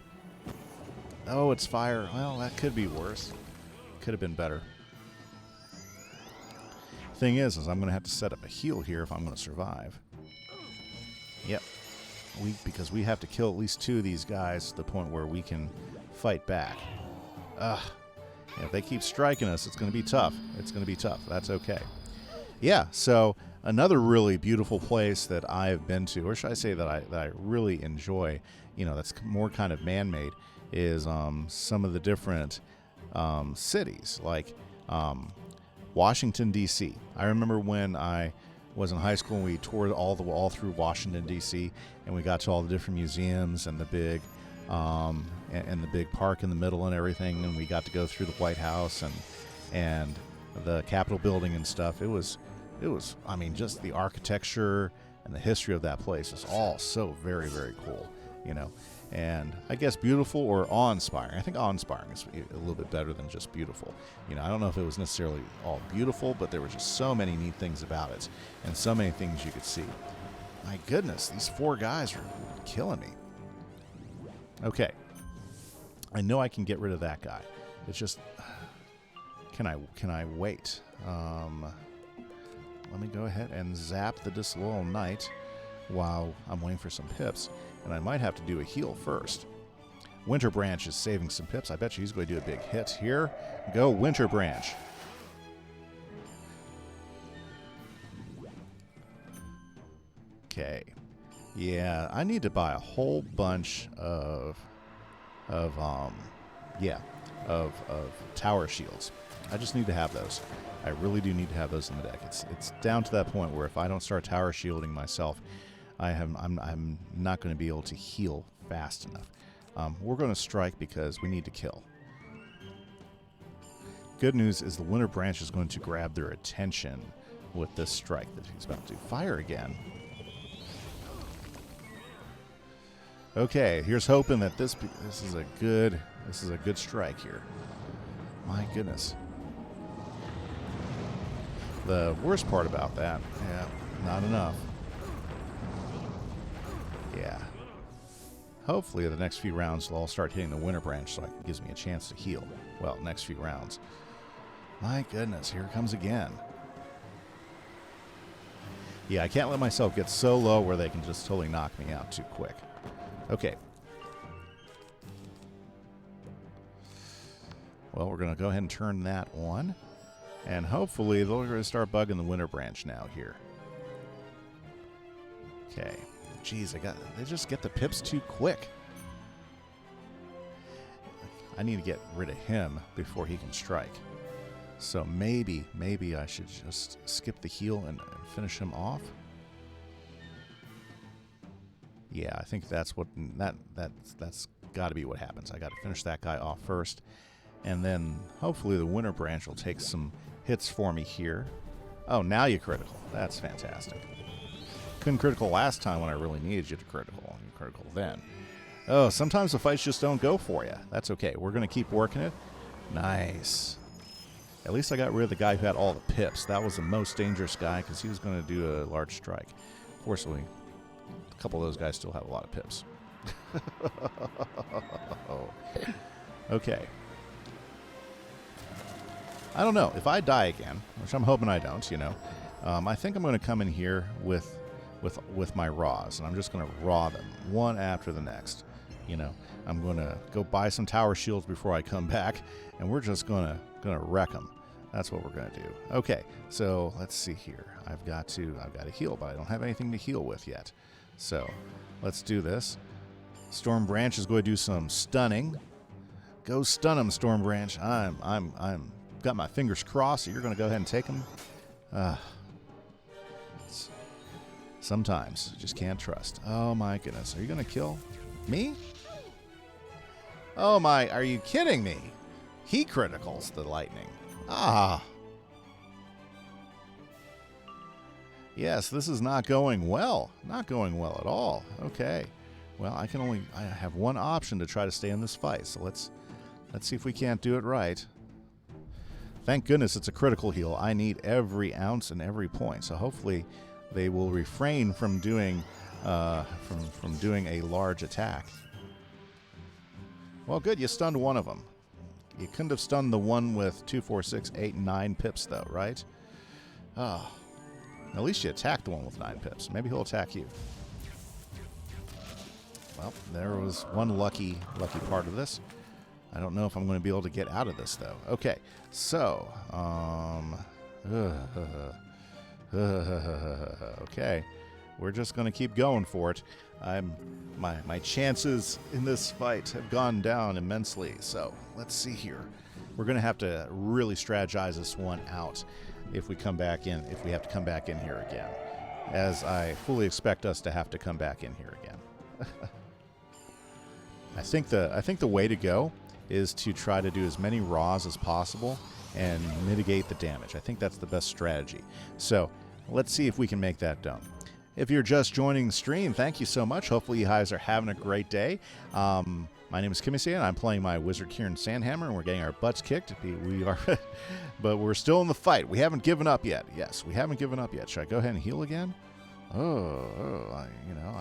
Oh, it's fire. Well, that could be worse. Could have been better. Thing is I'm going to have to set up a heal here if I'm going to survive. Yep. Because we have to kill at least 2 of these guys to the point where we can fight back. If they keep striking us, it's going to be tough. It's going to be tough. That's okay. Yeah, so another really beautiful place that I have been to, or should I say that I really enjoy, you know, that's more kind of man-made, is some of the different cities, like Washington, D.C. I remember when I was in high school and we toured all through Washington, D.C., and we got to all the different museums and the big and the big park in the middle and everything, and we got to go through the White House and the Capitol building and stuff. It was, I mean, just the architecture and the history of that place is all so very, very cool, you know. And I guess beautiful or awe-inspiring. I think awe-inspiring is a little bit better than just beautiful. You know, I don't know if it was necessarily all beautiful, but there were just so many neat things about it and so many things you could see. My goodness, these 4 guys are killing me. Okay. I know I can get rid of that guy. It's just, can I wait? Let me go ahead and zap the Disloyal Knight while I'm waiting for some pips. And I might have to do a heal first. Winter Branch is saving some pips. I bet you he's going to do a big hit here. Go, Winter Branch. Okay. Yeah, I need to buy a whole bunch of tower shields. I just need to have those. I really do need to have those in the deck. It's down to that point where if I don't start tower shielding myself, I'm not going to be able to heal fast enough. We're going to strike because we need to kill. Good news is the Winter Branch is going to grab their attention with this strike that he's about to fire again. Okay, here's hoping that this is a good strike here. My goodness. The worst part about that, yeah, not enough. Yeah. Hopefully the next few rounds they'll all start hitting the Winter Branch so it gives me a chance to heal. Well, next few rounds. My goodness, here it comes again. Yeah, I can't let myself get so low where they can just totally knock me out too quick. Okay. Well, we're going to go ahead and turn that on. And hopefully they're going to start bugging the Winter Branch now here. Okay. Jeez, they just get the pips too quick. I need to get rid of him before he can strike. So maybe I should just skip the heal and finish him off. Yeah, I think that's got to be what happens. I got to finish that guy off first, and then hopefully the Winter Branch will take some hits for me here. Oh, now you critical. That's fantastic. Couldn't critical last time when I really needed you to critical. You critical then. Oh, sometimes the fights just don't go for you. That's okay. We're going to keep working it. Nice. At least I got rid of the guy who had all the pips. That was the most dangerous guy because he was going to do a large strike. Fortunately, a couple of those guys still have a lot of pips. Okay. I don't know. If I die again, which I'm hoping I don't, you know, I think I'm going to come in here with my raws, and I'm just going to raw them one after the next. You know, I'm going to go buy some tower shields before I come back, and we're just going to wreck them. That's what we're going to do. Okay, so let's see here. I've got to heal, but I don't have anything to heal with yet. So let's do this. Storm Branch is going to do some stunning. Go stun him, Storm Branch. I'm got my fingers crossed that you're going to go ahead and take him. Sometimes just can't trust. Oh my goodness, are you going to kill me? Oh my, are you kidding me? He criticals the lightning. Yes, this is not going well. Not going well at all. Okay. Well, I have one option to try to stay in this fight. So let's see if we can't do it right. Thank goodness it's a critical heal. I need every ounce and every point. So hopefully they will refrain from doing from doing a large attack. Well, good. You stunned one of them. You couldn't have stunned the one with 2, 4, 6, 8, 9 pips, though, right? Oh. At least you attacked the one with 9 pips. Maybe he'll attack you. Well, there was one lucky part of this. I don't know if I'm going to be able to get out of this, though. Okay, so, okay, we're just going to keep going for it. My chances in this fight have gone down immensely. So let's see here. We're going to have to really strategize this one out if we come back in. If we have to come back in here again, as I fully expect us to have to come back in here again. I think the way to go is to try to do as many raws as possible and mitigate the damage. I think that's the best strategy. So let's see if we can make that done. If you're just joining the stream, thank you so much. Hopefully you guys are having a great day. My name is Kimmy, and I'm playing my Wizard Kieran Sandhammer, and we're getting our butts kicked. We are, but we're still in the fight. We haven't given up yet. Yes, we haven't given up yet. Should I go ahead and heal again? I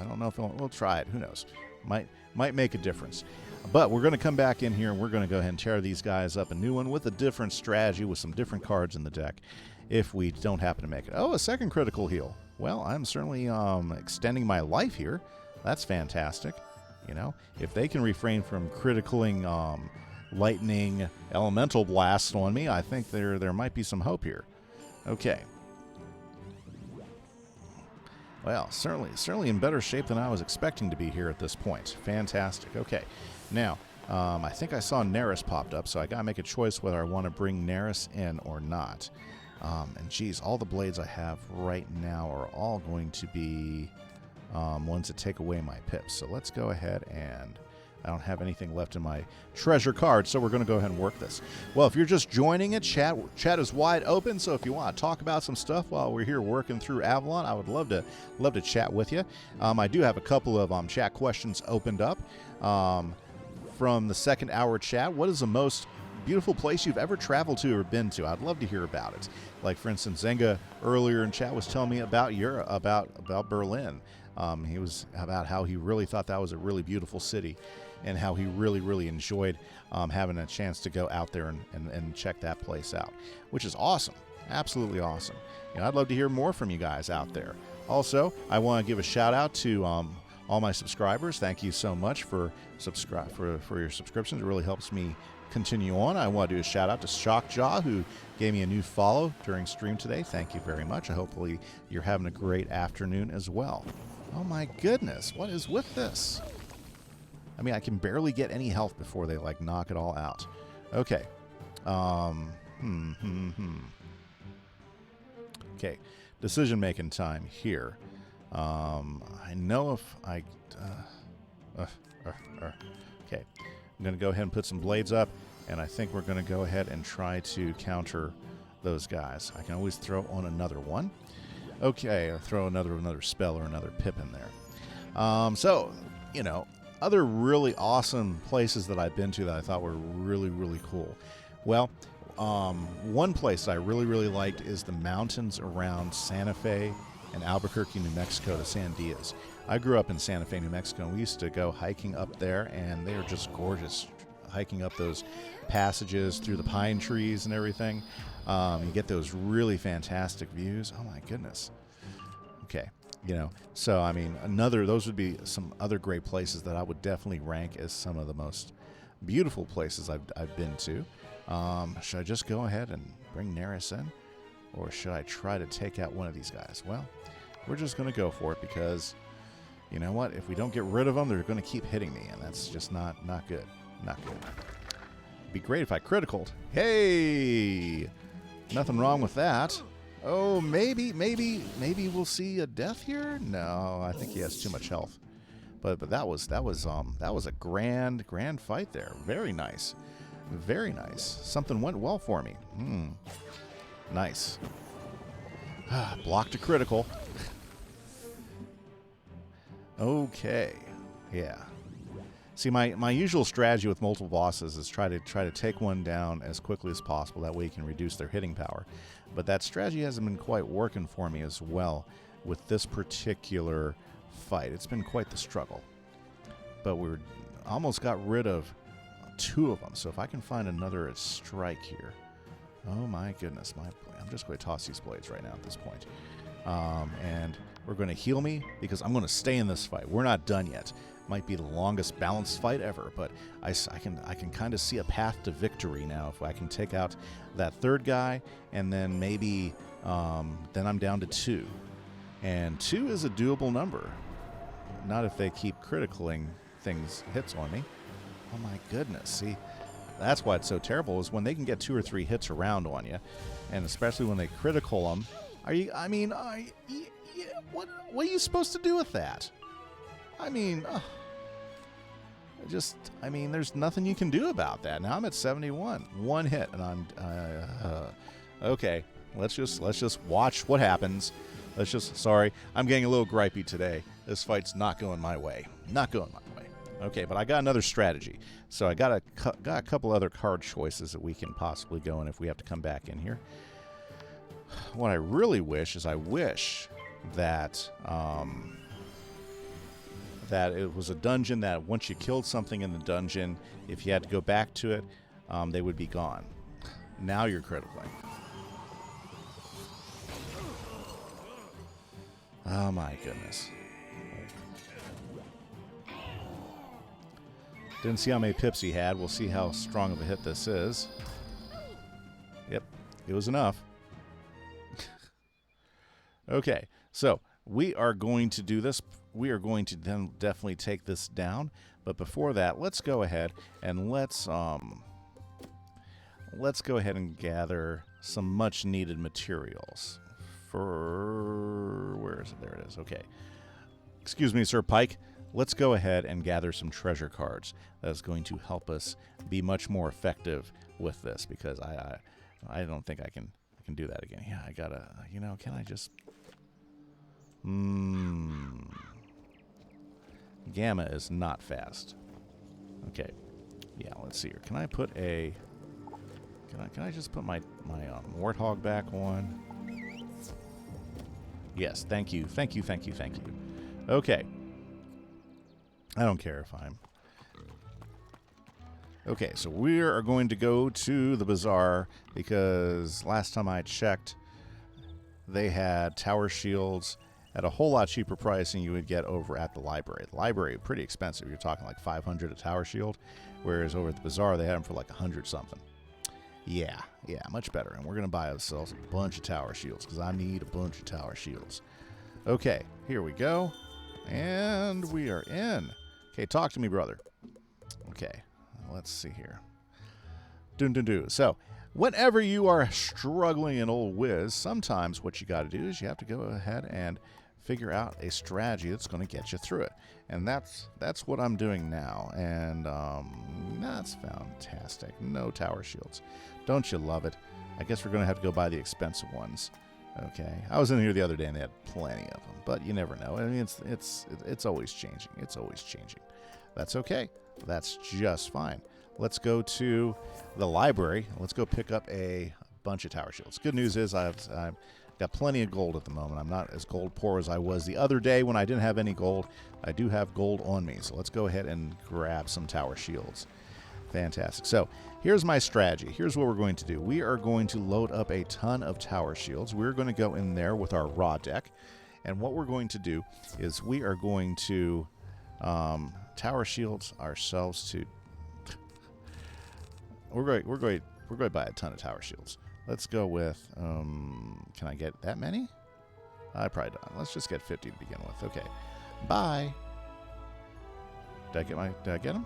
don't know if we'll try it. Who knows? Might make a difference. But we're going to come back in here, and we're going to go ahead and tear these guys up a new one with a different strategy, with some different cards in the deck, if we don't happen to make it. Oh, a second critical heal. Well, I'm certainly extending my life here. That's fantastic. You know, if they can refrain from criticaling lightning elemental blast on me, I think there might be some hope here. Okay. Well, certainly in better shape than I was expecting to be here at this point. Fantastic. Okay. Now, I think I saw Neris popped up, so I got to make a choice whether I want to bring Neris in or not. And geez, all the blades I have right now are all going to be ones that take away my pips. So let's go ahead, and I don't have anything left in my treasure card, so we're going to go ahead and work this. Well, if you're just joining it, chat is wide open, so if you want to talk about some stuff while we're here working through Avalon, I would love to chat with you. I do have a couple of chat questions opened up from the second hour chat. What is the most beautiful place you've ever traveled to or been to? I'd love to hear about it. Like, for instance, Zenga earlier in chat was telling me about Europe, about Berlin. He was about how he really thought that was a really beautiful city, and how he really enjoyed having a chance to go out there and check that place out, which is awesome. Absolutely awesome. I'd love to hear more from you guys out there. Also, I want to give a shout out to all my subscribers. Thank you so much for your subscriptions. It really helps me continue on. I want to do a shout out to Shockjaw, who gave me a new follow during stream today. Thank you very much. Hopefully you're having a great afternoon as well. Oh my goodness, what is with this? I mean, I can barely get any health before they knock it all out. Okay. Okay, decision making time here. I know if I okay, I'm going to go ahead and put some blades up, and I think we're going to go ahead and try to counter those guys. I can always throw on another one. Okay, I'll throw another spell or another pip in there. So, other really awesome places that I've been to that I thought were really cool. Well, one place I really liked is the mountains around Santa Fe and Albuquerque, New Mexico to San Diaz. I grew up in Santa Fe, New Mexico, and we used to go hiking up there, and they are just gorgeous. Hiking up those passages through the pine trees and everything. You get those really fantastic views. Oh my goodness. Okay. So I mean, those would be some other great places that I would definitely rank as some of the most beautiful places I've been to. Should I just go ahead and bring Neris in? Or should I try to take out one of these guys? Well, we're just going to go for it because, you know what? If we don't get rid of them, they're going to keep hitting me, and that's just not good. Not good. It'd be great if I criticaled. Hey! Nothing wrong with that. Oh, maybe we'll see a death here? No, I think he has too much health. But that was a grand fight there. Very nice. Very nice. Something went well for me. Nice. Blocked a critical. Okay. Yeah. See, my usual strategy with multiple bosses is try to take one down as quickly as possible. That way you can reduce their hitting power. But that strategy hasn't been quite working for me as well with this particular fight. It's been quite the struggle. But we almost got rid of 2 of them. So if I can find another strike here. Oh my goodness. I'm just going to toss these blades right now at this point. And we're going to heal me because I'm going to stay in this fight. We're not done yet. Might be the longest balanced fight ever, but I can kind of see a path to victory now if I can take out that 3rd guy, and then maybe then I'm down to 2. And 2 is a doable number. Not if they keep criticaling hits on me. Oh my goodness. See, that's why it's so terrible is when they can get 2 or 3 hits around on you, and especially when they critical them. What are you supposed to do with that? There's nothing you can do about that. Now I'm at 71. 1 hit, and I'm okay. Let's just watch what happens. Sorry, I'm getting a little gripey today. This fight's not going my way. Not going my way. Okay, but I got another strategy. So I got a couple other card choices that we can possibly go in if we have to come back in here. What I really wish is that that it was a dungeon that once you killed something in the dungeon, if you had to go back to it, they would be gone. Now you're critically. Oh my goodness. Didn't see how many pips he had. We'll see how strong of a hit this is. Yep, it was enough. Okay, so we are going to do this. We are going to then definitely take this down. But before that, let's go ahead and let's go ahead and gather some much needed materials. Where is it? There it is. Okay. Excuse me, Sir Pike. Let's go ahead and gather some treasure cards. That is going to help us be much more effective with this, because I don't think I can do that again. Yeah, I gotta. Can I just? Gamma is not fast. Okay. Yeah, let's see here. Can I put a... Can I just put my Warthog back on? Yes, thank you. Thank you. Okay. I don't care if I'm... Okay, so we are going to go to the bazaar because last time I checked, they had tower shields at a whole lot cheaper price than you would get over at the library. The library is pretty expensive. You're talking like 500 a tower shield, whereas over at the bazaar they had them for like 100 something. Yeah, much better. And we're going to buy ourselves a bunch of tower shields because I need a bunch of tower shields. Okay, here we go. And we are in. Okay, talk to me, brother. Okay, let's see here. So, whenever you are struggling in old Wiz, sometimes what you got to do is you have to go ahead and figure out a strategy that's going to get you through it. And that's what I'm doing now. And that's fantastic. No tower shields. Don't you love it? I guess we're going to have to go buy the expensive ones. Okay. I was in here the other day and they had plenty of them, but you never know. I mean, it's always changing. It's always changing. That's okay. That's just fine. Let's go to the library. Let's go pick up a bunch of tower shields. Good news is I've got plenty of gold at the moment. I'm not as gold poor as I was the other day when I didn't have any gold. I do have gold on me, so let's go ahead and grab some tower shields. Fantastic. So here's my strategy. Here's what we're going to do. We are going to load up a ton of tower shields. We're going to go in there with our raw deck, and what we're going to do is we are going to tower shields ourselves to... We're going to buy a ton of tower shields. Let's go with, can I get that many? I probably don't. Let's just get 50 to begin with. Okay. Bye. Did I get him?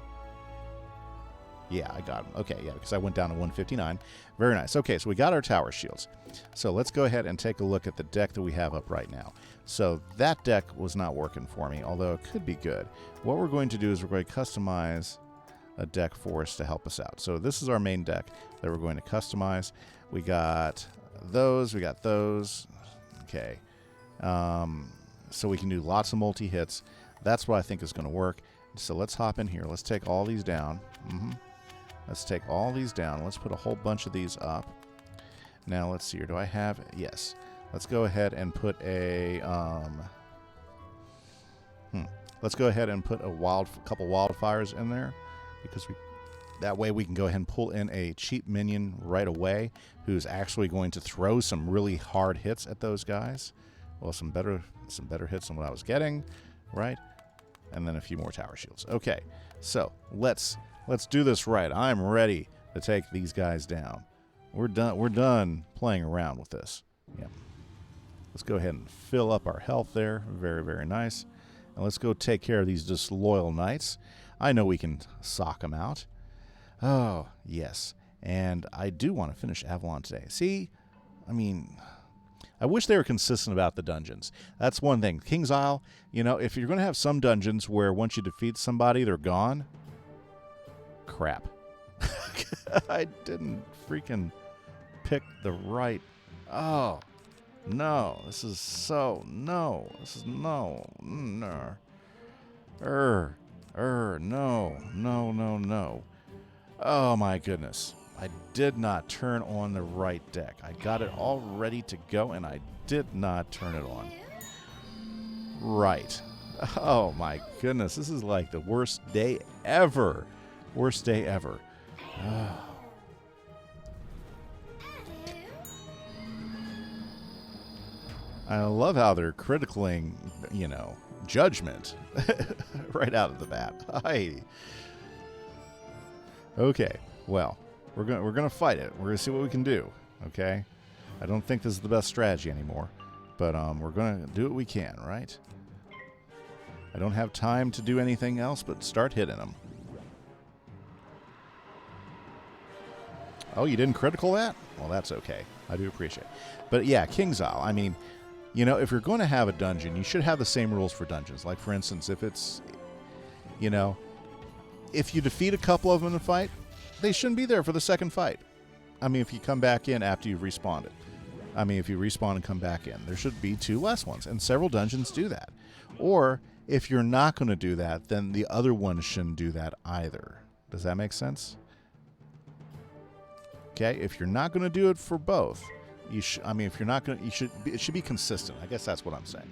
Yeah, I got him. Okay, yeah, because I went down to 159. Very nice. Okay, so we got our tower shields. So let's go ahead and take a look at the deck that we have up right now. So that deck was not working for me, although it could be good. What we're going to do is we're going to customize a deck for us to help us out. So this is our main deck that we're going to customize. We got those. We got those. Okay. So we can do lots of multi-hits. That's what I think is going to work. So let's hop in here. Let's take all these down. Let's take all these down. Let's put a whole bunch of these up. Now let's see here. Do I have? Yes. Let's go ahead and put a. Let's go ahead and put a couple wildfires in there, because that way we can go ahead and pull in a cheap minion right away, who's actually going to throw some really hard hits at those guys. Well, some better hits than what I was getting, right? And then a few more tower shields. Okay, so let's do this right. I'm ready to take these guys down. We're done playing around with this. Yeah. Let's go ahead and fill up our health there. Very, very nice. And let's go take care of these disloyal knights. I know we can sock them out. Oh, yes. And I do want to finish Avalon today. See, I mean, I wish they were consistent about the dungeons. That's one thing. King's Isle, you know, if you're going to have some dungeons where once you defeat somebody, they're gone. Crap. I didn't freaking pick the right. Oh, no. This is so. No. This is no. No. No. Oh, my goodness. I did not turn on the right deck. I got it all ready to go, and I did not turn it on. Right. Oh, my goodness. This is like the worst day ever. Worst day ever. Oh. I love how they're criticaling, you know, judgment right out of the bat. Okay, well, we're gonna fight it. We're gonna see what we can do. Okay, I don't think this is the best strategy anymore, but we're gonna do what we can, right? I don't have time to do anything else but start hitting them. Oh, you didn't critical that? Well, that's okay. I do appreciate it. But yeah, King's Isle. I mean, you know, if you're going to have a dungeon, you should have the same rules for dungeons. Like, for instance, if it's, you know, if you defeat a couple of them in a fight, they shouldn't be there for the second fight. I mean, if you come back in after you've respawned it. I mean, if you respawn and come back in, there should be 2 less ones. And several dungeons do that. Or, if you're not going to do that, then the other one shouldn't do that either. Does that make sense? Okay, if you're not going to do it for both, I mean, if you're not going to, it should be consistent. I guess that's what I'm saying.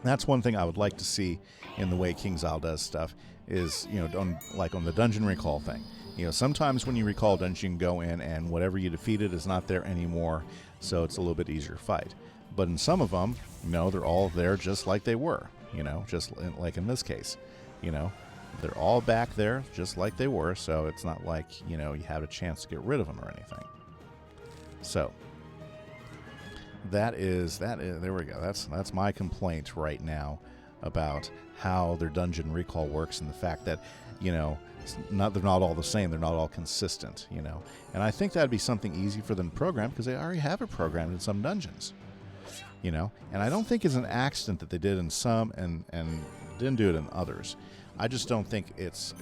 That's one thing I would like to see in the way King's Isle does stuff is, you know, like on the dungeon recall thing. You know, sometimes when you recall dungeon, you can go in and whatever you defeated is not there anymore, so it's a little bit easier to fight. But in some of them, no, they're all there just like they were, you know, just like in this case, you know. They're all back there just like they were, so it's not like, you know, you have a chance to get rid of them or anything. So, there we go. That's my complaint right now about how their dungeon recall works and the fact that, you know, they're not all the same. They're not all consistent, you know. And I think that'd be something easy for them to program because they already have it programmed in some dungeons, you know. And I don't think it's an accident that they did in some and didn't do it in others. I just don't think it's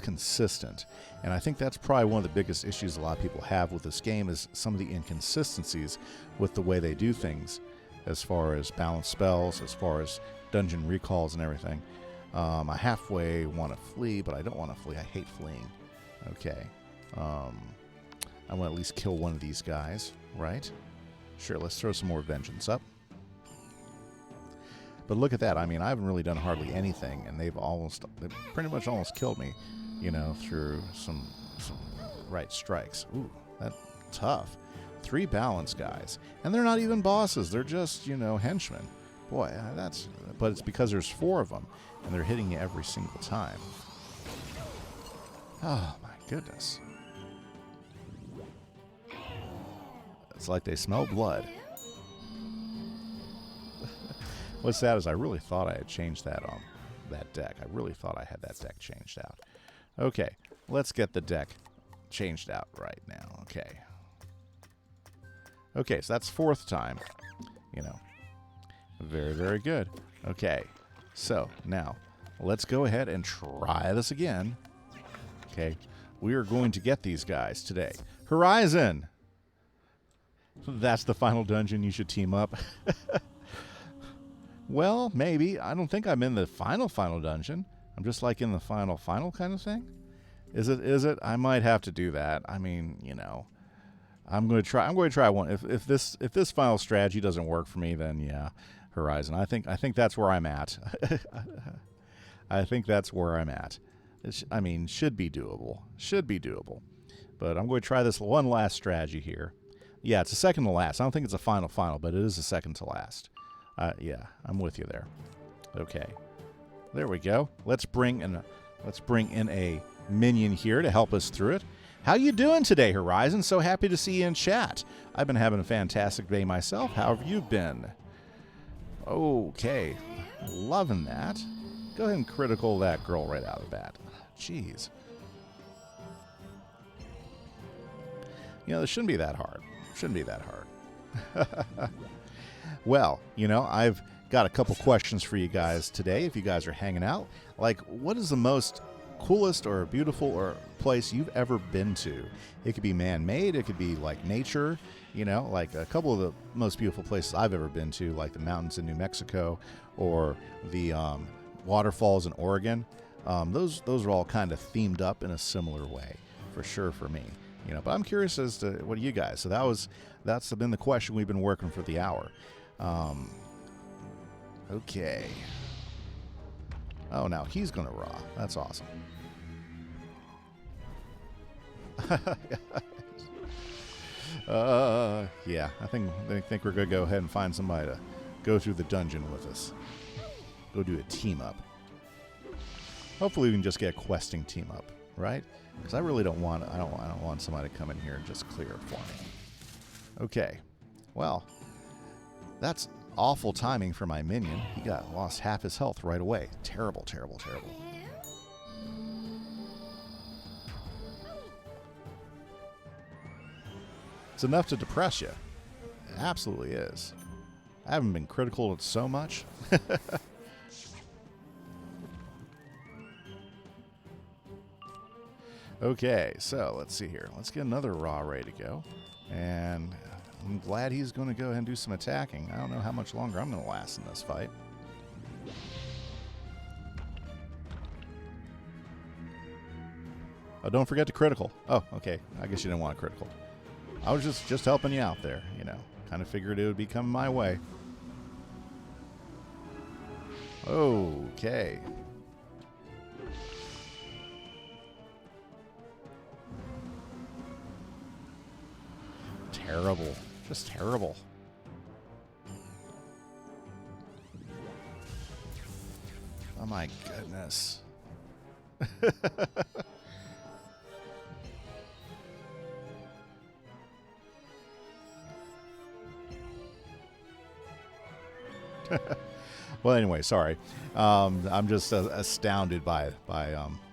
consistent, and I think that's probably one of the biggest issues a lot of people have with this game is some of the inconsistencies with the way they do things, as far as balanced spells, as far as dungeon recalls and everything. I halfway want to flee, but I don't want to flee. I hate fleeing. Okay, I want to at least kill one of these guys, right? Sure, let's throw some more vengeance up. But look at that. I mean, I haven't really done hardly anything, and they've pretty much almost killed me, you know, through some right strikes. Ooh, that's tough. 3 balance guys. And they're not even bosses. They're just, you know, henchmen. Boy, but it's because there's 4 of them, and they're hitting you every single time. Oh, my goodness. It's like they smell blood. What's sad is I really thought I had changed that that deck. I really thought I had that deck changed out. Okay, let's get the deck changed out right now. Okay. Okay, so that's 4th time. You know. Very, very good. Okay, so now let's go ahead and try this again. Okay, we are going to get these guys today. Horizon! That's the final dungeon. You should team up. Well, maybe. I don't think I'm in the final dungeon. I'm just like in the final kind of thing. Is it? I might have to do that. I mean, you know, I'm going to try one. If this final strategy doesn't work for me, then yeah, Horizon. I think that's where I'm at. I think that's where I'm at. I mean, should be doable. Should be doable. But I'm going to try this one last strategy here. Yeah, it's a second to last. I don't think it's a final, but it is a second to last. Yeah, I'm with you there. Okay, there we go. Let's bring in a minion here to help us through it. How you doing today, Horizon? So happy to see you in chat. I've been having a fantastic day myself. How have you been? Okay, loving that. Go ahead and critical that girl right out of the bat. Jeez. You know, this shouldn't be that hard. Shouldn't be that hard. Well, you know, I've got a couple questions for you guys today if you guys are hanging out. Like, what is the most coolest or beautiful or place you've ever been to? It could be man-made. It could be like nature. You know, like a couple of the most beautiful places I've ever been to, like the mountains in New Mexico or the waterfalls in Oregon. Those are all kind of themed up in a similar way, for sure, for me. You know, but I'm curious as to what do you guys. So that's been the question we've been working for the hour. Okay. Oh, now he's gonna raw. That's awesome. Yeah, I think we're gonna go ahead and find somebody to go through the dungeon with us. Go do a team up. Hopefully we can just get a questing team up, right? Because I really don't want somebody to come in here and just clear it for me. Okay, well, that's awful timing for my minion. He lost half his health right away. Terrible, terrible, terrible. It's enough to depress you. It absolutely is. I haven't been critical so much. Okay, so let's see here. Let's get another Raw ready to go. And I'm glad he's going to go ahead and do some attacking. I don't know how much longer I'm going to last in this fight. Oh, don't forget to critical. Oh, okay. I guess you didn't want a critical. I was just helping you out there, you know. Kind of figured it would be coming my way. Okay. Terrible. Just terrible. Oh my goodness. Well, anyway, sorry. I'm just astounded by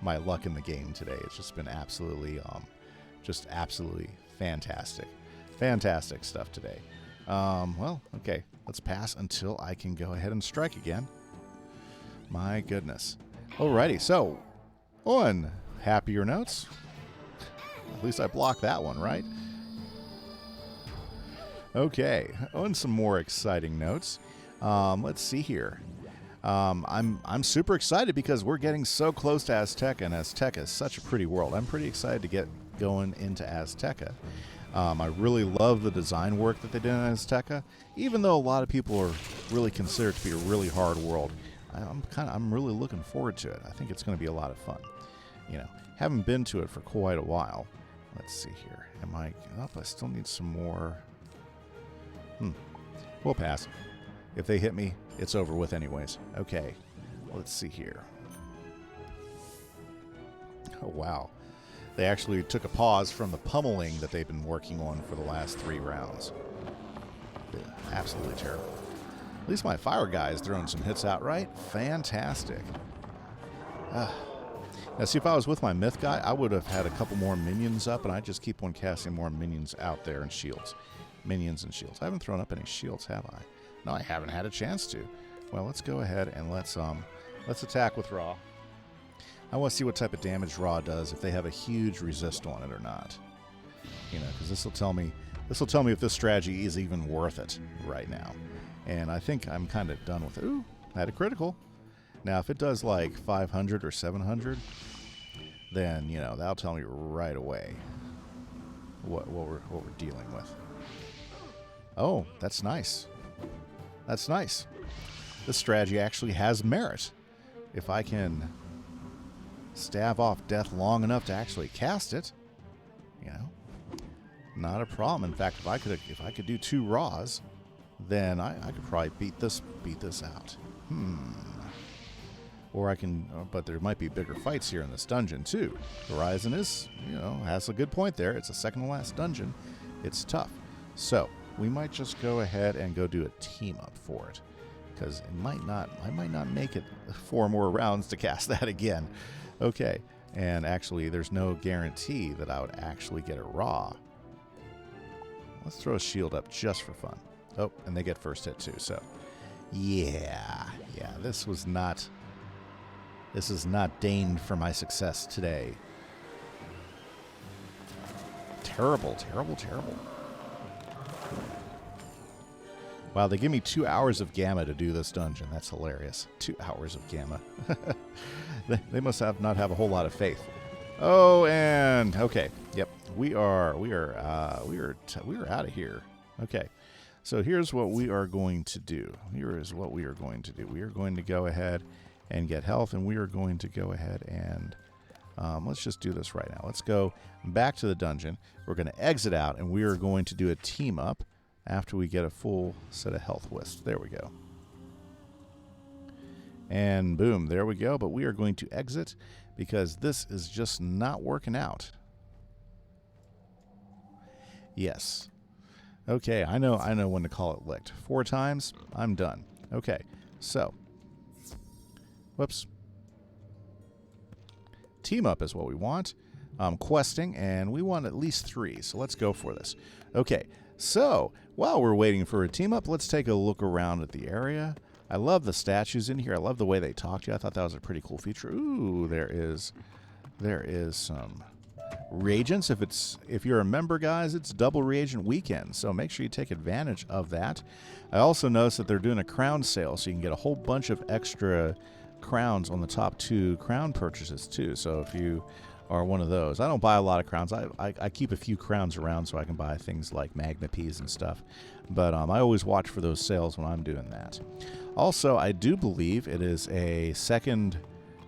my luck in the game today. It's just been absolutely fantastic. Fantastic stuff today. Well, okay. Let's pass until I can go ahead and strike again. My goodness. Alrighty, so on happier notes. At least I blocked that one, right? Okay, on some more exciting notes. Let's see here. I'm super excited because we're getting so close to Azteca, and Azteca is such a pretty world. I'm pretty excited to get going into Azteca. I really love the design work that they did in Azteca, even though a lot of people are really consider it to be a really hard world. I'm really looking forward to it. I think it's going to be a lot of fun. You know, haven't been to it for quite a while. Let's see here. Am I up? I still need some more. We'll pass. If they hit me, it's over with anyways. Okay, let's see here. Oh, wow. They actually took a pause from the pummeling that they've been working on for the last 3 rounds. Absolutely terrible. least my fire guy is throwing some hits out, right? Fantastic. Now, see, if I was with my myth guy, I would have had a couple more minions up, and I just keep on casting more minions out there and shields. Minions and shields. I haven't thrown up any shields, have I? No, I haven't had a chance to. Well, let's go ahead and let's attack with Raw. I want to see what type of damage Raw does, if they have a huge resist on it or not. You know, because this will tell me if this strategy is even worth it right now. And I think I'm kind of done with it. Ooh, I had a critical. Now, if it does like 500 or 700, then, you know, that'll tell me right away what we're dealing with. Oh, that's nice. That's nice. This strategy actually has merit. If I can stave off death long enough to actually cast it, you know, not a problem. In fact, if I could do 2 Raws, then I could probably beat this out. Or I can, but there might be bigger fights here in this dungeon too. Horizon is, you know, has a good point there. It's a second to last dungeon. It's tough. So we might just go ahead and go do a team up for it, because I might not make it 4 more rounds to cast that again. Okay, and actually, there's no guarantee that I would actually get a Raw. Let's throw a shield up just for fun. Oh, and they get first hit too. So, yeah, this is not deigned for my success today. Terrible. Wow, they give me 2 hours of gamma to do this dungeon. That's hilarious. 2 hours of gamma. They must not have a whole lot of faith. Oh, and okay, yep, we are out of here. Okay, so here's what we are going to do. We are going to go ahead and get health, and we are going to go ahead and let's just do this right now. Let's go back to the dungeon. We're going to exit out, and we are going to do a team up after we get a full set of health wisps. There we go. And boom, there we go. But we are going to exit because this is just not working out. Yes. Okay, I know when to call it licked. 4 times, I'm done. Okay, so. Whoops. Team up is what we want. Questing, and we want at least 3, so let's go for this. Okay, so while we're waiting for a team up, let's take a look around at the area. I love the statues in here. I love the way they talk to you. I thought that was a pretty cool feature. Ooh, there is some reagents. If you're a member, guys, it's double reagent weekend, so make sure you take advantage of that. I also noticed that they're doing a crown sale, so you can get a whole bunch of extra crowns on the top 2 crown purchases too. So if you are one of those, I don't buy a lot of crowns. I keep a few crowns around so I can buy things like magma peas and stuff. But I always watch for those sales when I'm doing that. Also, I do believe it is a second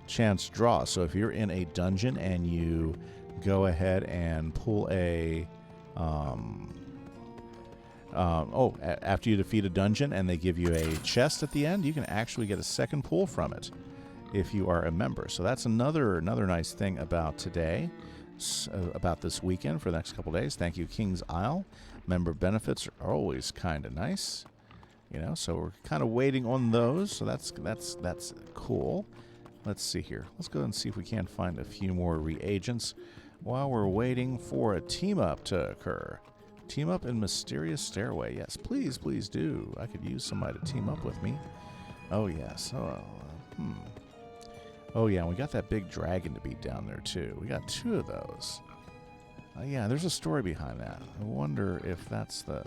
chance draw. So if you're in a dungeon and you go ahead and pull a after you defeat a dungeon and they give you a chest at the end, you can actually get a second pull from it if you are a member. So that's another nice thing about today, about this weekend for the next couple days. Thank you, King's Isle. Member benefits are always kind of nice, you know. So we're kind of waiting on those. So that's cool. Let's see here. Let's go and see if we can find a few more reagents while we're waiting for a team up to occur. Team up in Mysterious Stairway. Yes, please do. I could use somebody to team up with me. Oh, yes. Oh, yeah, and we got that big dragon to beat down there, too. We got 2 of those. Yeah, there's a story behind that. I wonder if that's the...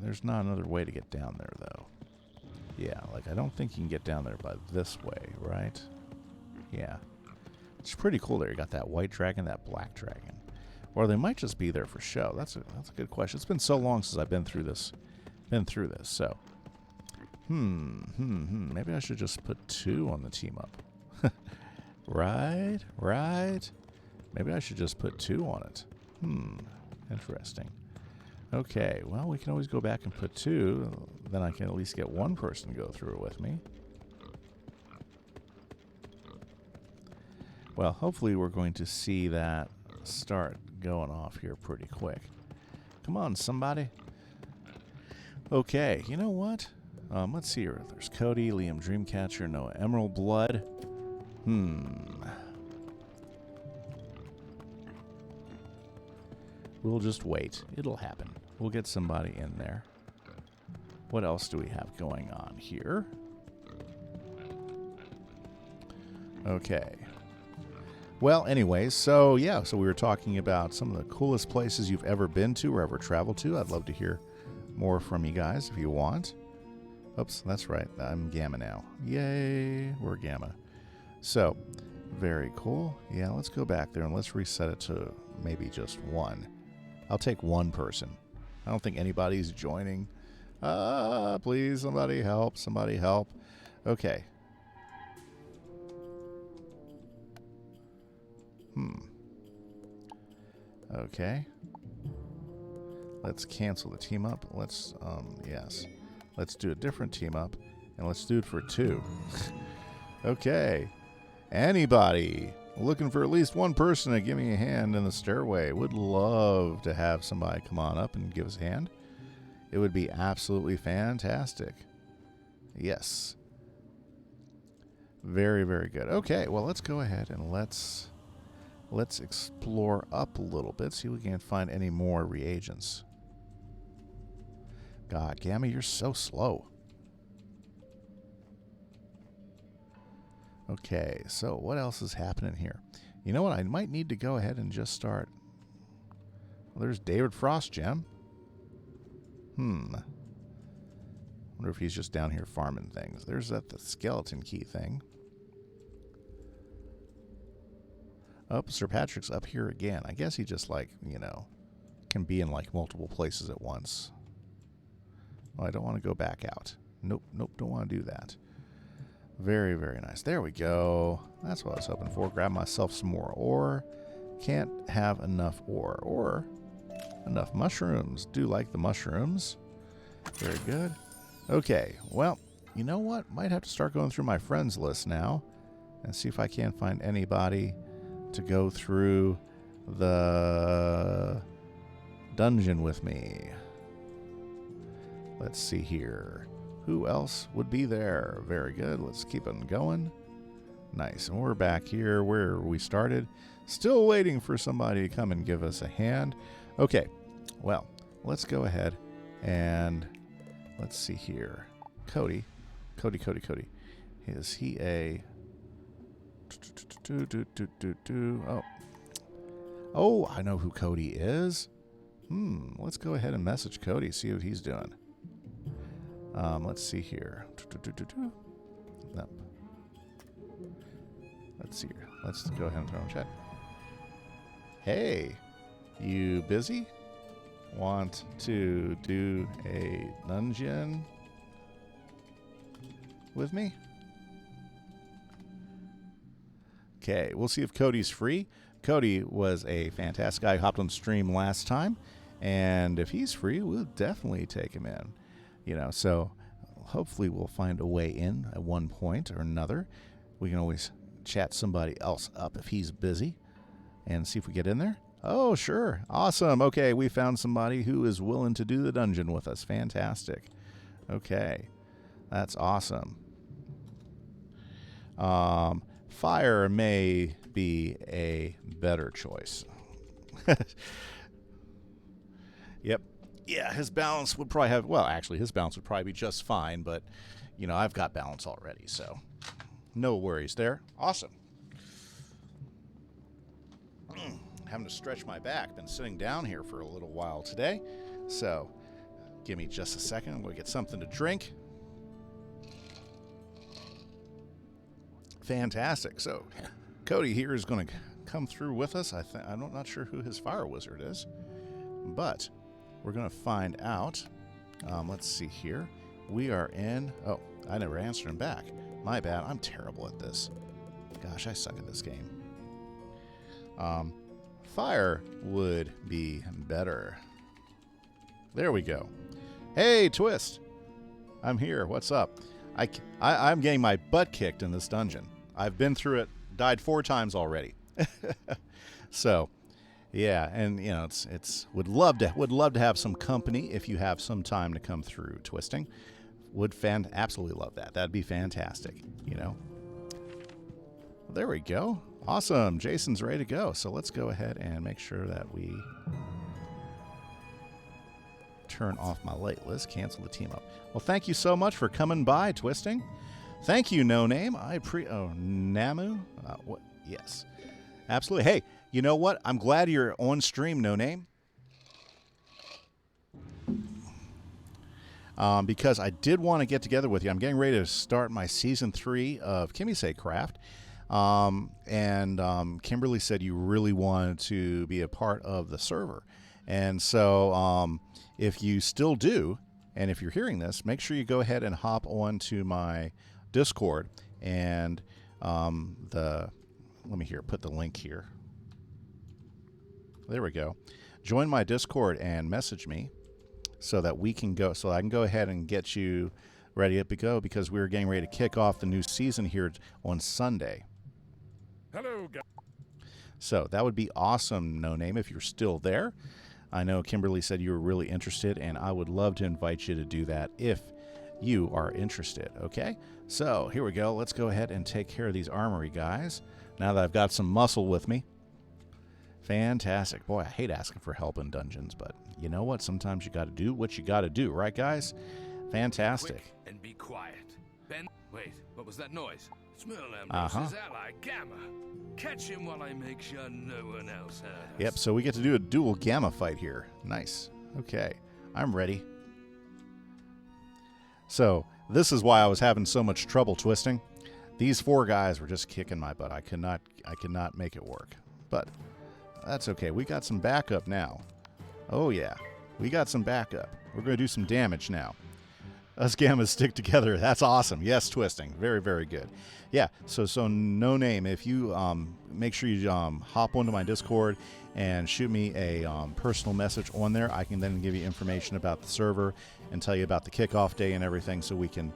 There's not another way to get down there, though. Yeah, like, I don't think you can get down there by this way, right? Yeah. It's pretty cool there. You got that white dragon, that black dragon. Or they might just be there for show. That's a good question. It's been so long since I've been through this. So, maybe I should just put 2 on the team up. Right. Maybe I should just put 2 on it. Interesting. Okay, well, we can always go back and put 2. Then I can at least get 1 person to go through it with me. Well, hopefully we're going to see that start going off here pretty quick. Come on, somebody. Okay, you know what? Let's see here. There's Cody, Liam Dreamcatcher, Noah Emerald Blood. We'll just wait. It'll happen. We'll get somebody in there. What else do we have going on here? Okay. Well, anyways, so yeah, so we were talking about some of the coolest places you've ever been to or ever traveled to. I'd love to hear more from you guys if you want. Oops, that's right. I'm Gamma now. Yay, we're Gamma. So, very cool. Yeah, let's go back there and let's reset it to maybe just one. I'll take one person. I don't think anybody's joining. Please, somebody help. Somebody help. Okay. Okay. Let's cancel the team up. Let's, yes. Let's do a different team up, and let's do it for 2. Okay. Anybody looking for at least one person to give me a hand in the stairway? Would love to have somebody come on up and give us a hand. It would be absolutely fantastic. Yes. Very, very good. Okay, well, let's go ahead and let's explore up a little bit, see if we can find any more reagents. God, Gamma, you're so slow. Okay, so what else is happening here? You know what? I might need to go ahead and just start. Well, there's David Frost Gem. Wonder if he's just down here farming things. There's the skeleton key thing. Oh, Sir Patrick's up here again. I guess he just, like, you know, can be in, like, multiple places at once. Oh, I don't want to go back out. Nope, don't want to do that. Very, very nice. There we go. That's what I was hoping for. Grab myself some more ore. Can't have enough ore. Or enough mushrooms. Do like the mushrooms. Very good. Okay, well, you know what? Might have to start going through my friends list now and see if I can find anybody to go through the dungeon with me. Let's see here. Who else would be there? Very good. Let's keep on going. Nice. And we're back here where we started. Still waiting for somebody to come and give us a hand. Okay. Well, let's go ahead and let's see here. Cody. Is he a... Oh, I know who Cody is. Let's go ahead and message Cody, see what he's doing. Let's see here. Nope. Let's see here. Let's go ahead and throw in chat. Hey, you busy? Want to do a dungeon with me? Okay, we'll see if Cody's free. Cody was a fantastic guy who hopped on stream last time, and if he's free, we'll definitely take him in. You know, so hopefully we'll find a way in at one point or another. We can always chat somebody else up if he's busy and see if we get in there. Oh, sure. Awesome. Okay, we found somebody who is willing to do the dungeon with us. Fantastic. Okay, that's awesome. Fire may be a better choice. Yep. Yeah, his balance would probably have... Well, actually, his balance would probably be just fine, but, you know, I've got balance already, so no worries there. Awesome. Having to stretch my back. Been sitting down here for a little while today, so give me just a second. We'll get something to drink. Fantastic. So, Cody here is going to come through with us. I'm not sure who his fire wizard is, but we're going to find out. Let's see here. We are in... Oh, I never answered him back. My bad. I'm terrible at this. Gosh, I suck at this game. Fire would be better. There we go. Hey, Twist. I'm here. What's up? I'm getting my butt kicked in this dungeon. I've been through it, died 4 times already. So, Yeah, and you know, it's would love to have some company if you have some time to come through, Twisting. Would absolutely love that. That'd be fantastic, you know. There we go. Awesome. Jason's ready to go. So let's go ahead and make sure that we turn off my light list, cancel the team up. Well, thank you so much for coming by, Twisting. Thank you, No Name. Namu? What? Yes. Absolutely. Hey, you know what? I'm glad you're on stream, No Name. Because I did want to get together with you. I'm getting ready to start my Season 3 of Kimise Craft. Kimberly said you really wanted to be a part of the server. And so if you still do, and if you're hearing this, make sure you go ahead and hop on to my Discord. And let me put the link here. There we go. Join my Discord and message me so that we can go, so I can go ahead and get you ready to go, because we're getting ready to kick off the new season here on Sunday. Hello, guys. So that would be awesome, No Name, if you're still there. I know Kimberly said you were really interested, and I would love to invite you to do that if you are interested, okay? So here we go. Let's go ahead and take care of these Armory guys now that I've got some muscle with me. Fantastic. Boy, I hate asking for help in dungeons, but you know what? Sometimes you got to do what you got to do, right, guys? Fantastic. Quick and be quiet. Ben, wait, what was that noise? Smell Ambrose's ally, Gamma. Catch him while I make sure no one else heard us. Yep, so we get to do a dual Gamma fight here. Nice. Okay, I'm ready. So, this is why I was having so much trouble Twisting. These 4 guys were just kicking my butt. I could not make it work. But that's okay. We got some backup now. Oh, yeah. We got some backup. We're going to do some damage now. Us Gammas stick together. That's awesome. Yes, Twisting. Very, very good. Yeah, so No Name, if you make sure you hop onto my Discord and shoot me a personal message on there, I can then give you information about the server and tell you about the kickoff day and everything, so we can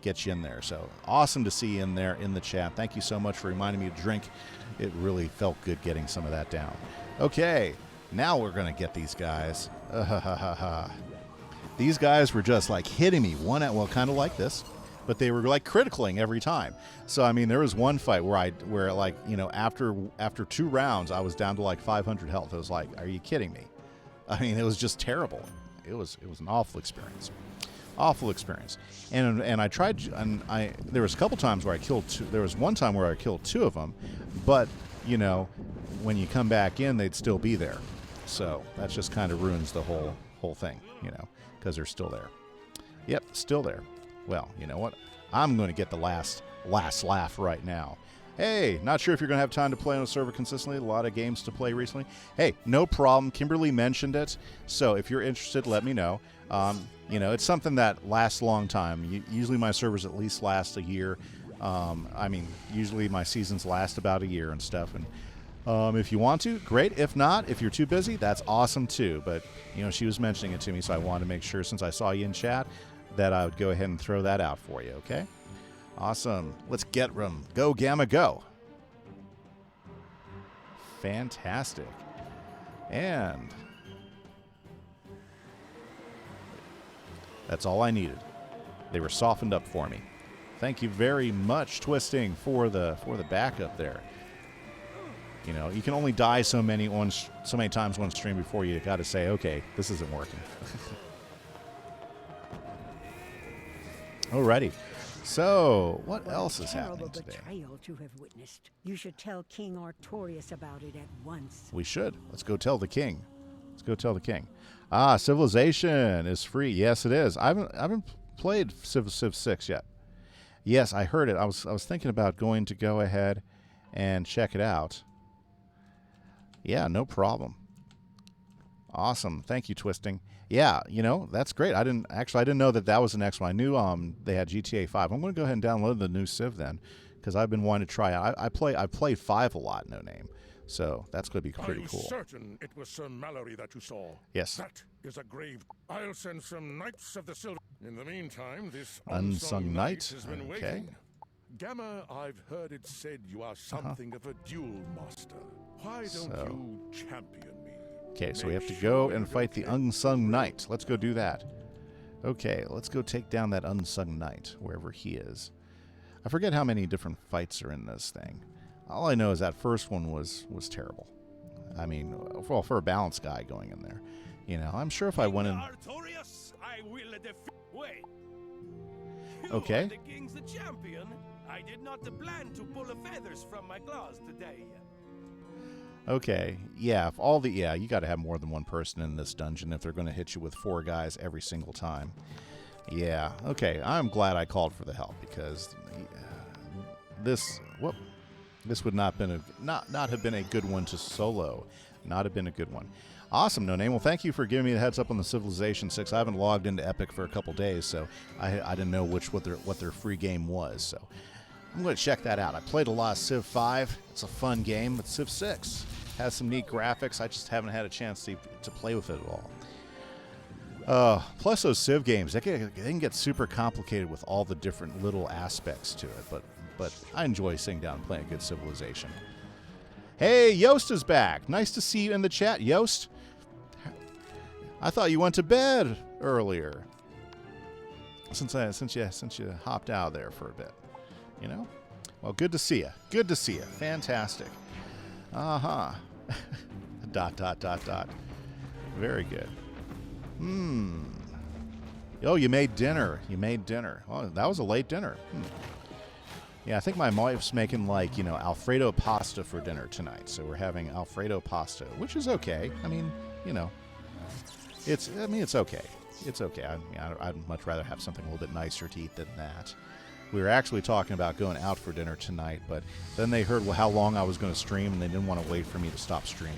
get you in there. So awesome to see you in there in the chat. Thank you so much for reminding me to drink. It really felt good getting some of that down. Okay, now we're going to get these guys. These guys were just like hitting me kind of like this, but they were like criticaling every time. So I mean, there was one fight where like, you know, after 2 rounds, I was down to like 500 health. I was like, are you kidding me? I mean, it was just terrible. It was an awful experience. Awful experience. And I tried, and there was a couple times where I killed 2. There was one time where I killed 2 of them, but you know, when you come back in, they'd still be there. So that just kind of ruins the whole thing, you know, because they're still there. Yep, still there. Well, you know what? I'm going to get the last laugh right now. Hey, not sure if you're going to have time to play on a server consistently. A lot of games to play recently. Hey, no problem. Kimberly mentioned it. So if you're interested, let me know. You know, it's something that lasts a long time. Usually my servers at least last a year. I mean, usually my seasons last about a year and stuff. And if you want to, great. If not, if you're too busy, that's awesome too. But, you know, she was mentioning it to me, so I wanted to make sure, since I saw you in chat, that I would go ahead and throw that out for you, okay? Awesome. Let's get them. Go, Gamma, go. Fantastic. And that's all I needed. They were softened up for me. Thank you very much, Twisting, for the backup there. You know, you can only die so many times on stream before you got to say, okay, this isn't working. Alrighty. So, what else is happening today? Betrayal to have witnessed. You should tell King Artorias about it at once. We should. Let's go tell the king. Let's go tell the king. Civilization is free. Yes, it is. I haven't played Civ 6 yet. Yes, I heard it. I was thinking about going to go ahead and check it out. Yeah, no problem. Awesome. Thank you, Twisting. Yeah, you know, that's great. I didn't know that was the next one. I knew they had GTA 5. I'm going to go ahead and download the new Civ then, because I've been wanting to try it. I played 5 a lot, No Name. So that's going to be pretty cool. I'm certain it was Sir Mallory that you saw. Yes. That is a grave. I'll send some Knights of the Silver. In the meantime, this Unsung Knight has been okay. waiting. Gamma, I've heard it said you are something of a duel master. Why don't you champion me? Okay, so we have to go and fight the Unsung Knight. Let's go do that. Okay, let's go take down that Unsung Knight, wherever he is. I forget how many different fights are in this thing. All I know is that first one was terrible. I mean, well, for a balanced guy going in there. You know, I'm sure if I went in... Wait. Okay. You are the king's the champion. I did not plan to pull the feathers from my claws today. Okay, yeah, you got to have more than one person in this dungeon if they're going to hit you with 4 guys every single time. Yeah, okay, I'm glad I called for the help because this would not have been a good one to solo. Not have been a good one. Awesome, No Name. Well, thank you for giving me the heads up on the Civilization 6. I haven't logged into Epic for a couple days, so I didn't know what their free game was. So I'm going to check that out. I played a lot of Civ 5. It's a fun game, but Civ 6 has some neat graphics. I just haven't had a chance to play with it at all. Plus those Civ games, they can get super complicated with all the different little aspects to it, but I enjoy sitting down and playing a good Civilization. Hey, Yost is back. Nice to see you in the chat, Yost. I thought you went to bed earlier. Since you hopped out there for a bit, you know. Well, good to see you. Good to see you. Fantastic. Dot. Very good. Oh, you made dinner. Oh, that was a late dinner. Yeah, I think my wife's making Alfredo pasta for dinner tonight. So we're having Alfredo pasta, which is okay. I mean, it's okay. It's okay. I'd much rather have something a little bit nicer to eat than that. We were actually talking about going out for dinner tonight, but then they heard how long I was going to stream, and they didn't want to wait for me to stop streaming.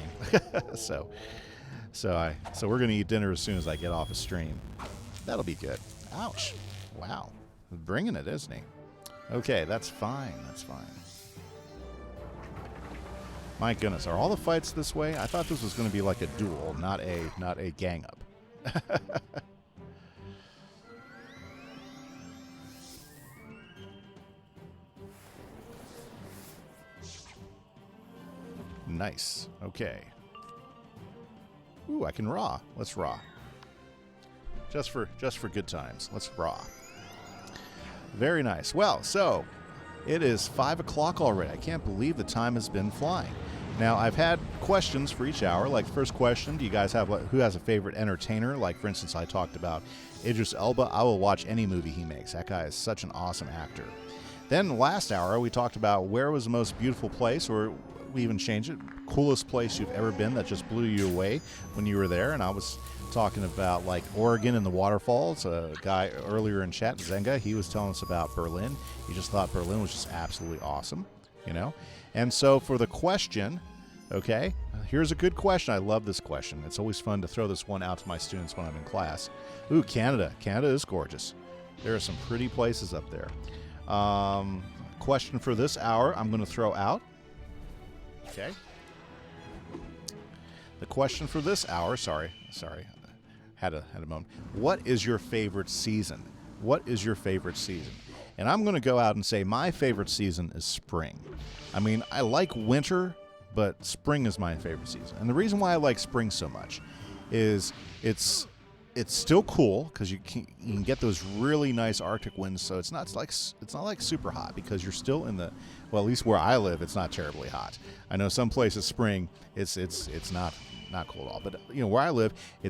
So we're going to eat dinner as soon as I get off a stream. That'll be good. Ouch. Wow. Bringing it, isn't he? Okay, that's fine. That's fine. My goodness, are all the fights this way? I thought this was going to be like a duel, not a gang up. Nice. Okay. Ooh, I can raw. Let's raw. Just for good times. Let's raw. Very nice. Well, so it is 5 o'clock already. I can't believe the time has been flying. Now, I've had questions for each hour. Like, first question, do you guys have who has a favorite entertainer? Like, for instance, I talked about Idris Elba. I will watch any movie he makes. That guy is such an awesome actor. Then last hour, we talked about where was the most beautiful place, or we even changed it, coolest place you've ever been that just blew you away when you were there. And I was talking about like Oregon and the waterfalls. A guy earlier in chat, Zenga, he was telling us about Berlin. He just thought Berlin was just absolutely awesome, And so for the question, okay, here's a good question. I love this question. It's always fun to throw this one out to my students when I'm in class. Ooh, Canada. Canada is gorgeous. There are some pretty places up there. Question for this hour I'm going to throw out. Okay. The question for this hour, sorry, had a moment. What is your favorite season? What is your favorite season? And I'm going to go out and say my favorite season is spring. I mean, I like winter, but spring is my favorite season. And the reason why I like spring so much is it's still cool because you can get those really nice Arctic winds. So it's not like super hot because you're still in the, well, at least where I live, it's not terribly hot. I know some places spring it's not cool at all. But where I live, you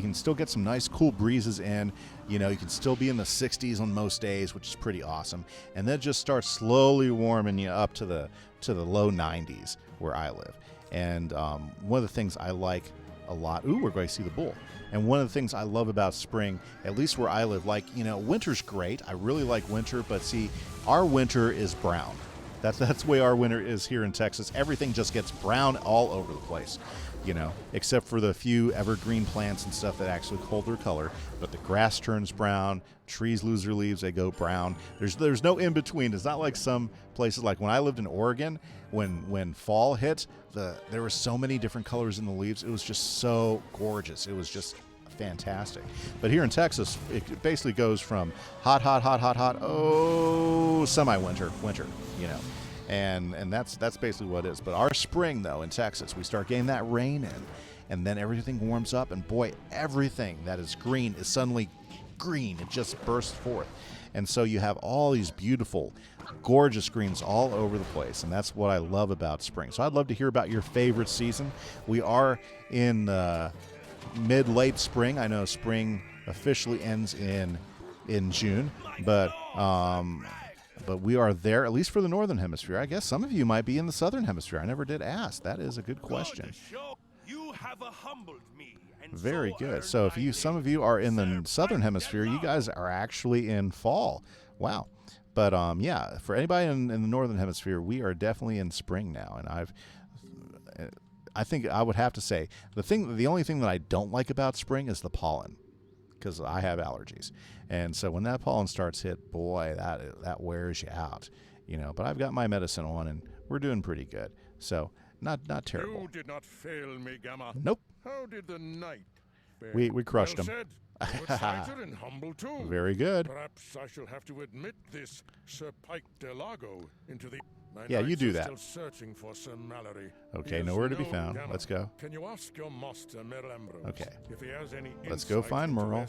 can still get some nice cool breezes in. You can still be in the 60s on most days, which is pretty awesome. And then it just starts slowly warming you up to the low 90s where I live. And one of the things I like a lot. Ooh, we're going to see the bull. And one of the things I love about spring, at least where I live, winter's great. I really like winter, but see, our winter is brown. That's the way our winter is here in Texas. Everything just gets brown all over the place, except for the few evergreen plants and stuff that actually hold their color. But the grass turns brown, trees lose their leaves, they go brown. There's no in between. It's not like some places, like when I lived in Oregon, when fall hit, there were so many different colors in the leaves. It was just so gorgeous. It was just fantastic. But here in Texas, it basically goes from hot, semi-winter, winter, you know. And that's basically what it is. But our spring, though, in Texas, we start getting that rain in, and then everything warms up, and boy, everything that is green is suddenly green. It just bursts forth. And so you have all these beautiful, gorgeous greens all over the place, and that's what I love about spring. So I'd love to hear about your favorite season. We are in mid-late spring. I know spring officially ends in June, but we are there, at least for the Northern Hemisphere. I guess some of you might be in the Southern Hemisphere. I never did ask. That is a good question. You have humbled me. Very good. So if some of you are in the Southern Hemisphere, you guys are actually in fall. Wow. But yeah, for anybody in the Northern Hemisphere, we are definitely in spring now. And I think I would have to say the only thing that I don't like about spring is the pollen, because I have allergies. And so when that pollen starts hit, boy, that wears you out, you know. But I've got my medicine on, and we're doing pretty good. So not terrible. You did not fail me, Gamma. Nope. How did the knight fare? We crushed well him. Said. Excited and humble too. Very good. Perhaps I shall have to admit this Sir Pike Delago into the. Yeah, you do that. Still searching for Sir Mallory. Okay, nowhere to be found. Gamma. Let's go. Can you ask your master, Merle Ambrose, okay. if he has any Let's go find Merle.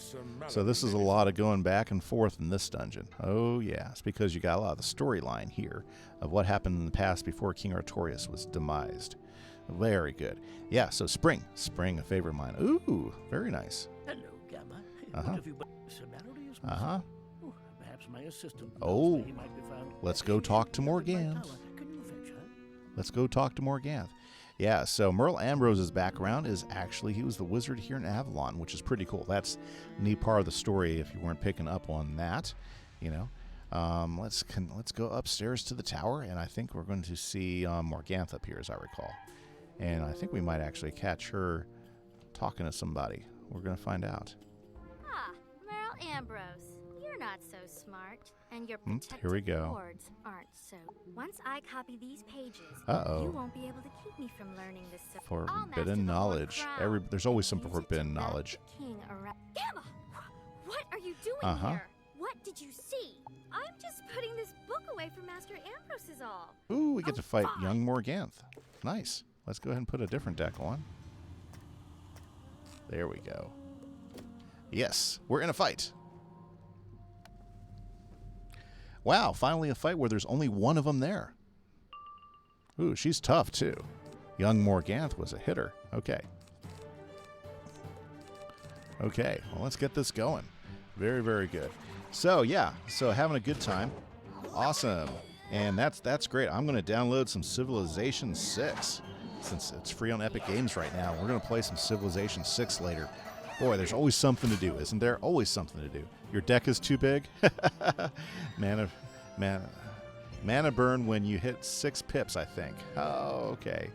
So this is a lot of going back and forth in this dungeon. Oh yeah, it's because you got a lot of the storyline here of what happened in the past before King Artorias was demised. Very good. Yeah, so spring, a favorite of mine. Ooh, very nice. Hello, Gamma. Uh-huh. What have you been? Sir Mallory is Uh-huh. Oh, perhaps my assistant. Oh, He might be found. let's go talk to Morganth. Can you fetch her? Let's go talk to Morganth. Yeah, so Merle Ambrose's background is actually he was the wizard here in Avalon, which is pretty cool. That's a neat part of the story if you weren't picking up on that, you know. Let's go upstairs to the tower, and I think we're going to see Morganth up here, as I recall. And I think we might actually catch her talking to somebody. We're going to find out. Ah, Merle Ambrose. You're not so smart. And your protective here we go. cords aren't so. Once I copy these pages, Uh-oh. you won't be able to keep me from learning this. Forbidden knowledge. There's always some forbidden knowledge. Gamma! What are you doing here? What did you see? I'm just putting this book away from Master Ambrose is all. Ooh, we get to fight young Morganth. Nice. Let's go ahead and put a different deck on. There we go. Yes, we're in a fight. Wow, finally a fight where there's only one of them there. Ooh, she's tough too. Young Morganth was a hitter. Okay. Okay, well, let's get this going. Very, very good. So, yeah, so having a good time. Awesome. And that's great. I'm going to download some Civilization 6. Since it's free on Epic Games right now, we're going to play some Civilization 6 later. Boy, there's always something to do, isn't there? Always something to do. Your deck is too big? Mana burn when you hit 6 pips, I think. Oh, okay.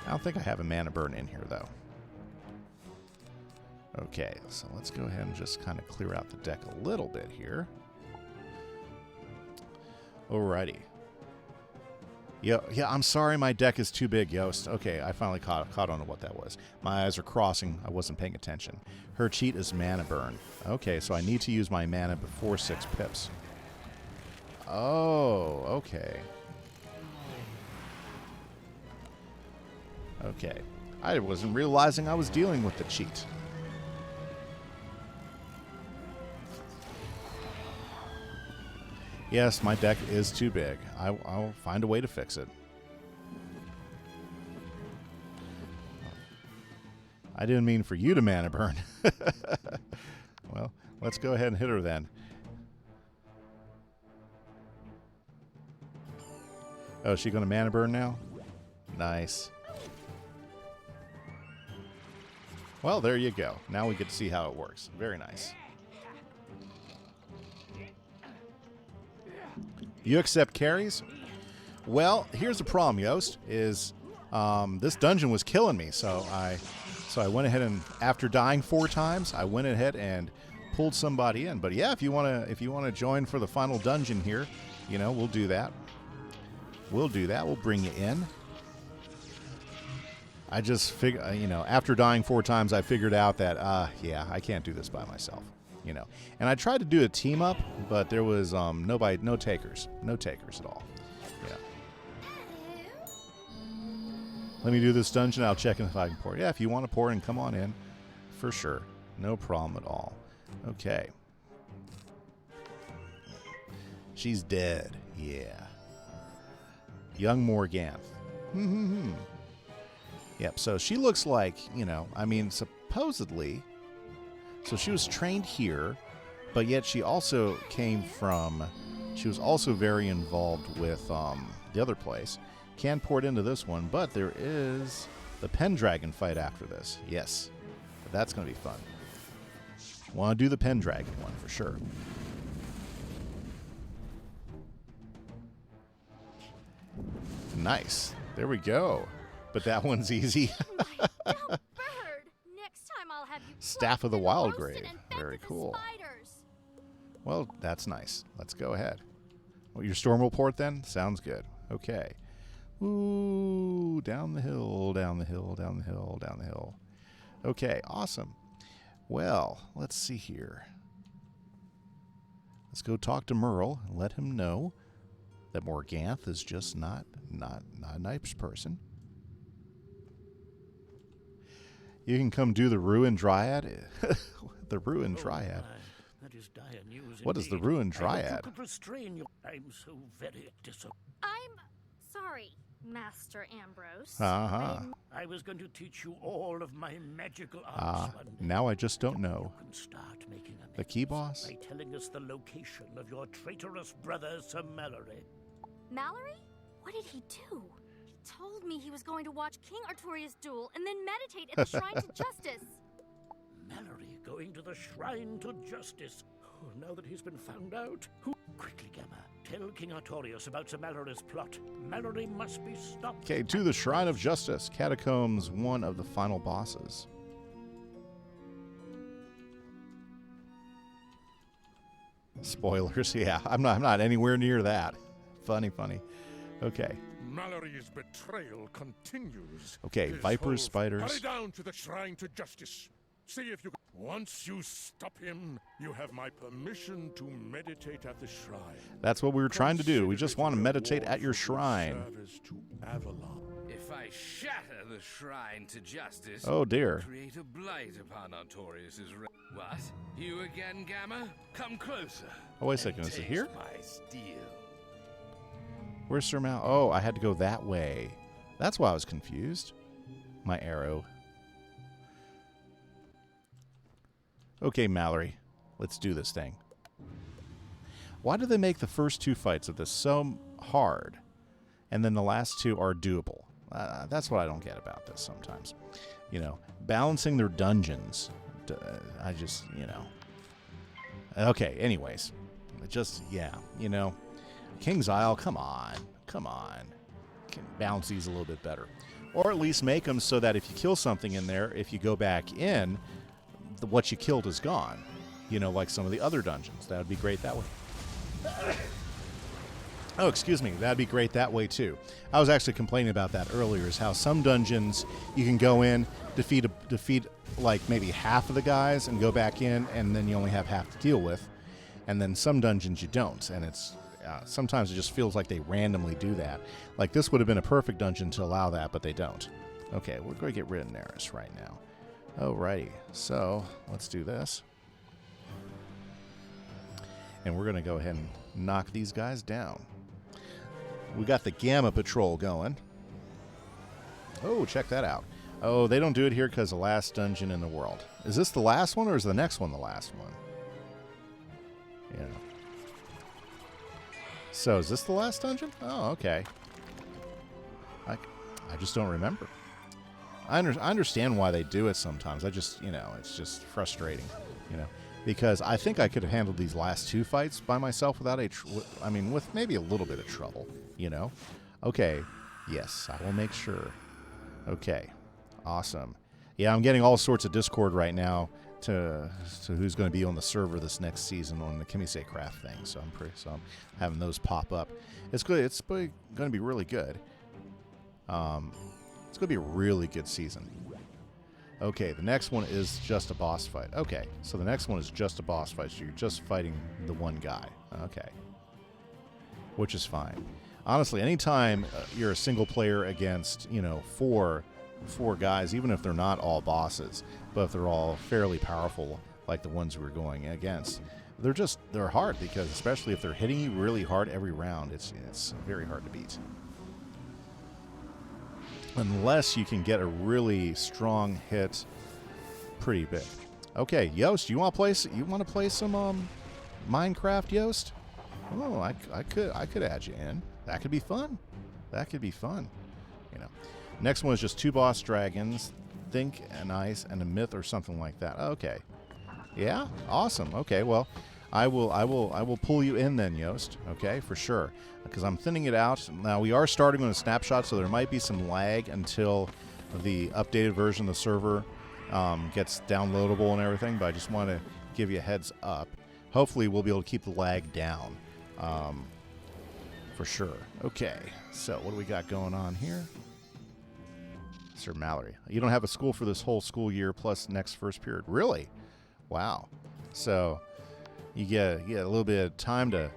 I don't think I have a mana burn in here, though. Okay, so let's go ahead and just kind of clear out the deck a little bit here. Alrighty. Yeah, I'm sorry my deck is too big, Yost. Okay, I finally caught on to what that was. My eyes are crossing. I wasn't paying attention. Her cheat is mana burn. Okay, so I need to use my mana before 6 pips. Oh, okay. Okay. I wasn't realizing I was dealing with the cheat. Yes, my deck is too big. I'll find a way to fix it. I didn't mean for you to mana burn. Well, let's go ahead and hit her then. Oh, is she going to mana burn now? Nice. Well, there you go. Now we get to see how it works. Very nice. You accept carries? Well, here's the problem, Yost, is this dungeon was killing me, so I went ahead and, after dying 4 times, I went ahead and pulled somebody in. But yeah, if you wanna join for the final dungeon here, you know, we'll do that. we'll do that. We'll bring you in. I just figure, you know, after dying 4 times, I figured out that, yeah, I can't do this by myself, you know. And I tried to do a team up, but there was no takers at all. Yeah. Let me do this dungeon. I'll check if I can pour. Yeah, if you want to pour in, come on in, for sure, no problem at all. Okay. She's dead. Yeah. Young Morganth. Yep, so she looks like, you know, I mean, supposedly, so she was trained here, but yet she also came from, she was also very involved with the other place. Can pour it into this one, but there is the Pendragon fight after this. Yes, that's going to be fun. Want to do the Pendragon one for sure. Nice. There we go. But that one's easy. Next time I'll have you Staff of the Wildgrave. Very cool. Well, that's nice. Let's go ahead. Well, your storm report then? Sounds good. Okay. Ooh, down the hill, down the hill, down the hill, down the hill. Okay, awesome. Well, let's see here. Let's go talk to Merle and let him know that Morganth is just not a nice person. You can come do the Ruined Dryad. The Ruined Dryad. That is dire news. What is the Ruined Dryad? I'm so very I'm sorry, Master Ambrose. I was going to teach you all of my magical arts. Now I just don't know. You can start making the key boss? By telling us the location of your traitorous brother, Sir Mallory. Mallory? What did he do? He told me he was going to watch King Artorias' duel and then meditate at the Shrine to Justice. Mallory going to the Shrine to Justice. Oh, now that he's been found out. Quickly, Gamma. Tell King Artorias about Sir Mallory's plot. Mallory must be stopped. Okay, to the Shrine of Justice. Catacombs, one of the final bosses. Spoilers, yeah. I'm not anywhere near that. Funny. Okay. Mallory's betrayal continues. Okay, His vipers, foes. spiders. Hurry down to the Shrine to Justice. See if you can. Once you stop him, you have my permission to meditate at the shrine. That's what we were trying to do. We just want to meditate at your shrine. Service to Avalon. If I shatter the Shrine to Justice, oh dear, create a blight upon Artorias' What? You again, Gamma? Come closer. Oh, wait a second. Is it here? My steel. Where's Sir Mal? Oh, I had to go that way. That's why I was confused. My arrow. Okay, Mallory. Let's do this thing. Why do they make the first 2 fights of this so hard, and then the last 2 are doable? That's what I don't get about this sometimes. You know, balancing their dungeons. I just, you know. Okay, anyways. Just, yeah, you know. King's Isle, come on. Can balance these a little bit better. Or at least make them so that if you kill something in there, if you go back in, what you killed is gone. You know, like some of the other dungeons. That would be great that way. Oh, excuse me. That'd be great that way, too. I was actually complaining about that earlier, is how some dungeons you can go in, defeat like maybe half of the guys and go back in, and then you only have half to deal with. And then some dungeons you don't, and it's sometimes it just feels like they randomly do that. Like this would have been a perfect dungeon to allow that, but they don't. Okay, we're going to get rid of Neris right now. Alrighty, so let's do this. And we're going to go ahead and knock these guys down. We got the Gamma Patrol going. Oh, check that out. Oh, they don't do it here because the last dungeon in the world. Is this the last one, or is the next one the last one? Yeah. So, is this the last dungeon? Oh, okay. I just don't remember. I understand why they do it sometimes. I just, you know, it's just frustrating, you know. Because I think I could have handled these last 2 fights by myself without with maybe a little bit of trouble, you know. Okay, yes, I will make sure. Okay, awesome. Yeah, I'm getting all sorts of Discord right now to who's going to be on the server this next season on the Kimise Craft thing. So I'm having those pop up. It's good. It's going to be really good. It's going to be a really good season. Okay, the next one is just a boss fight. Okay, so the next one is just a boss fight. So you're just fighting the one guy. Okay, which is fine. Honestly, anytime you're a single player against, four guys, even if they're not all bosses, but if they're all fairly powerful, like the ones we're going against, they're hard, because especially if they're hitting you really hard every round, it's very hard to beat. Unless you can get a really strong hit pretty big. Okay, Yost, you want to play some Minecraft, Yost? Oh, I could add you in. That could be fun. Next one is just 2 boss dragons, Think and Ice, and a myth or something like that. Okay. Yeah? Awesome. Okay, well, I will pull you in then, Yost. Okay, for sure. Because I'm thinning it out. Now, we are starting on a snapshot, so there might be some lag until the updated version of the server gets downloadable and everything, but I just want to give you a heads up. Hopefully, we'll be able to keep the lag down. For sure. Okay, so what do we got going on here? Sir Mallory, you don't have a school for this whole school year plus next first period. Really? Wow. So you get a little bit of time to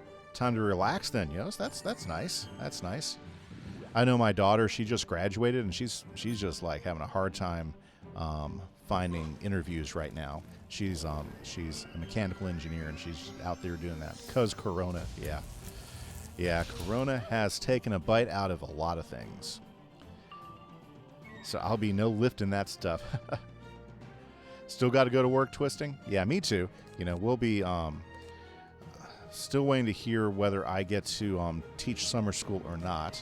relax then, Yost. That's nice. That's nice. I know my daughter, she just graduated, and she's just like having a hard time finding interviews right now. She's a mechanical engineer, and she's out there doing that because Corona. Yeah, Corona has taken a bite out of a lot of things. So I'll be no lifting that stuff. Still got to go to work, Twisting? Yeah, me too. We'll be still waiting to hear whether I get to teach summer school or not.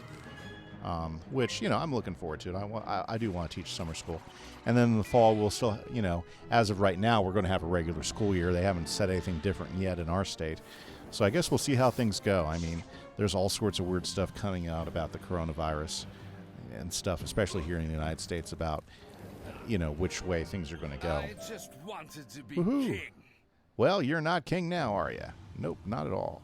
Which, I'm looking forward to it. I do want to teach summer school. And then in the fall, we'll still, as of right now, we're going to have a regular school year. They haven't said anything different yet in our state. So I guess we'll see how things go. I mean, there's all sorts of weird stuff coming out about the coronavirus and stuff, especially here in the United States, about, which way things are going to go. I just wanted to be Woohoo. king. Well, you're not king now, are you? Nope, not at all.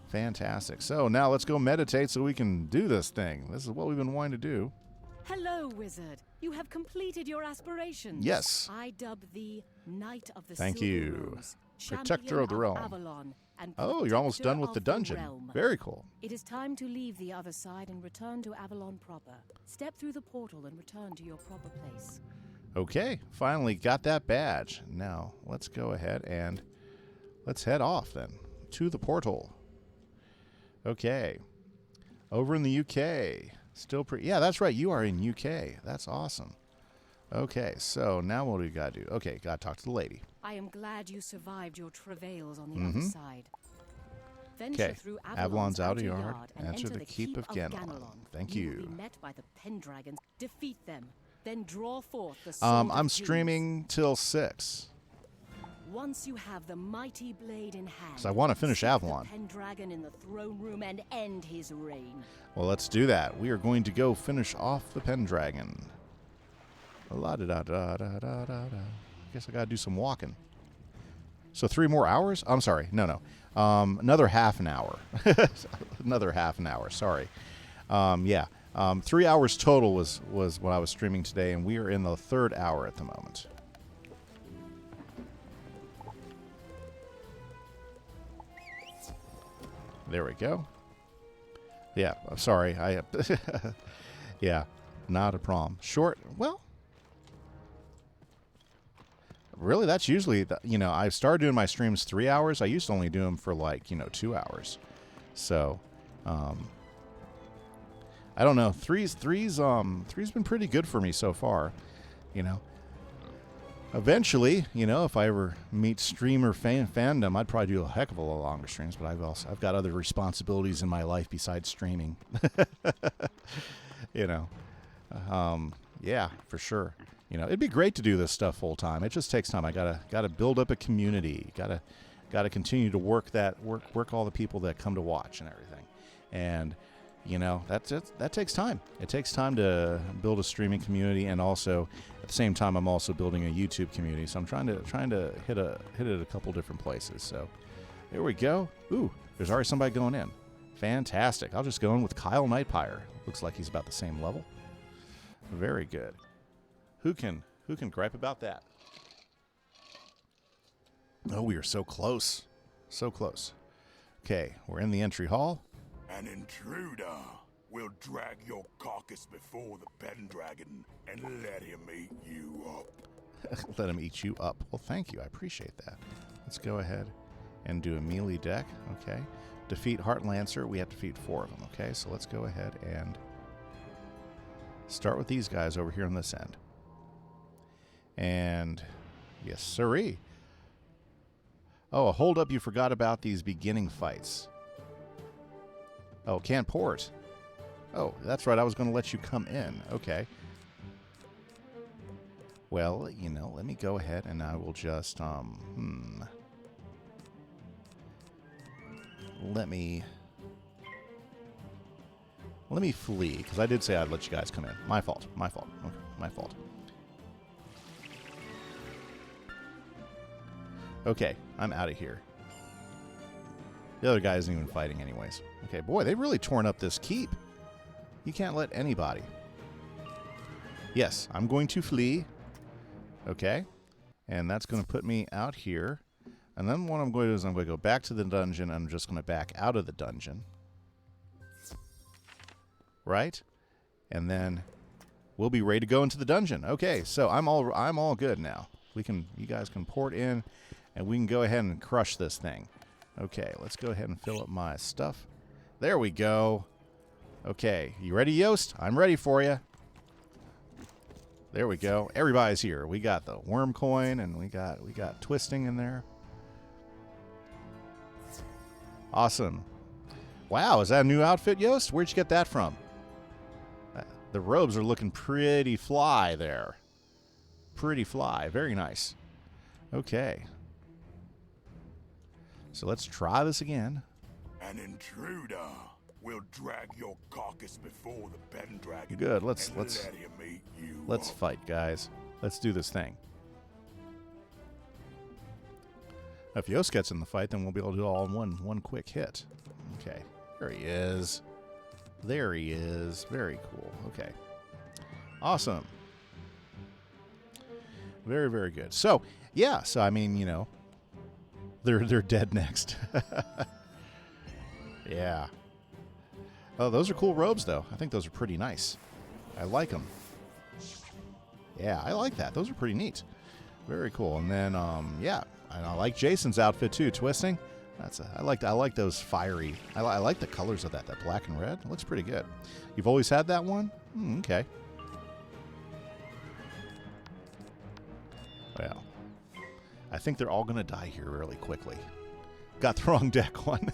Fantastic. So now let's go meditate so we can do this thing. This is what we've been wanting to do. Hello, wizard. You have completed your aspirations. Yes. I dub thee Knight of the Thank Silver you. Rose, Protector of the realm. Avalon, and Oh, you're almost done with the protector of dungeon. realm. Very cool. It is time to leave the other side and return to Avalon proper. Step through the portal and return to your proper place. Okay, finally got that badge. Now, let's go ahead and let's head off then to the portal. Okay. Over in the UK. Still pretty... Yeah, that's right. You are in UK. That's awesome. Okay, so now what do we got to do? Okay, got to talk to the lady. I am glad you survived your travails on the other side. Venture Okay, through Avalon's outer yard yard. and Enter the keep of Ganelon. Thank You you. will be met by the Pendragons. Defeat them. Then draw forth the sword of I'm Kings. streaming till 6. Once you have the mighty blade in hand, 'Cause I wanna finish seek Avalon. the Pendragon in the throne room and end his reign. Well, let's do that. We are going to go finish off the Pendragon. La-da-da-da-da-da-da. Guess I got to do some walking. So 3 more hours? I'm sorry. No. Another half an hour. Another half an hour. Sorry. 3 hours total was what I was streaming today, and we are in the 3rd hour at the moment. There we go. Yeah, sorry. Yeah, not a problem. Short, well, really, that's usually, I started doing my streams 3 hours. I used to only do them for 2 hours. So, I don't know. Three's been pretty good for me so far. Eventually, if I ever meet streamer fandom, I'd probably do a heck of a lot longer streams. But I've got other responsibilities in my life besides streaming. Yeah, for sure. It'd be great to do this stuff full time. It just takes time. I gotta build up a community. Gotta continue to work all the people that come to watch and everything. And you know, that takes time. It takes time to build a streaming community, and also at the same time I'm also building a YouTube community. So I'm trying to hit it a couple different places. So there we go. Ooh, there's already somebody going in. Fantastic. I'll just go in with Kyle Nightpire. Looks like he's about the same level. Very good. Who can gripe about that? Oh, we are so close. So close. Okay, we're in the entry hall. An intruder will drag your carcass before the Pendragon and let him eat you up. Let him eat you up. Well, thank you. I appreciate that. Let's go ahead and do a melee deck. Okay. Defeat Heartlancer. We have to defeat 4 of them. Okay, so let's go ahead and start with these guys over here on this end. And yes, sirree. Oh, hold up. You forgot about these beginning fights. Oh, can't port. Oh, that's right. I was going to let you come in. Okay. Well, you know, let me go ahead and I will just, Let me flee, because I did say I'd let you guys come in. My fault. My fault. Okay, my fault. Okay, I'm out of here. The other guy isn't even fighting anyways. Okay, boy, they've really torn up this keep. You can't let anybody. Yes, I'm going to flee. Okay, and that's going to put me out here. And then what I'm going to do is I'm going to go back to the dungeon. I'm just going to back out of the dungeon. Right? And then we'll be ready to go into the dungeon. Okay, so I'm all good now. You guys can port in, and we can go ahead and crush this thing. Okay, let's go ahead and fill up my stuff. There we go. Okay, you ready, Yost? I'm ready for you. There we go. Everybody's here. We got the worm coin, and we got twisting in there. Awesome. Wow, is that a new outfit, Yost? Where'd you get that from? The robes are looking pretty fly there. Pretty fly. Very nice. Okay. So let's try this again. An intruder will drag your carcass before the Pendragon. Good. Let's let him eat you let's up. fight, guys. Let's do this thing. If Yost gets in the fight, then we'll be able to do it all in one quick hit. Okay. There he is. There he is. Very cool. Okay. Awesome. Very, very good. So, yeah. So, I mean, you know, they're dead next. Yeah. Oh, those are cool robes, though. I think those are pretty nice. I like them. Yeah, I like that. Those are pretty neat. Very cool. And then, yeah, and I like Jason's outfit too. Twisting. I like those fiery. I like the colors of that black and red. It looks pretty good. You've always had that one? Okay. Well, I think they're all going to die here really quickly. Got the wrong deck one.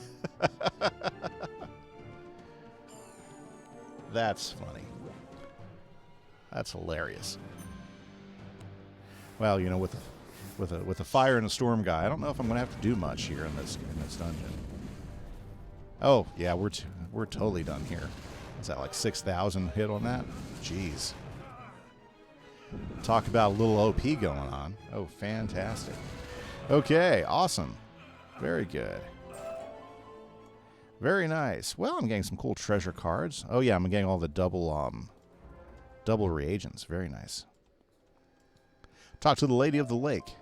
That's funny. That's hilarious. Well, you know, with a fire and a storm guy, I don't know if I'm going to have to do much here in this dungeon. Oh yeah, we're totally done here. Is that like 6,000 hit on that? Jeez. Talk about a little OP going on. Oh, fantastic. Okay, awesome. Very good. Very nice. Well, I'm getting some cool treasure cards. Oh yeah, I'm getting all the double reagents. Very nice. Talk to the Lady of the Lake.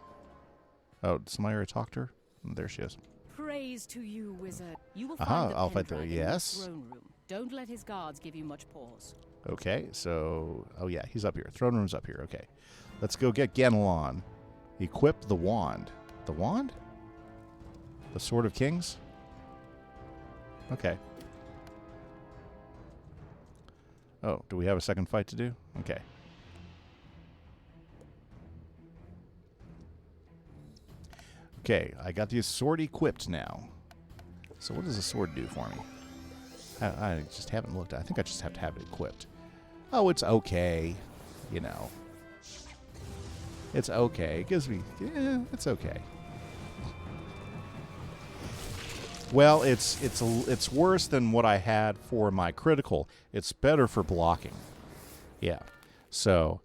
Oh, did somebody already talk to her? There she is. Praise to you, wizard. You will find I'll fight there. Yes. In the throne room. Don't let his guards give you much pause. Okay, so oh yeah, he's up here. Throne room's up here. Okay, let's go get Ganelon. Equip the wand. The wand? The Sword of Kings? Okay. Oh, do we have a second fight to do? Okay. Okay, I got the sword equipped now. So what does the sword do for me? I just haven't looked. I think I just have to have it equipped. Oh, it's okay. You know. It's okay. It gives me... Yeah, it's okay. Well, it's worse than what I had for my critical. It's better for blocking. Yeah. So,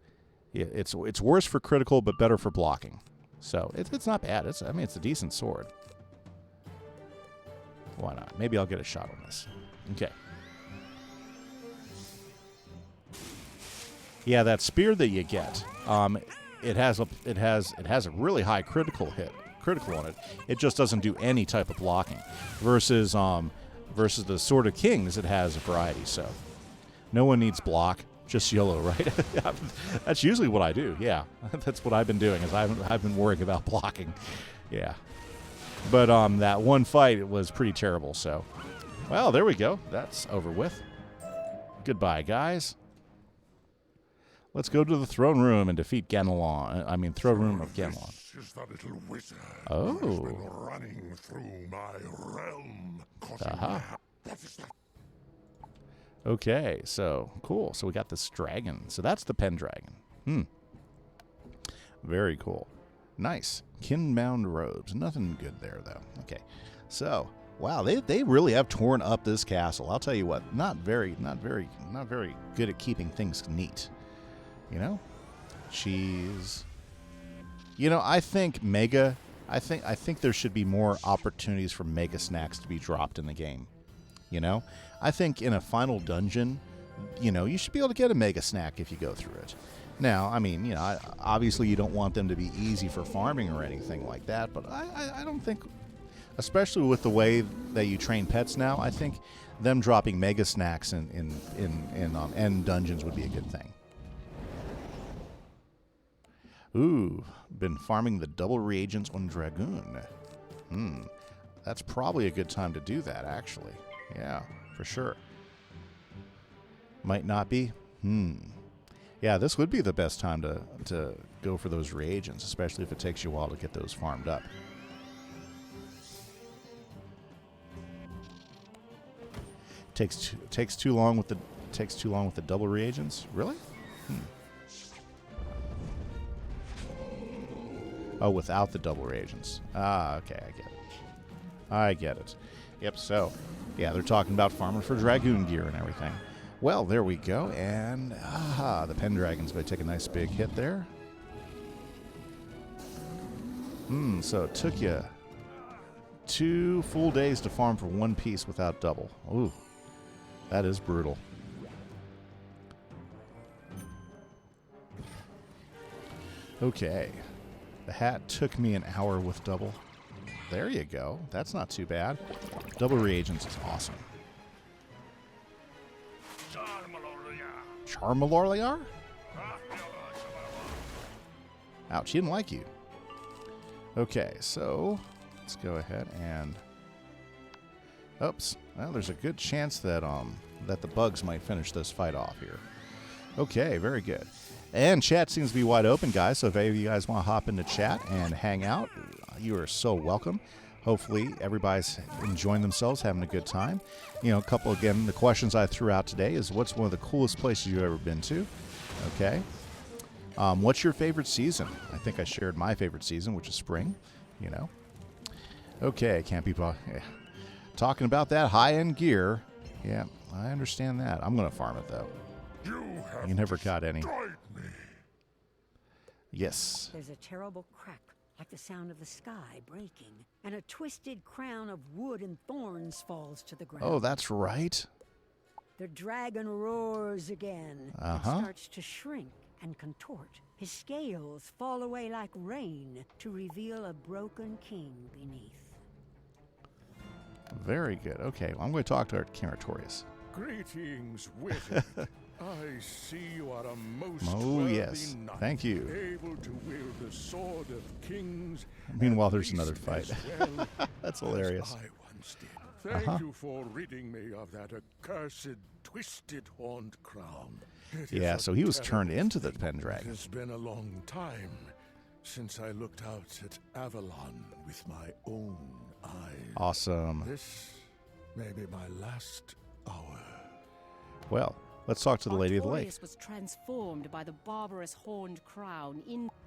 yeah, it's worse for critical, but better for blocking. So it's not bad. It's a decent sword. Why not? Maybe I'll get a shot on this. Okay. Yeah, that spear that you get, it has a really high critical on it. It just doesn't do any type of blocking. Versus the Sword of Kings, it has a variety. So no one needs block, just YOLO, right? That's usually what I do. Yeah, that's what I've been doing. Is I've been worrying about blocking. Yeah, but that one fight, it was pretty terrible. So, well, there we go. That's over with. Goodbye, guys. Let's go to the throne room and defeat Ganelon. Throne room of Ganelon. This is the little wizard who's been running through my realm. What is that? Okay, so cool. So we got this dragon. So that's the Pendragon. Very cool. Nice. Kin-bound robes. Nothing good there, though. Okay. So, wow, they really have torn up this castle. I'll tell you what, not very good at keeping things neat. You know? Cheese. You know, I think there should be more opportunities for mega snacks to be dropped in the game. You know? I think in a final dungeon, you should be able to get a mega snack if you go through it. Now, obviously you don't want them to be easy for farming or anything like that, but I don't think, especially with the way that you train pets now, I think them dropping mega snacks in end dungeons would be a good thing. Ooh, been farming the double reagents on Dragoon. That's probably a good time to do that, actually. Yeah, for sure. Might not be. Yeah, this would be the best time to go for those reagents, especially if it takes you a while to get those farmed up. Takes too long with the double reagents. Really? Oh, without the double reagents. Okay, I get it. Yep. So, yeah, they're talking about farming for Dragoon gear and everything. Well, there we go, and the Pendragon's going to take a nice big hit there. So it took you 2 full days to farm for 1 piece without double. Ooh, that is brutal. Okay, the hat took me an hour with double. There you go. That's not too bad. Double reagents is awesome. Charmalorliar? Ouch, he didn't like you. Okay, so let's go ahead and... Oops. Well, there's a good chance that that the bugs might finish this fight off here. Okay, very good. And chat seems to be wide open, guys, so if any of you guys want to hop into chat and hang out, you are so welcome. Hopefully everybody's enjoying themselves, having a good time. The questions I threw out today is, what's one of the coolest places you've ever been to? Okay. What's your favorite season? I think I shared my favorite season, which is spring, Okay, can't be talking about that high-end gear. Yeah, I understand that. I'm going to farm it, though. You never got any. Me. Yes. There's a terrible crack, like the sound of the sky breaking, and a twisted crown of wood and thorns falls to the ground. Oh, that's right. The dragon roars again and starts to shrink and contort. His scales fall away like rain to reveal a broken king beneath. Very good. Okay, well, I'm going to talk to King Artorias. Greetings, wizard. I see you are a most worthy yes. knight, Thank you. able to wield the sword of kings. Meanwhile, there's another fight. Well That's hilarious. I once did. Thank you for ridding me of that accursed, twisted horned crown. Yeah, so he was turned into the Pendragon. It has been a long time since I looked out at Avalon with my own eyes. Awesome. This may be my last hour. Well, Let's talk to the Lady of the Lake. Artorias was transformed by the barbarous horned crown.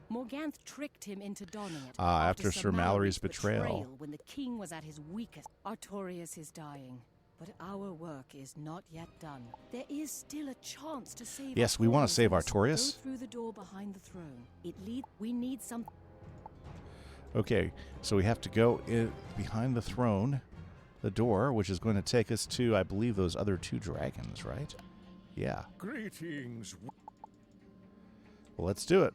Morganth tricked him into donning it. After Sir Mallory's betrayal. When the king was at his weakest. Artorias is dying. But our work is not yet done. There is still a chance to save. Yes, we want to save Artorias. Go through the door behind the throne. We need some. Okay, so we have to go behind the throne, the door, which is going to take us to, I believe, those other 2 dragons, right? Yeah. Greetings. Well, let's do it.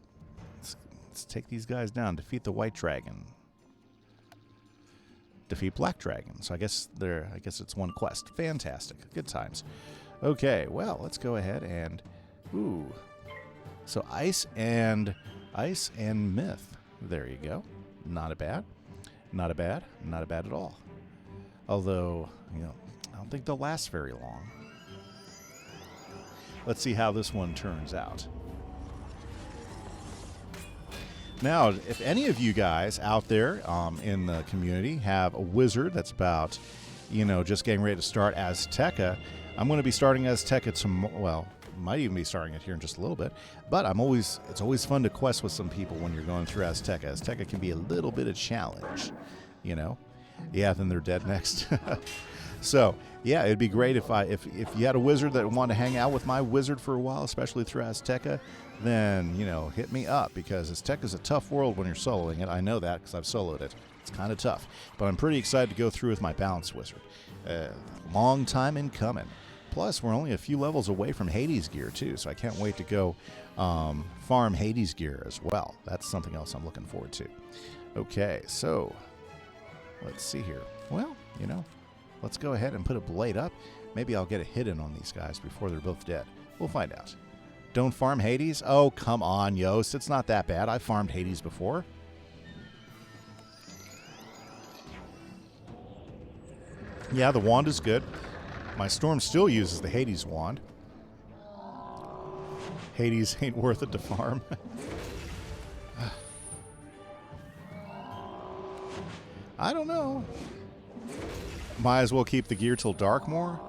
Let's take these guys down. Defeat the white dragon. Defeat black dragon. So I guess it's one quest. Fantastic. Good times. Okay, well, let's go ahead and so ice and myth. There you go. Not a bad. Not a bad. Not a bad at all. Although, I don't think they'll last very long. Let's see how this one turns out. Now, if any of you guys out there in the community have a wizard that's about, just getting ready to start Azteca, I'm going to be starting Azteca tomorrow. Well, might even be starting it here in just a little bit. But it's always fun to quest with some people when you're going through Azteca. Azteca can be a little bit of challenge, Yeah, then they're dead next. So, yeah, it'd be great if you had a wizard that wanted to hang out with my wizard for a while, especially through Azteca, then, hit me up, because Azteca's a tough world when you're soloing it. I know that because I've soloed it. It's kind of tough. But I'm pretty excited to go through with my balanced wizard. Long time in coming. Plus, we're only a few levels away from Hades gear, too, so I can't wait to go farm Hades gear as well. That's something else I'm looking forward to. Okay, so let's see here. Well, let's go ahead and put a blade up. Maybe I'll get a hit in on these guys before they're both dead. We'll find out. Don't farm Hades? Oh, come on, Yost. It's not that bad. I farmed Hades before. Yeah, the wand is good. My Storm still uses the Hades wand. Hades ain't worth it to farm. I don't know. Might as well keep the gear till dark more.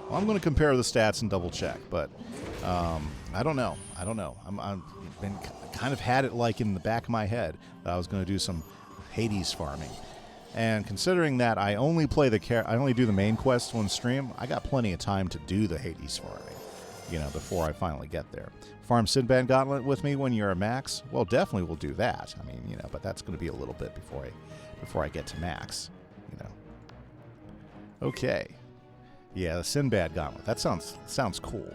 Well, I'm going to compare the stats and double check, but I don't know. I've been kind of had it like in the back of my head that I was going to do some Hades farming. And considering that I only do the main quest on stream, I got plenty of time to do the Hades farming, before I finally get there. Farm Sinbad Gauntlet with me when you're a max? Well, definitely we'll do that. I mean, but that's going to be a little bit before I get to max, Okay. Yeah, the Sinbad Gauntlet. That sounds cool.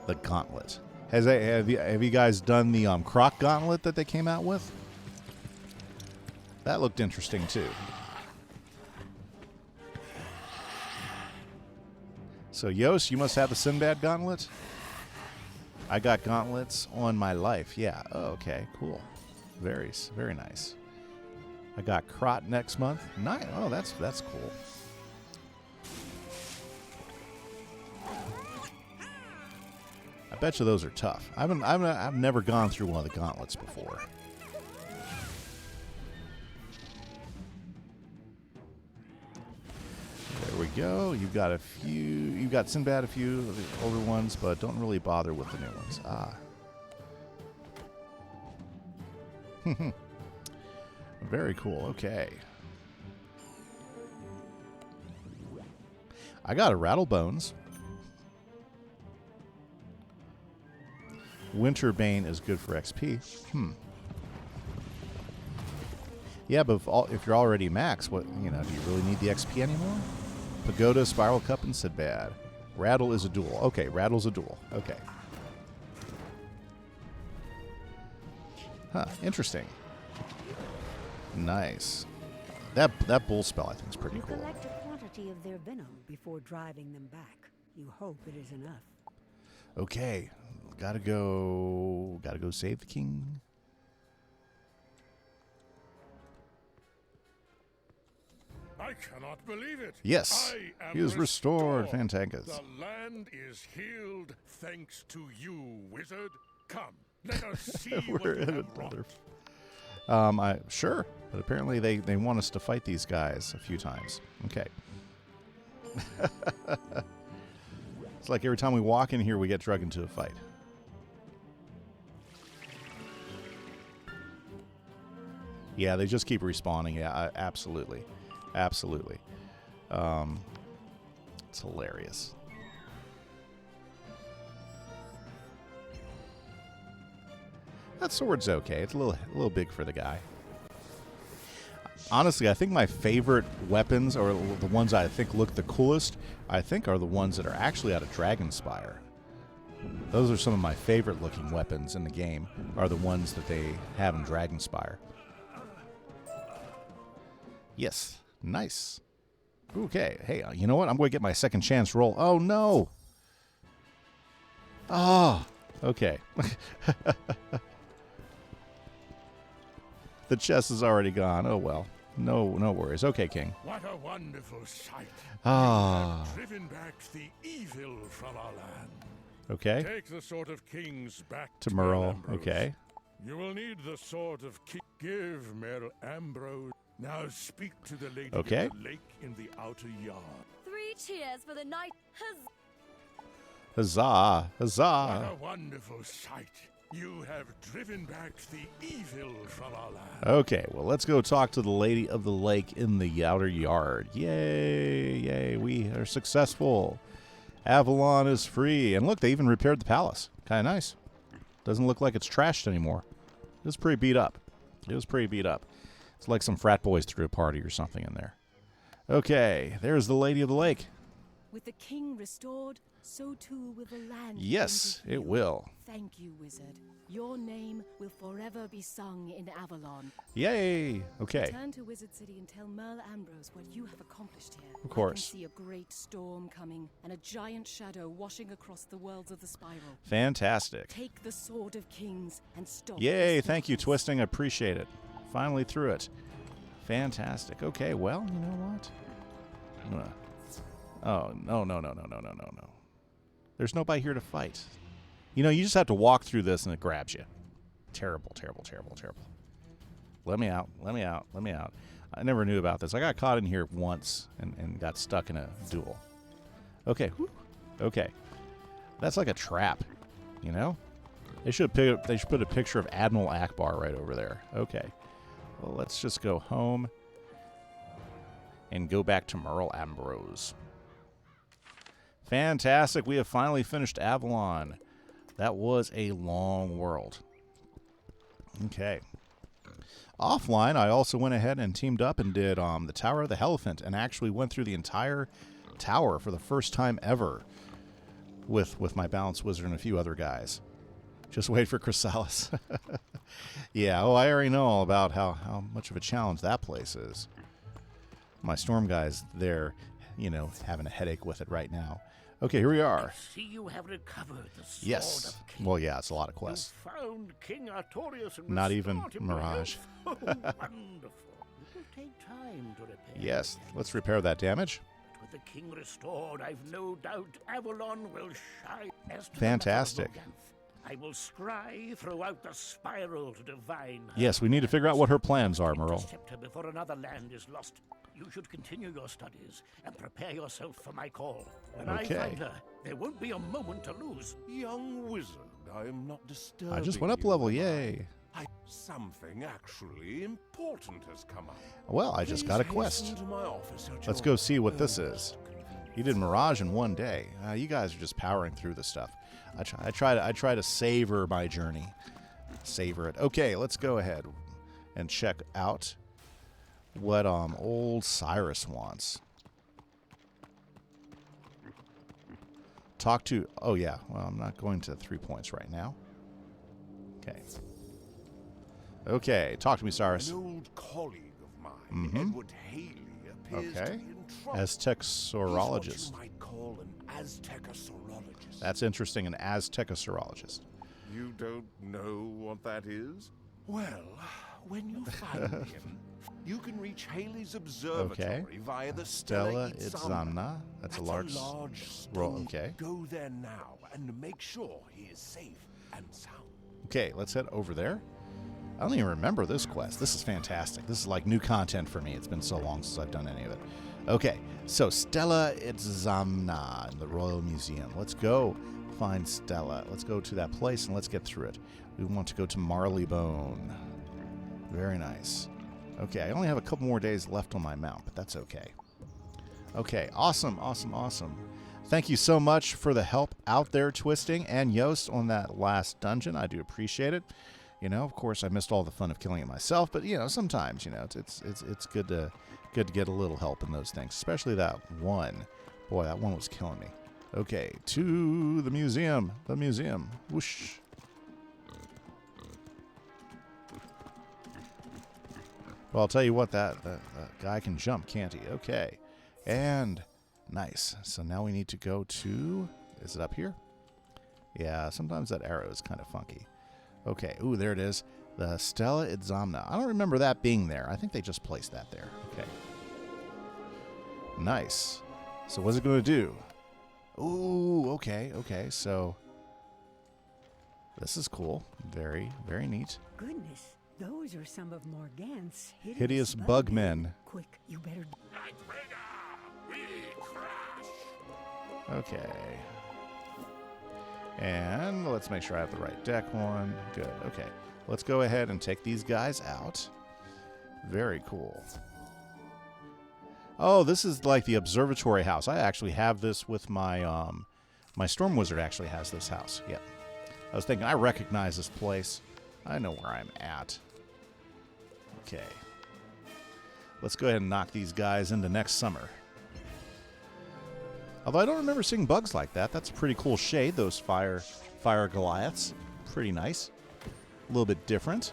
The Gauntlet. Have you guys done the Croc Gauntlet that they came out with? That looked interesting too. So Yost, you must have the Sinbad Gauntlet? I got gauntlets on my life. Yeah. Oh, okay. Cool. Very, very nice. I got Crot next month. Nice. Oh, that's cool. I bet you those are tough. I've never gone through one of the gauntlets before. There we go. You've got Sinbad, a few of the older ones, but don't really bother with the new ones. Very cool. Okay. I got a Rattlebones. Winterbane is good for XP. Yeah, but if you're already max, do you really need the XP anymore? Pagoda, Spiral Cup, and Sinbad. Rattle is a duel. Okay, Rattle's a duel. Okay. Huh, interesting. Nice. That bull spell, I think, is pretty cool. Collect a quantity of their venom before driving them back. You hope it is enough. Okay. Gotta go save the king. I cannot believe it. Yes. He is restored. Fantangas. The land is healed thanks to you, wizard. Come, let us see what you have wrought. Sure. But apparently they want us to fight these guys a few times. Okay. It's like every time we walk in here, we get dragged into a fight. Yeah, they just keep respawning. Yeah, absolutely. Absolutely. It's hilarious. That sword's okay. It's a little big for the guy. Honestly, I think my favorite weapons, or the ones I think look the coolest, I think are the ones that are actually out of Dragonspire. Those are some of my favorite looking weapons in the game, are the ones that they have in Dragonspire. Yes, nice. Okay, hey, you know what? I'm going to get my second chance roll. Oh, no. Oh, okay. The chest is already gone. Oh, well. No worries. Okay, King. What a wonderful sight. Ah. You have driven back the evil from our land. Okay. Take the Sword of Kings back to Merle. Ambrose. Okay. You will need the Sword of Kings. Give Merle Ambrose. Now speak to the lady okay. of the lake in the outer yard. 3 cheers for the night. Huzzah! Huzzah! What a wonderful sight. You have driven back the evil from our land. Okay, well, let's go talk to the lady of the lake in the outer yard. Yay! Yay! We are successful. Avalon is free. And look, they even repaired the palace. Kind of nice. Doesn't look like it's trashed anymore. It was pretty beat up. It was pretty beat up. It's like some frat boys threw a party or something in there. Okay, there's the lady of the lake. With the king restored, so too will the land. Yes, it will. Thank you, wizard. Your name will forever be sung in Avalon. Yay! Okay. Return to Wizard City and tell Merle Ambrose what you have accomplished here. Of course. I can see a great storm coming and a giant shadow washing across the worlds of the spiral. Fantastic. Take the Sword of Kings and stop. Yay! Thank you, Twisting. I appreciate it. Finally through it. Fantastic. Okay, well, you know what? I'm gonna... Oh, no. There's nobody here to fight. You know, you just have to walk through this and it grabs you. Terrible, terrible, terrible, terrible. Let me out. Let me out. Let me out. I never knew about this. I got caught in here once and got stuck in a duel. Okay. Okay. That's like a trap, you know? They should put a picture of Admiral Akbar right over there. Okay. Well, let's just go home and go back to Merle Ambrose. Fantastic. We have finally finished Avalon. That was a long world. Okay. Offline, I also went ahead and teamed up and did the Tower of the Elephant and actually went through the entire tower for the first time ever with my Balanced Wizard and a few other guys. Just wait for Chrysalis. Yeah, oh, I already know all about how much of a challenge that place is. My Storm guys, they're, you know, having a headache with it right now. Okay, here we are. I see you have recovered the Sword Yes. of Kings. Well, yeah, it's a lot of quests. You found King Artorias and Not even restored him to Mirage. health. Oh, wonderful. It will take time to repair. Yes, let's repair that damage. But with the king restored, I've no doubt Avalon will shine. As to Fantastic. the matter of Loganth, I will scry throughout the spiral to divine her. Yes, we need to figure out what her plans are, Merle. Intercept her before another land is lost. You should continue your studies and prepare yourself for my call. When Okay. I find her, there won't be a moment to lose. Young wizard, I am not disturbing I just went up you, level, am I? yay. Something actually important has come up. Well, I just got a Please quest. hasten to my office at Let's your go see what this is. earliest convenience. You did Mirage in one day. You guys are just powering through this stuff. I try to savor my journey. Savor it. Okay, let's go ahead and check out what old Cyrus wants. Talk to... Oh, yeah. Well, I'm not going to 3 points right now. Okay. Okay, talk to me, Cyrus. An old colleague of mine, Edward Haley, appears to be in trouble. Aztec He's Sorologist. what you might call an Aztecosaurologist. That's interesting, an Aztecosaurologist. You don't know what that is? Well, when you find him, you can reach Haley's observatory via the Stella Itzamna. Itzamna. That's a large stone. okay. Go there now and make sure he is safe and sound. Okay, let's head over there. I don't even remember this quest. This is fantastic. This is like new content for me. It's been so long since I've done any of it. Okay, so Stella Itzamna in the Royal Museum. Let's go find Stella. Let's go to that place and let's get through it. We want to go to Marleybone. Very nice. Okay, I only have a couple more days left on my mount, but that's okay. Okay, awesome, awesome, awesome. Thank you so much for the help out there, Twisting and Yost, on that last dungeon. I do appreciate it. You know, of course, I missed all the fun of killing it myself, but you know, sometimes, you know, it's good to get a little help in those things, especially that one. Boy, that one was killing me. Okay, to the museum. The museum. Whoosh. Well, I'll tell you what, that guy can jump, can't he? Okay. And nice. So now we need to go to... Is it up here? Yeah, sometimes that arrow is kind of funky. Okay. Ooh, there it is. The Stella Itzamna. I don't remember that being there. I think they just placed that there. Okay. Nice. So what's it going to do? Ooh, okay, okay. So this is cool. Very, very neat. Goodness. Those are some of Morgant's hideous bug men. Quick, you better... Okay. And let's make sure I have the right deck one. Good, okay. Let's go ahead and take these guys out. Very cool. Oh, this is like the observatory house. I actually have this with my, my Storm Wizard actually has this house. Yep. I was thinking, I recognize this place. I know where I'm at. Okay. Let's go ahead and knock these guys into next summer. Although I don't remember seeing bugs like that. That's a pretty cool shade, those fire Goliaths. Pretty nice. A little bit different.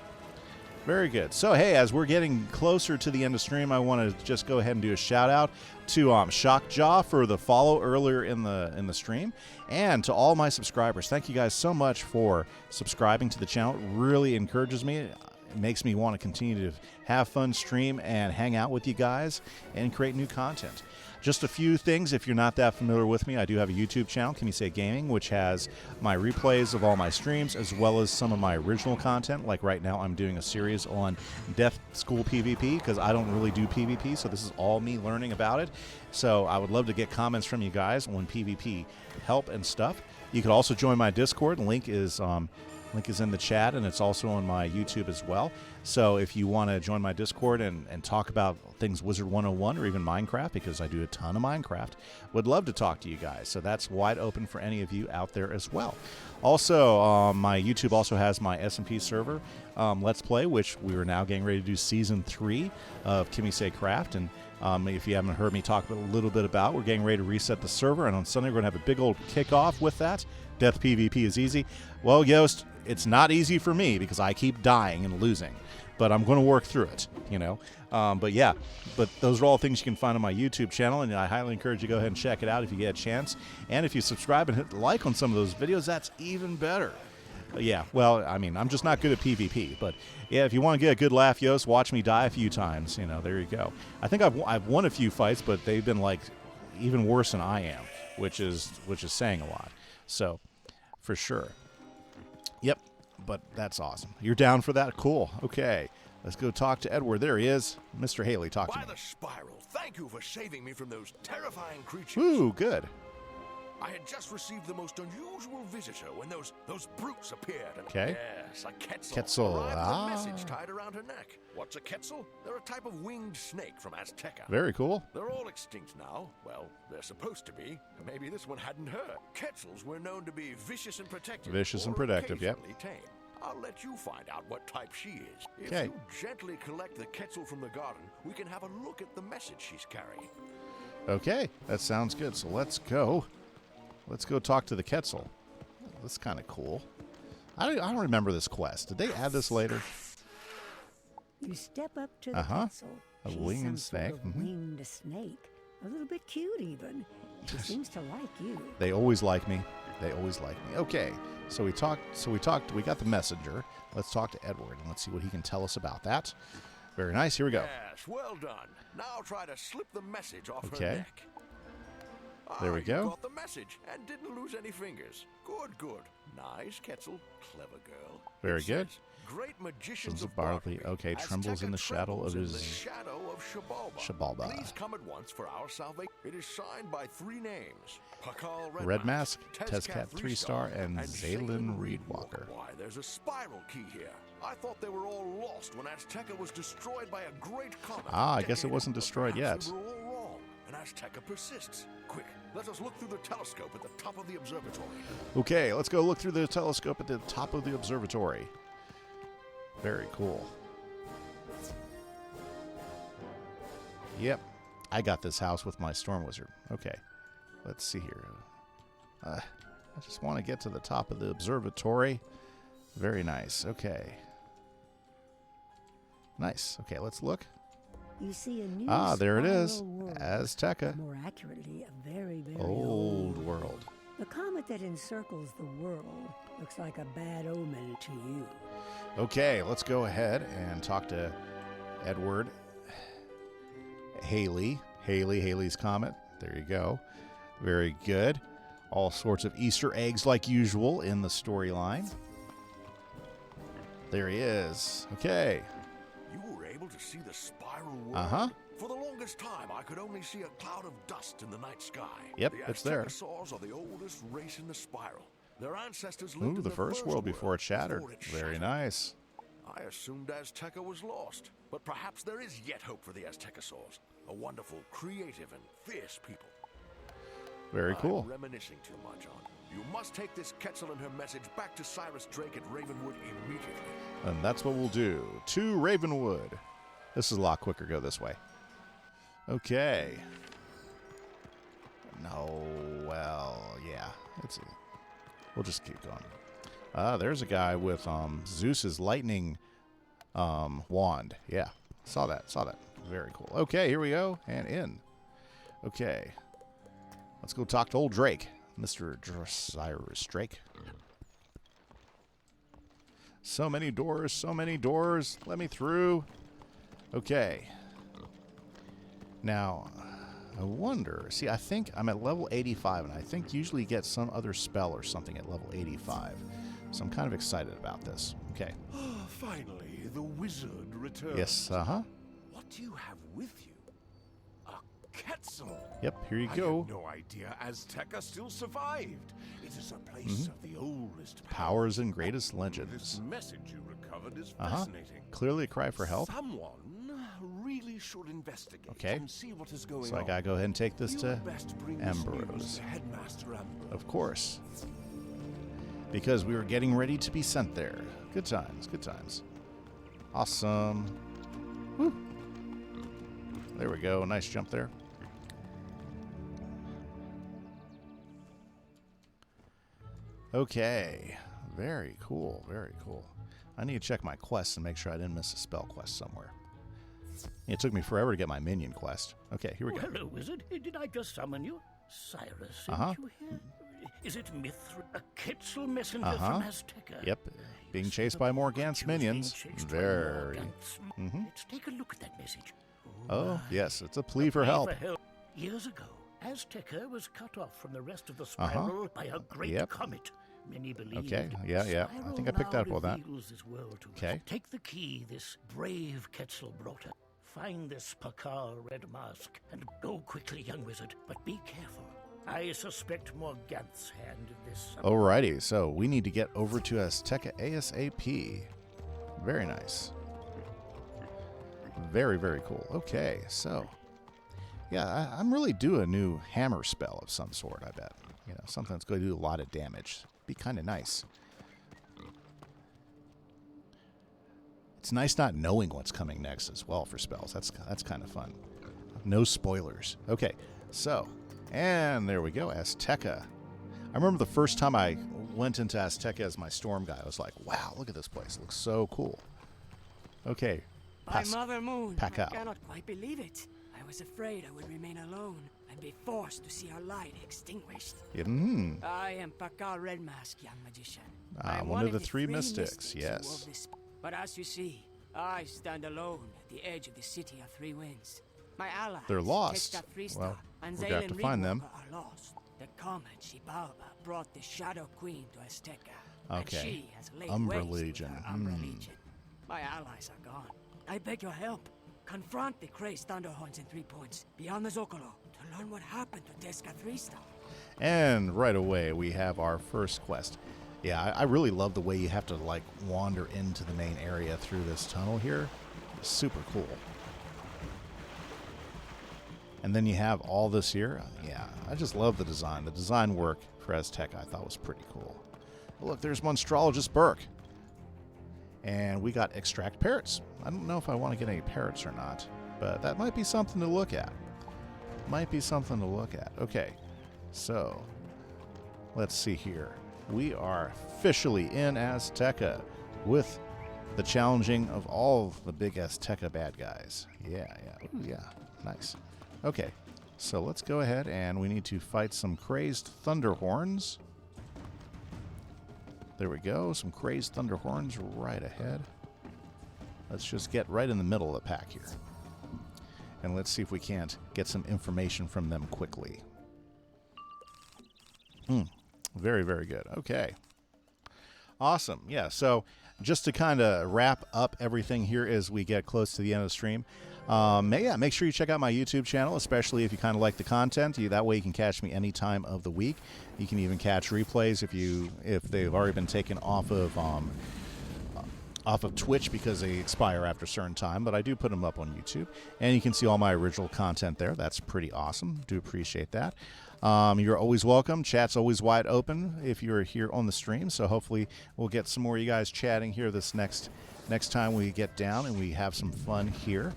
Very good. So, hey, as we're getting closer to the end of stream, I want to just go ahead and do a shout-out to Shockjaw for the follow earlier in the stream, and to all my subscribers. Thank you guys so much for subscribing to the channel. It really encourages me. It makes me want to continue to have fun, stream, and hang out with you guys and create new content. Just a few things, if you're not that familiar with me, I do have a YouTube channel, Can You Say Gaming, which has my replays of all my streams, as well as some of my original content. Like right now, I'm doing a series on Death School PvP, because I don't really do PvP, so this is all me learning about it. So I would love to get comments from you guys on PvP help and stuff. You could also join my Discord. Link is in the chat, and it's also on my YouTube as well. So if you want to join my Discord and talk about things Wizard101 or even Minecraft, because I do a ton of Minecraft, would love to talk to you guys. So that's wide open for any of you out there as well. Also, my YouTube also has my SMP server Let's Play, which we are now getting ready to do Season 3 of Kimmy Say Craft. And if you haven't heard me talk a little bit about, we're getting ready to reset the server, and on Sunday we're going to have a big old kickoff with that. Death PvP is easy. Well, Yost, it's not easy for me because I keep dying and losing, but I'm going to work through it, you know. But yeah, but those are all things you can find on my YouTube channel, and I highly encourage you to go ahead and check it out if you get a chance. And if you subscribe and hit the like on some of those videos, that's even better. Yeah, well, I mean, I'm just not good at PvP, but yeah, if you want to get a good laugh, Yost, watch me die a few times. You know, there you go. I think I've won a few fights, but they've been like even worse than I am, which is saying a lot. So, for sure. Yep, but that's awesome. You're down for that? Cool. Okay, let's go talk to Edward. There he is. Mr. Haley, talk to me. By the spiral, thank you for saving me from those terrifying creatures. Ooh, good. I had just received the most unusual visitor when those brutes appeared. Okay. Yes, a Quetzal. Quetzal, Arrived with a message tied around her neck. What's a Quetzal? They're a type of winged snake from Azteca. Very cool. They're all extinct now. Well, they're supposed to be. Maybe this one hadn't heard. Quetzals were known to be vicious and protective. Vicious and protective, yep. Tame. I'll let you find out what type she is. Okay. If you gently collect the Quetzal from the garden, we can have a look at the message she's carrying. Okay, that sounds good. So let's go. Let's go talk to the Quetzal. That's kind of cool. I don't remember this quest. Did they add this later? You step up to the Quetzal. A She's winged some snake. Sort of winged snake. A little bit cute, even. She seems to like you. They always like me. They always like me. Okay, so we talked. We got the messenger. Let's talk to Edward and let's see what he can tell us about that. Very nice. Here we go. Yes, well done. Now try to slip the message off her Okay. neck. There we You go. got the message and didn't lose any fingers. Good, good. Nice, Quetzal. Clever girl. Very It good. says, Great magicians Sons of of Bartleby. Bartleby. Okay, trembles Azteca in the shadow of trembles in his... the shadow of Xibalba. Xibalba. Please come at once for our salvation. It is signed by 3 names. Pakal Red Mask, Tezcat Tezcat 3-star, and Zalen Reedwalker. Why, there's a spiral key here. I thought they were all lost when Azteca was destroyed by a great comet. Ah, I guess it wasn't But destroyed perhaps yet. we were all wrong, and Azteca persists. Quick, let us look through the telescope at the top of the observatory. Okay, let's go look through the telescope at the top of the observatory. Very cool. Yep, I got this house with my Storm Wizard. Okay, let's see here. I just want to get to the top of the observatory. Very nice. Okay. Nice. Okay, let's look. You see a new There it is. spiral world. Azteca. More accurately, a very, very Old world. The comet that encircles the world looks like a bad omen to you. Okay, let's go ahead and talk to Edward Haley's Comet. There you go. Very good. All sorts of Easter eggs like usual in the storyline. There he is. Okay. You were able to see the spiral world? Uh-huh. For the longest time, I could only see a cloud of dust in the night sky. Yep, the it's there. Aztecosaurs are the oldest race in the spiral. Their ancestors lived Ooh, in the first world before it shattered. Very nice. I assumed Azteca was lost, but perhaps there is yet hope for the Aztecosaurs. A wonderful, creative, and fierce people. Very cool. I'm reminiscing too much on. You must take this Quetzal and her message back to Cyrus Drake at Ravenwood immediately. And that's what we'll do. To Ravenwood. This is a lot quicker. Go this way. Okay. No, well, yeah. We'll just keep going. There's a guy with Zeus's lightning wand. Yeah, saw that. Very cool. Okay, here we go. And in. Okay. Let's go talk to old Drake. Mr. Cyrus Drake. So many doors. Let me through. Okay. Now, I wonder. See, I think I'm at level 85, and I think usually you get some other spell or something at level 85. So I'm kind of excited about this. Okay. Finally, the wizard returns. Yes, What do you have with you? A Quetzal. Yep, here you I go. had no idea Azteca still survived. It is a place of the oldest Powers and greatest This legends. message you recovered is fascinating. Clearly a cry for help. Someone really should investigate Okay. and see what is going So on. I gotta go ahead and take this You to best bring this news Ambrose. to Headmaster Ambrose. Of course. Because we were getting ready to be sent there. Good times, good times. Awesome. Woo. There we go. Nice jump there. Okay. Very cool. Very cool. I need to check my quests and make sure I didn't miss a spell quest somewhere. It took me forever to get my minion quest. Okay, here we go. Hello, wizard. Did I just summon you? Cyrus sent you here? Is it Mithril, a Quetzal messenger from Azteca? Yep. Being chased by more Gantz minions. Very. Let's take a look at that message. Oh, yes. It's a plea for help. Years ago, Azteca was cut off from the rest of the spiral by a great comet. Many believe. Okay, yeah. I think I picked up on that. Okay. Take the key this brave Quetzal brought us. Find this Pakal red mask and go quickly, young wizard. But be careful. I suspect more Gant's hand in this. Alrighty, so we need to get over to Azteca ASAP. Very nice. Very, very cool. Okay, so yeah, I'm really due a new hammer spell of some sort. I bet something that's going to do a lot of damage. Be kind of nice. It's nice not knowing what's coming next as well for spells. That's kind of fun. No spoilers. Okay, so, and there we go, Azteca. I remember the first time I went into Azteca as my storm guy, I was like, wow, look at this place. It looks so cool. Okay. By Mother Moon, pack I out. cannot quite believe it. I was afraid I would remain alone and be forced to see our light extinguished. I am Pakal Red Mask, young magician. I am one of the three mystics, who yes. wove this. But as you see, I stand alone at the edge of the city of three winds. My allies, They're lost. Tezcat 3-star, Well, and we're going to have to find them. Are lost. The comet Xibalba brought the Shadow Queen to Azteca. Okay. And she has laid Umbra waste Legion. with her Umbra Legion. My allies are gone. I beg your help. Confront the crazed Thunderhorns in 3 points, beyond the Zocalo, to learn what happened to Desca 3-star. And right away, we have our first quest. Yeah, I really love the way you have to, like, wander into the main area through this tunnel here. It's super cool. And then you have all this here. Yeah, I just love the design. The design work for Azteca I thought was pretty cool. Look, there's Monstrologist Burke. And we got extract parrots. I don't know if I want to get any parrots or not, but that might be something to look at. Might be something to look at. Okay, so let's see here. We are officially in Azteca with the challenging of all of the big Azteca bad guys. Yeah. Ooh, yeah, nice. Okay, so let's go ahead and we need to fight some crazed Thunderhorns. There we go, some crazed Thunderhorns right ahead. Let's just get right in the middle of the pack here. And let's see if we can't get some information from them quickly. Very, very good. Okay. Awesome. Yeah, so just to kind of wrap up everything here as we get close to the end of the stream, make sure you check out my YouTube channel, especially if you kind of like the content. That way you can catch me any time of the week. You can even catch replays if they've already been taken off of Twitch because they expire after a certain time, but I do put them up on YouTube. And you can see all my original content there. That's pretty awesome. Do appreciate that. You're always welcome. Chat's always wide open if you're here on the stream, so hopefully we'll get some more of you guys chatting here this next time we get down and we have some fun here.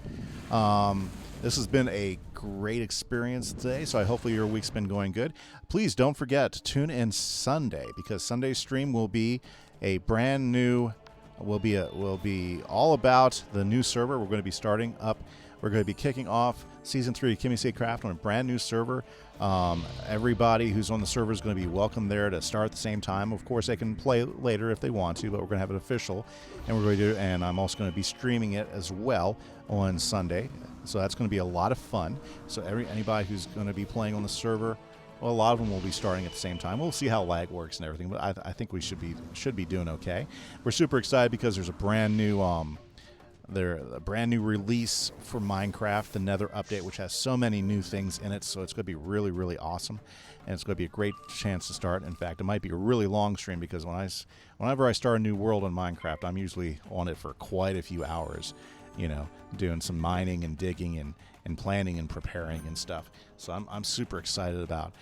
This has been a great experience today, so hopefully your week's been going good. Please don't forget to tune in Sunday, because Sunday's stream will be a brand new, will be all about the new server. We're going to be starting up. We're going to be kicking off Season 3 of Kimmy Say Craft on a brand new server. Everybody who's on the server is going to be welcome there to start at the same time. Of course, they can play later if they want to, but we're going to have it official, and we're going to do. And I'm also going to be streaming it as well on Sunday, so that's going to be a lot of fun. So anybody who's going to be playing on the server, well, a lot of them will be starting at the same time. We'll see how lag works and everything, but I think we should be doing okay. We're super excited because there's a brand new release for Minecraft, the Nether update, which has so many new things in it. So it's going to be really, really awesome, and it's going to be a great chance to start. In fact, it might be a really long stream because whenever I start a new world on Minecraft, I'm usually on it for quite a few hours, doing some mining and digging and planning and preparing and stuff. So I'm super excited about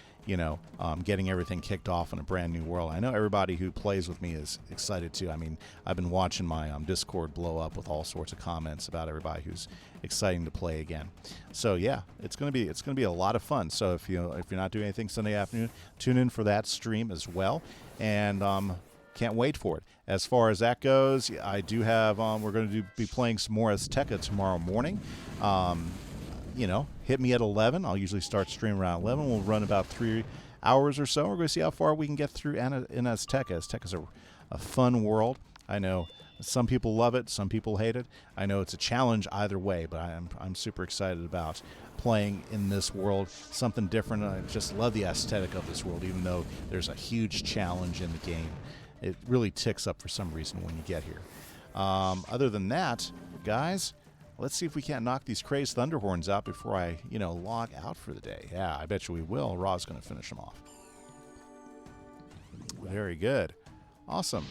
getting everything kicked off in a brand new world. I know everybody who plays with me is excited too. I mean, I've been watching my Discord blow up with all sorts of comments about everybody who's exciting to play again. So yeah, it's gonna be a lot of fun. So if you're not doing anything Sunday afternoon, tune in for that stream as well, and can't wait for it. As far as that goes, I do have we're going to be playing some more Azteca tomorrow morning. Hit me at 11. I'll usually start streaming around 11. We'll run about 3 hours or so. We're going to see how far we can get through in Azteca. Azteca's a fun world. I know some people love it, some people hate it. I know it's a challenge either way, but I'm super excited about playing in this world, something different. I just love the aesthetic of this world, even though there's a huge challenge in the game. It really ticks up for some reason when you get here. Other than that, guys, let's see if we can't knock these crazed Thunderhorns out before I, log out for the day. Yeah, I bet you we will. Ra's going to finish them off. Very good. Awesome.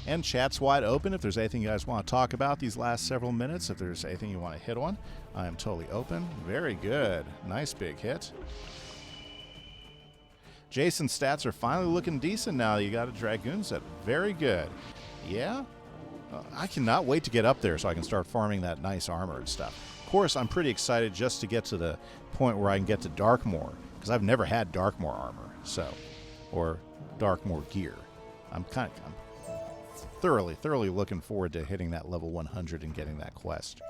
And chat's wide open. If there's anything you guys want to talk about these last several minutes, if there's anything you want to hit on, I am totally open. Very good. Nice big hit. Jason's stats are finally looking decent now. You got a Dragoon set. Very good. Yeah? I cannot wait to get up there so I can start farming that nice armor and stuff. Of course, I'm pretty excited just to get to the point where I can get to Darkmoor, because I've never had Darkmoor armor, or Darkmoor gear. I'm thoroughly looking forward to hitting that level 100 and getting that quest.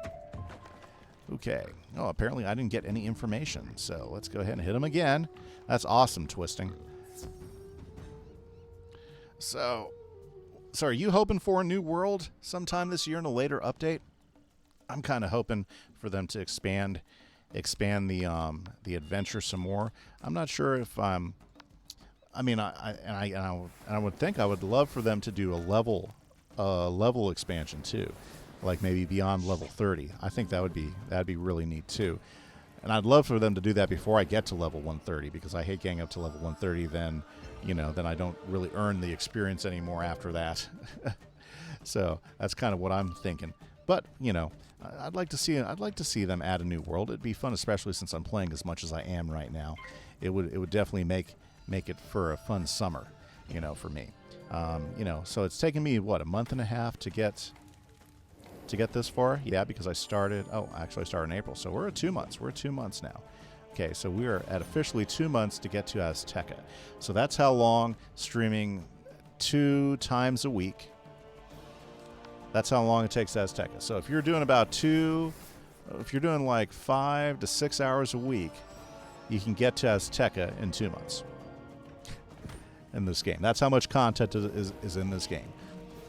Okay. Oh, apparently I didn't get any information, so let's go ahead and hit him again. That's awesome, Twisting. So are you hoping for a new world sometime this year in a later update? I'm kind of hoping for them to expand expand the adventure some more. I'm not sure if I'm. I mean, I would think I would love for them to do a level expansion too, like maybe beyond level 30. I think that'd be really neat too. And I'd love for them to do that before I get to level 130, because I hate getting up to level 130. Then, then I don't really earn the experience anymore after that. So that's kind of what I'm thinking. But I'd like to see them add a new world. It'd be fun, especially since I'm playing as much as I am right now. It would definitely make it for a fun summer, for me. So it's taken me what, a month and a half to get this far. Yeah, because I started in April, so we're at 2 months. We're at 2 months now. Okay, so we are at officially 2 months to get to Azteca. So that's how long streaming 2 times a week. That's how long it takes Azteca. So if you're doing like 5 to 6 hours a week, you can get to Azteca in 2 months in this game. That's how much content is in this game.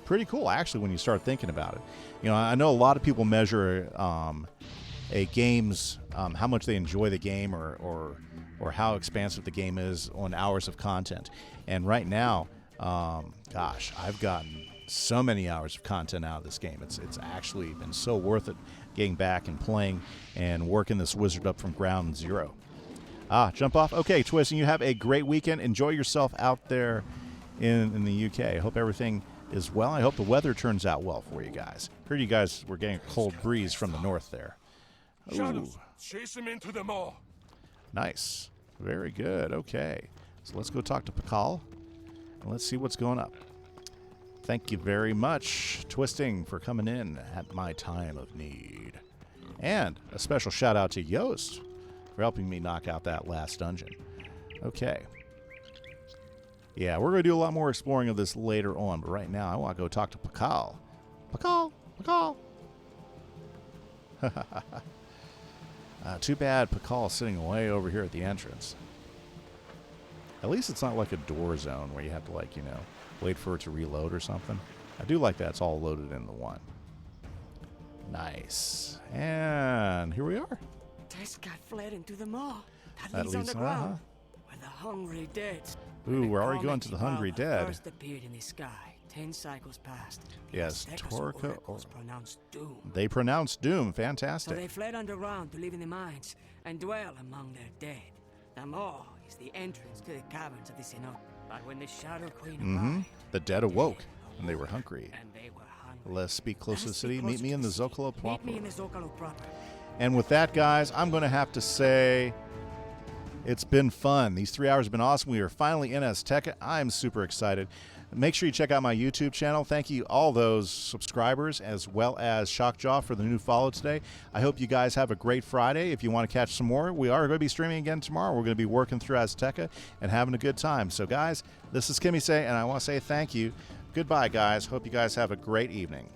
Pretty cool, actually, when you start thinking about it. I know a lot of people measure a game's how much they enjoy the game or how expansive the game is on hours of content. And right now, gosh, I've gotten so many hours of content out of this game. It's actually been so worth it getting back and playing and working this wizard up from ground zero. Jump off. Okay, Twisting, you have a great weekend. Enjoy yourself out there in the UK. I hope everything is well. I hope the weather turns out well for you guys. Heard you guys were getting a cold breeze from the north there. Shadows, chase him into the maw. Nice. Very good. Okay. So let's go talk to Pakal and let's see what's going up. Thank you very much, Twisting, for coming in at my time of need. And a special shout out to Yost for helping me knock out that last dungeon. Okay. Yeah, we're going to do a lot more exploring of this later on, but right now I want to go talk to Pakal. Pakal! Too bad Pakal's sitting way over here at the entrance. At least it's not like a door zone where you have to, wait for it to reload or something. I do like that it's all loaded into one. Nice. And here we are. This got fled into the maw. That leads on the ground. Where the hungry dead. Ooh, we're already going to the hungry dead. First appeared in the sky. 10 cycles passed. Yes, Torca pronounced doom. They pronounced doom. Fantastic. So they fled underground to live in the mines and dwell among their dead. The maw is the entrance to the caverns of the Cenote. But when the Shadow Queen arrived, the dead awoke and they were hungry. Let's speak close to the city. Meet me in the Zocalo proper. And with that, guys, I'm going to have to say it's been fun. These 3 hours have been awesome. We are finally in Azteca. I'm super excited. Make sure you check out my YouTube channel. Thank you all those subscribers as well as Shockjaw for the new follow today. I hope you guys have a great Friday. If you want to catch some more, we are going to be streaming again tomorrow. We're going to be working through Azteca and having a good time. So, guys, this is Kimmy Say, and I want to say thank you. Goodbye, guys. Hope you guys have a great evening.